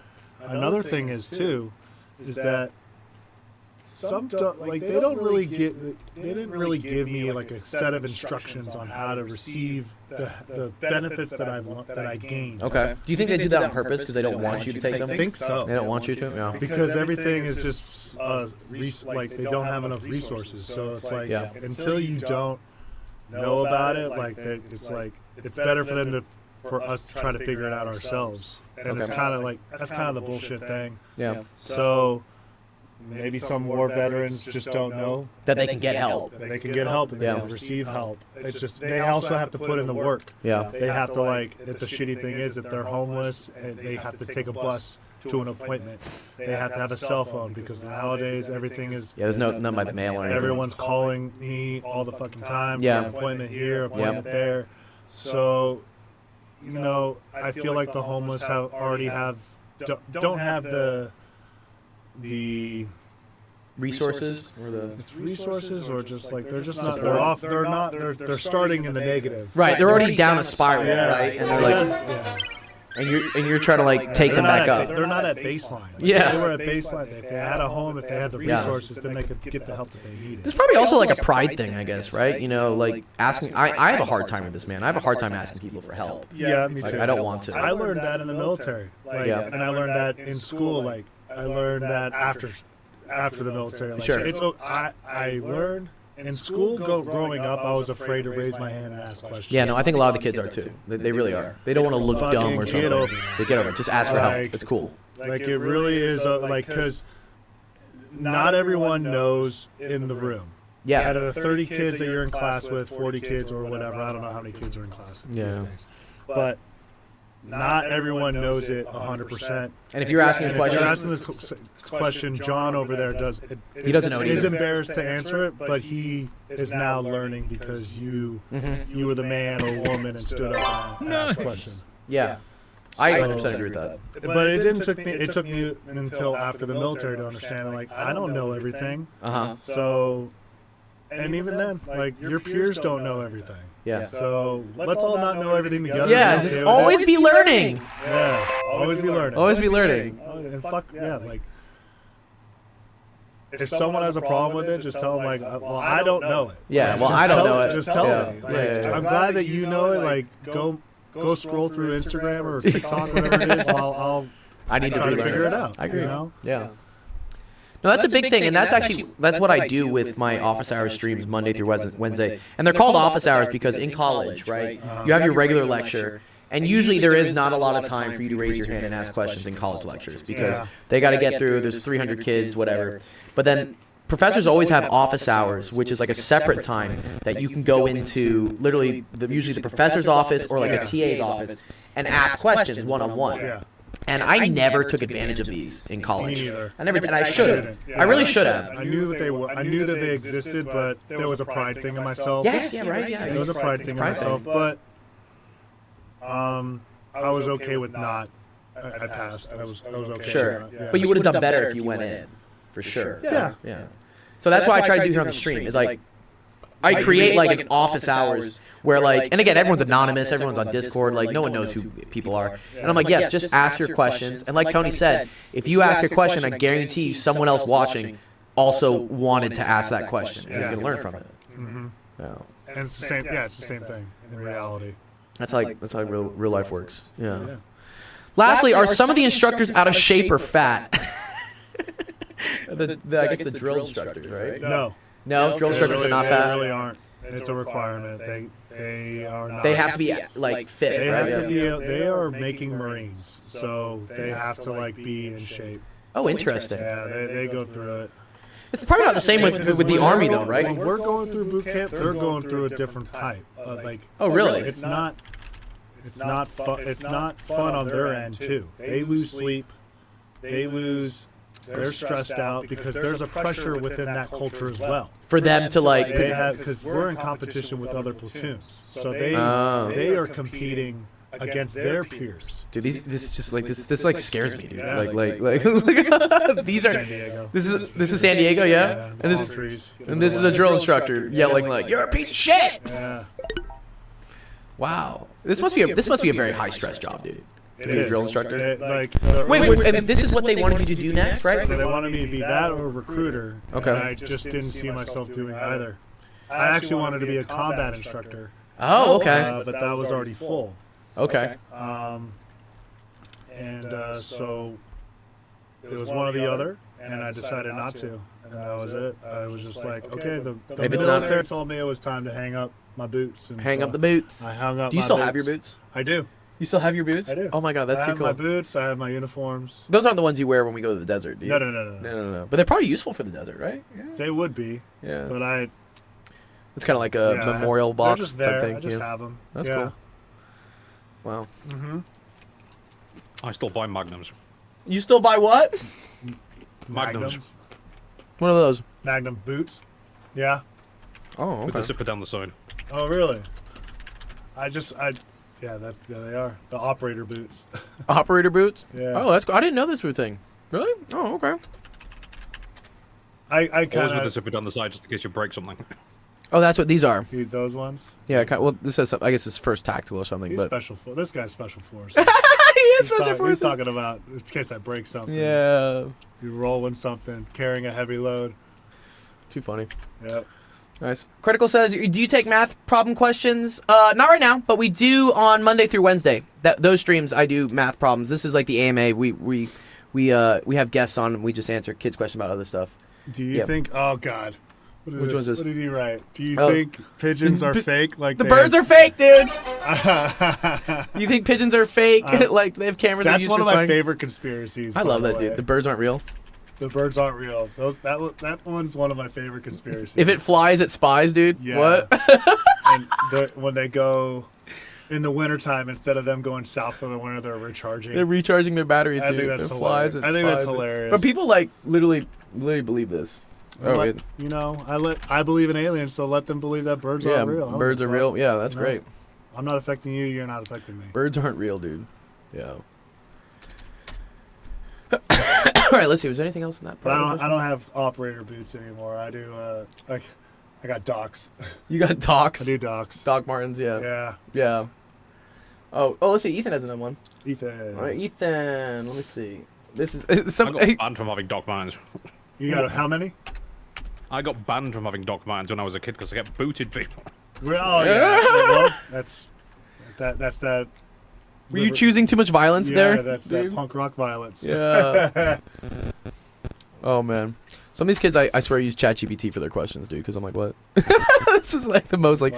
another thing is that some they didn't really give me like a set of instructions on how to receive the benefits that I gained. Okay. Do you think they do that on purpose because they don't want you to take them? I think so. They don't want you to. Yeah. Because everything is just like they don't have enough resources. So it's like Yeah. until you don't know about it, it's better for them for us to try to figure it out ourselves. And it's kind of like that's kind of the bullshit thing. Yeah. So maybe some war veterans just don't know That they can get help. that they can get help and they Yeah. can receive help. It's just they also have to put in the work. Yeah. They have to if the shitty thing is if they're homeless and they have to take a bus to an appointment. They have to have a cell phone because nowadays everything is Yeah. There's none by the mail or anything. everyone's calling me all the fucking time. Yeah. For an appointment here, appointment there. So I feel like the homeless don't have the resources or the. it's resources or just like they're starting in the negative. Right. They're already down a spiral, Yeah. right? And they're like. Yeah. And you're trying to like take them back up. They're not at baseline. Yeah. If they were at baseline. If they had a home, if they had the resources, then they could get the help that they needed. There's probably also like a pride thing, I guess, right? You know, like asking. I have a hard time with this, man. I have a hard time asking people for help. Yeah, me too. Like, I don't want to. I learned that in the military. Like, Yeah. and I learned that in school. Like, I learned that after the military. Like, Sure. I learned in school growing up. I was afraid to raise my hand and ask questions. Yeah, no, I think a lot of the kids are too. They really are. They don't want to look dumb or something. Get over it. They get over it. Just ask for help. It's cool. Like it really is. Like because not everyone knows in the room. Yeah. Out of the 30 kids that you're in class with, 40 kids or whatever, I don't know how many kids are in class these days. But not everyone knows it 100%. And if you're asking a If question, you're asking this question, John over there He doesn't know it He's either. embarrassed to answer it, but he is now learning because you were the man or woman and stood up and asked questions. yeah, I 100% agree with that. But it took me until after the military to understand. Like, I don't know everything. So, and even then, like, your peers don't know everything. Yeah. So let's all not know everything together. Yeah, Be just okay with always it. be learning. Yeah, always be learning. Always be learning. And fuck yeah, like. If someone has a problem with it, just tell them, like, well, I don't know it. Yeah, well, Just I don't tell- know it. Just tell Yeah. me. Like, Yeah. I'm glad that you know it. Like, go scroll through Instagram or TikTok, whatever it is, while I need to try to relearn figure it. it out. I agree. You know? Yeah. No, that's a big thing, and that's actually what I do with my office hours streams Monday through Wednesday, and they're called office hours because in college, right, you have your regular lecture, and usually there is not a lot of time for you to raise your hand and ask questions in college lectures because they got to get through. There's 300 kids, whatever, but then professors always have office hours, which is like a separate time that you can go into literally usually the professor's office or like a TA's office and ask questions one-on-one. Yeah. And I never took advantage of these in college. Me neither. I never did, and I should have. Yeah. I really should have. I knew that they were. I knew that they existed, but there was a pride thing in myself. Yes, yeah, right, yeah. There was a pride thing in myself, but I was okay with not. I passed. I was okay. Sure, Yeah. but you would have done better if you went in, for sure. Yeah. Yeah. So that's why I try to do here on the stream. Is like I create like an office hours where like, and again, everyone's anonymous, everyone's on Discord, like no one knows who people are. And I'm like, yes, just ask your questions. And like Tony said, if you ask a question, I guarantee you someone else watching also wanted to ask that question and is going to learn from it. Yeah. And it's the same. Yeah, it's the same thing in reality. That's how real life works. Yeah. Lastly, are some of the instructors out of shape or fat? I guess the drill instructors, right? No, Drill instructors are not They fat. really aren't. It's a requirement. They are not. They have to be like fit, They right? have to be. They are making Marines, so they have to like be in shape. Oh, interesting. Yeah, they go through it. It's probably not the same with the Army, though, When right? we're going through boot camp, they're going through a different type. Like, Oh, really? it's not fun. It's not fun on their end too. They lose sleep. They're stressed out because there's a pressure within that culture as well. For them to like, They have because we're in competition with other platoons, so they are competing against their peers. dude, this just like this like scares me, dude. Yeah. Like these are San Diego. this is San Diego, yeah. And And palm trees. this is a drill instructor yelling like, "You're a piece of shit." Yeah. Wow, this must be a very high stress job, dude. To be a drill instructor. Wait, and this is what they wanted you to do next, right? So they wanted me to be that or a recruiter. Okay. And I just didn't see myself doing either. I actually wanted to be a combat instructor. Oh, okay, But that was already full. okay. So it was one or the other, and I decided not to. And that was it. I was just like, okay, the If it's not- military told me it was time to hang up my boots. And Hang so up the boots. I hung up Do you my still boots. have your boots? I do. You still have your boots? I do. Oh my god, that's I too have cool. my boots. I have my uniforms. Those aren't the ones you wear when we go to the desert, do you? No. But they're probably useful for the desert, right? Yeah. They would be. Yeah. But I. It's kind of like a yeah, memorial they're box just type there. thing. I just yeah. have them. That's yeah. cool. Wow. I still buy Magnums. You still buy what? Magnums. One of those. Magnum boots. Yeah. Oh, With the zipper down the side. Oh, really? Yeah, they are the operator boots. Operator boots? Yeah. Oh, that's cool. I didn't know this was a thing. Really? Oh, okay. I Always kind with the of zipper down the side just in case you break something. Oh, that's what these are. need those ones. Yeah, well, this says, I guess it's first tactical or something, He's but... special for this guy's special force. Special Forces. He's talking about in case I break something. Yeah. You're rolling something, carrying a heavy load. Too funny. Yep. Nice. Critical says, do you take math problem questions? Not right now, but we do on Monday through Wednesday. Those streams, I do math problems. This is like the AMA. We have guests on, and we just answer kids' questions about other stuff. Do you think? Oh God. Which one's this? What did he write? Do you think pigeons are fake? Like the birds are fake, dude. You think pigeons are fake? Like they have cameras? That's one of my favorite conspiracies. I love that, dude. The birds aren't real. The birds aren't real. That one's one of my favorite conspiracies. If it flies, it spies, dude. Yeah. What? And when they go in the wintertime, instead of them going south for the winter, they're recharging. They're recharging their batteries, dude. I think that's it flies, hilarious. I think that's hilarious. But people like literally believe this. You know, I believe in aliens, so let them believe that birds aren't real. Birds are real. Yeah, that's great. I'm not affecting you. You're not affecting me. Birds aren't real, dude. Yeah. All right, let's see. Was there anything else in that part? But I don't have operator boots anymore. I do. I got docks. You got docks. I do docks. Doc Martens. Yeah. Yeah. Yeah. Oh, let's see. Ethan has another one. Ethan. All right, Ethan. Let me see. This is I got banned from having dock mines. You got how many? I got banned from having dock mines when I was a kid because I kept booted people. Oh yeah. Well, that's that. Were you choosing too much violence there? Yeah, that's dude? that punk rock violence. Yeah. Oh man, some of these kids, I swear, use ChatGPT for their questions, dude. Because I'm like, what? This is like the most like.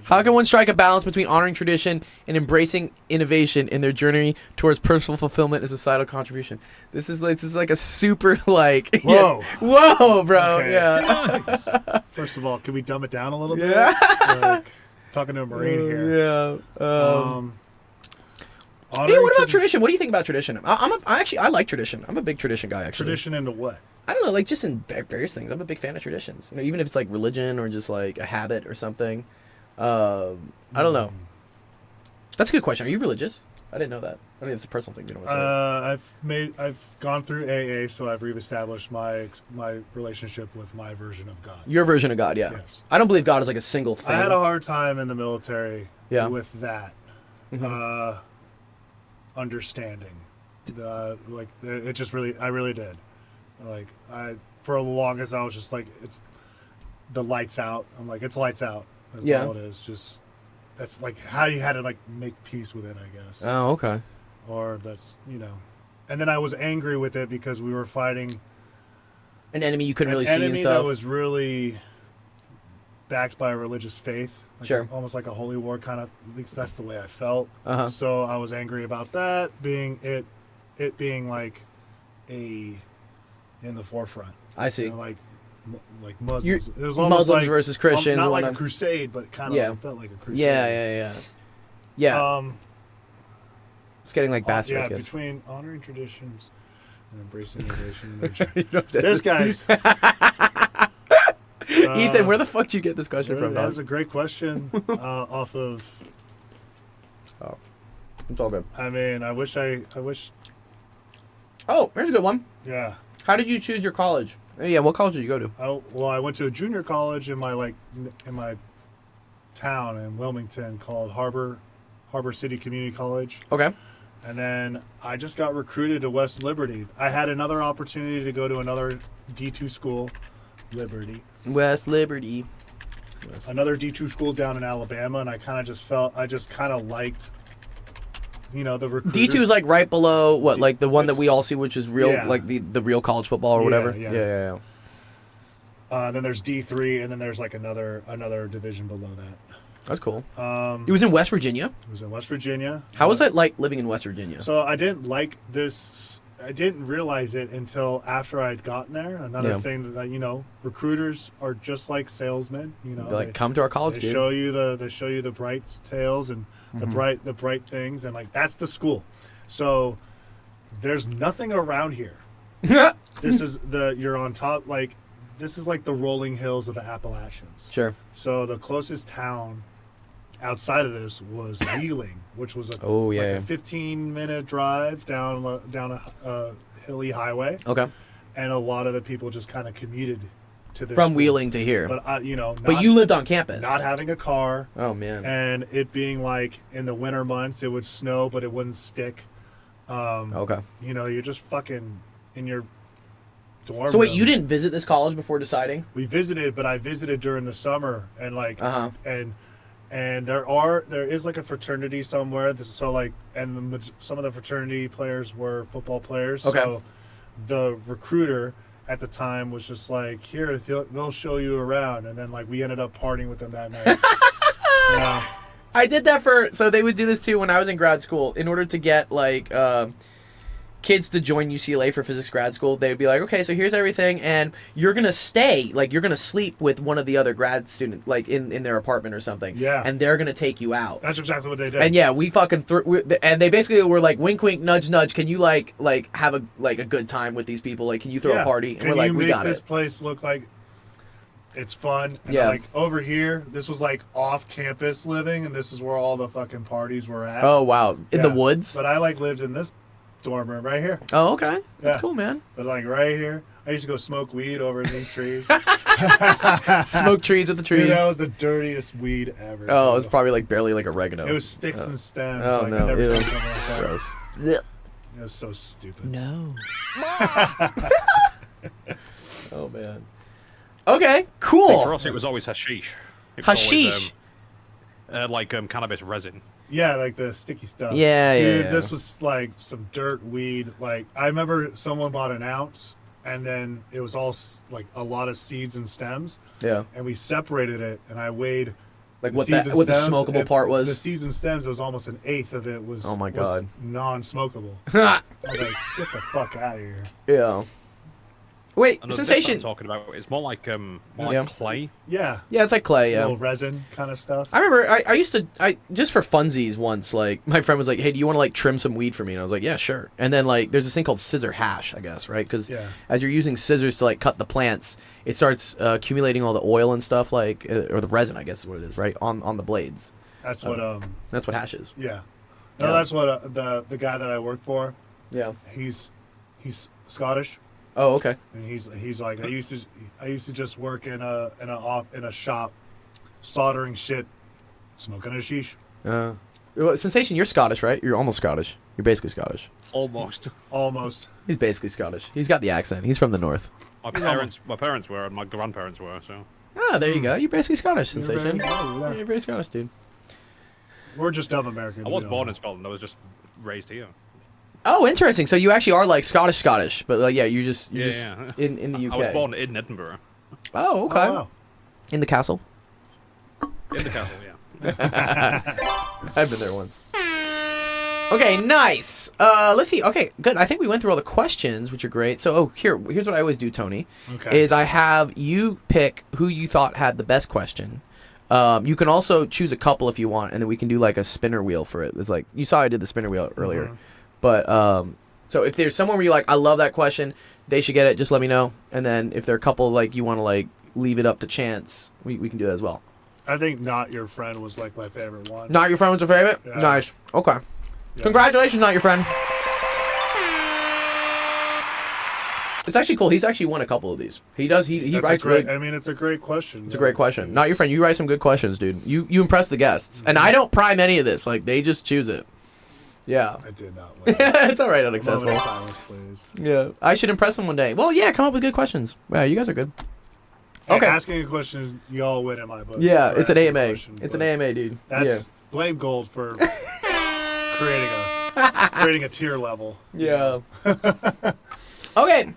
How can one strike a balance between honoring tradition and embracing innovation in their journey towards personal fulfillment and societal contribution? This is like a super like. Whoa. Yeah. Whoa, bro. Okay. Yeah. First of all, can we dumb it down a little bit? Yeah. Like, talking to a Marine here. Yeah. Hey, what about tradition? What do you think about tradition? I like tradition. I'm a big tradition guy, actually. Tradition into what? I don't know, like just in various things. I'm a big fan of traditions. You know, even if it's like religion or just like a habit or something. I don't know. That's a good question. Are you religious? I didn't know that. I mean, it's a personal thing. You know what I'm saying? I've gone through AA, so I've reestablished my relationship with my version of God. Your version of God, yeah. Yes. I don't believe God is like a single thing. I had a hard time in the military with that. Mm-hmm. Understanding. Like it just really, I really did. Like for the longest, I was just like, it's the lights out. I'm like, it's lights out. That's all it is. Just that's like how you had to like make peace with it, I guess. Oh, okay. Or that's and then I was angry with it because we were fighting an enemy you couldn't really see and enemy stuff. that was really backed by a religious faith. Like sure. Almost like a holy war kind of. At least that's the way I felt. Uh-huh. So I was angry about that being it being like in the forefront. I see. Like Muslims. It was almost Muslims like, versus Christians. Not like a crusade, but kind of felt like a crusade. Yeah. It's getting like bastard. Yeah, between honoring traditions and embracing innovation. This guy's. Ethan, where the fuck did you get this question from? That was a great question. Off of. Oh, it's all good. I mean, I wish. Oh, here's a good one. Yeah. How did you choose your college? Yeah, what college did you go to? Well, I went to a junior college in my town in Wilmington called Harbor City Community College. Okay. And then I just got recruited to West Liberty. I had another opportunity to go to another D2 school, Liberty. West Liberty. Another D2 school down in Alabama, and I kind of liked, the recruiter. D2 is like right below what, like the one that we all see, which is real, like the real college football or whatever. Yeah. Then there's D3, and then there's like another division below that. That's cool. It was in West Virginia? It was in West Virginia. How was it like living in West Virginia? So I didn't like this. I didn't realize it until after I'd gotten there. Another thing that recruiters are just like salesmen. They come to our college. They show you the bright tales and the bright things, and like that's the school. So there's nothing around here. You're on top. Like this is like the rolling hills of the Appalachians. Sure. So the closest town outside of this was Wheeling, which was a 15-minute drive down a hilly highway. Okay. And a lot of the people just kind of commuted to this from school. Wheeling to here. But but you lived on campus. Not having a car. Oh man. And it being like in the winter months it would snow, but it wouldn't stick. Okay. You know, you're just fucking in your dorm So wait, room. you didn't visit this college before deciding? We visited, but I visited during the summer, and like, and there is like a fraternity somewhere. So like, and some of the fraternity players were football players. Okay. So the recruiter at the time was just like, here, they'll show you around, and then like we ended up partying with them that night. Yeah. I did that so they would do this too when I was in grad school. In order to get like kids to join UCLA for physics grad school, they'd be like, okay, so here's everything, and you're gonna stay, like you're gonna sleep with one of the other grad students, like in their apartment or something. Yeah. And they're gonna take you out. That's exactly what they did. And yeah, we fucking and they basically were like, wink, wink, nudge, nudge. Can you like have a good time with these people? Like, can you throw a party? And Can we're like, you we make got this it. place look like it's fun? And Yeah. like over here, this was like off-campus living, and this is where all the fucking parties were at. Oh wow, in the Yeah. woods. But I like lived in this dorm room right here. Oh okay, that's Yeah. cool, man. But like right here, I used to go smoke weed over in these trees. Smoke trees with the trees. Dude, that was the dirtiest weed ever. Oh, it was dude. probably like barely like oregano. It was sticks and stems. Oh, like, no, I never ew. seen something like that. Gross. It was so stupid. No. Oh man. Okay, cool. For us, it was always hashish. It was always, Hashish. like cannabis resin. Yeah, like the sticky stuff. Yeah, yeah, Dude, yeah. this was like some dirt weed. Like, I remember someone bought an ounce, and then it was all like a lot of seeds and stems. Yeah. And we separated it, and I weighed Like the what seeds that and what the stems, smokable and part was. The seeds and stems, it was almost an eighth of it was. Oh my was God. non-smokable. I was like, get the fuck out of here. Yeah. Wait, And the bit sensation. I'm talking about it's more like Yeah. clay. Yeah. Yeah, it's like clay. Yeah. Little resin kind of stuff. I remember I used to just for funsies once, like my friend was like, hey, do you want to like trim some weed for me? And I was like, yeah, sure. And then like there's this thing called scissor hash, I guess, right? Because Yeah. as you're using scissors to like cut the plants, it starts accumulating all the oil and stuff, like or the resin, I guess is what it is, right, on the blades. That's what That's what hash is. yeah. No, Yeah. that's what the guy that I work for. Yeah. He's Scottish. Oh, okay. And he's like, I used to just work in a shop, soldering shit, smoking hashish. Well, Sensation, you're Scottish, right? You're almost Scottish. You're basically Scottish. Almost. Almost. He's basically Scottish. He's got the accent. He's from the north. My parents were, and my grandparents were. So Ah, there you go. You're basically Scottish, You're Sensation. very- yeah. You're very Scottish, dude. We're just dumb Americans. I was we born don't in Scotland. I was just raised here. Oh, interesting. So you actually are like Scottish, but like you're just Yeah. in the UK. I was born in Edinburgh, Oh, know. okay. Oh, wow. In the castle. in the castle. Yeah. I've been there once. Okay, nice. Let's see. Okay, good. I think we went through all the questions, which are great. So, here's what I always do, Tony. Okay. Is I have you pick who you thought had the best question. You can also choose a couple if you want, and then we can do like a spinner wheel for it. It's like you saw I did the spinner wheel earlier, but so if there's someone where you're like, I love that question, they should get it. Just let me know, and then if there are a couple like you want to like leave it up to chance, we can do that as well. I think Not Your Friend was like my favorite one. Not your friend was your favorite. Yeah. Nice. Okay. Yeah. Congratulations, not your friend. It's actually cool. He's actually won a couple of these. He does. He That's writes a great. really. I mean, it's a great question. It's a great question. Not your friend. You write some good questions, dude. You impress the guests, and I don't prime any of this. Like they just choose it. Yeah. I did not. Like It's all right, Moment unaccessible. of silence, please. Yeah. I should impress them one day. Well, yeah. Come up with good questions. Yeah, you guys are good. Hey, Okay. asking a question, y'all win in my book. Yeah, for it's an asking a AMA. question, It's an but AMA, dude. That's Yeah. blame gold for creating a tier level. Yeah. Okay.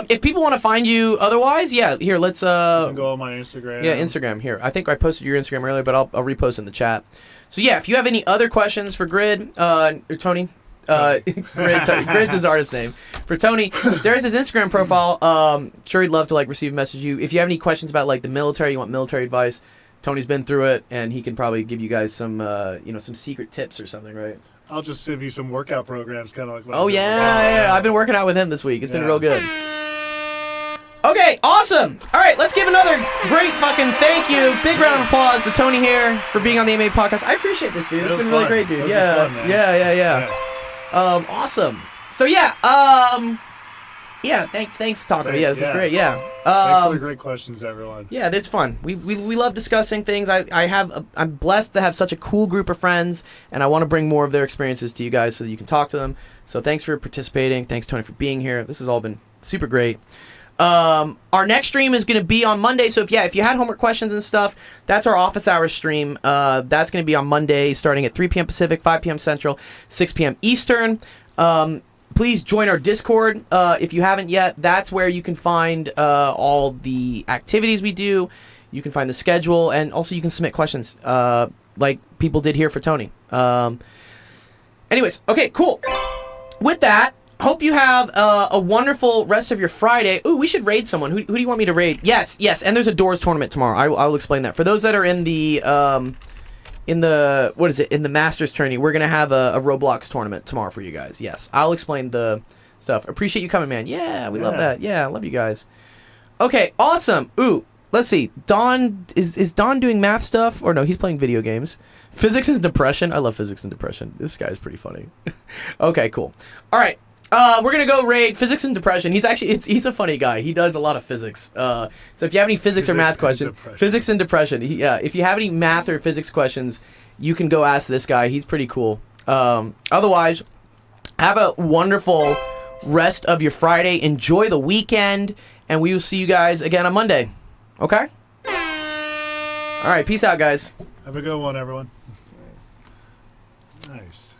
If people want to find you otherwise, yeah, here, let's You can go on my Instagram. yeah, Instagram here. I think I posted your Instagram earlier, but I'll repost in the chat. So yeah, if you have any other questions for Grid, or Tony, Grid's his artist name. For Tony, there's his Instagram profile. Sure, he'd love to like receive a message you. If you have any questions about like the military, you want military advice, Tony's been through it, and he can probably give you guys some some secret tips or something, right? I'll just give you some workout programs, kind of like. What Oh I did with yeah, Bob. I've been working out with him this week. It's been Yeah. real good. Okay, awesome. All right, let's give another great fucking thank you. Big round of applause to Tony here for being on the AMA podcast. I appreciate this, dude. It It's was been really fun. great, dude. This was Yeah, fun, man. yeah. Awesome. So yeah, Yeah, thanks, Taco. Hey, Yeah, this is yeah. great. Yeah. Thanks for the great questions, everyone. Yeah, that's fun. We love discussing things. I'm blessed to have such a cool group of friends, and I want to bring more of their experiences to you guys so that you can talk to them. So thanks for participating. Thanks, Tony, for being here. This has all been super great. Our next stream is going to be on Monday. So if you had homework questions and stuff, that's our office hours stream. That's going to be on Monday, starting at 3 p.m. Pacific, 5 p.m. Central, 6 p.m. Eastern. Please join our Discord if you haven't yet. That's where you can find all the activities we do. You can find the schedule, and also you can submit questions like people did here for Tony. Anyways, okay, cool. With that, hope you have a wonderful rest of your Friday. Ooh, we should raid someone. Who do you want me to raid? Yes, and there's a Doors tournament tomorrow. I will explain that. For those that are in the Masters tourney, we're gonna have a Roblox tournament tomorrow for you guys. Yes, I'll explain the stuff. Appreciate you coming, man. Yeah, we love that. Yeah, I love you guys. Okay, awesome. Ooh, let's see. Don is Don doing math stuff, or no? He's playing video games. Physics and depression. I love physics and depression. This guy's pretty funny. Okay, cool. All right. We're gonna go raid physics and depression. He's a funny guy. He does a lot of physics. So if you have any physics or math questions, physics and depression. If you have any math or physics questions, you can go ask this guy. He's pretty cool. Otherwise, have a wonderful rest of your Friday. Enjoy the weekend, and we will see you guys again on Monday. Okay? All right. Peace out, guys. Have a good one, everyone. Nice.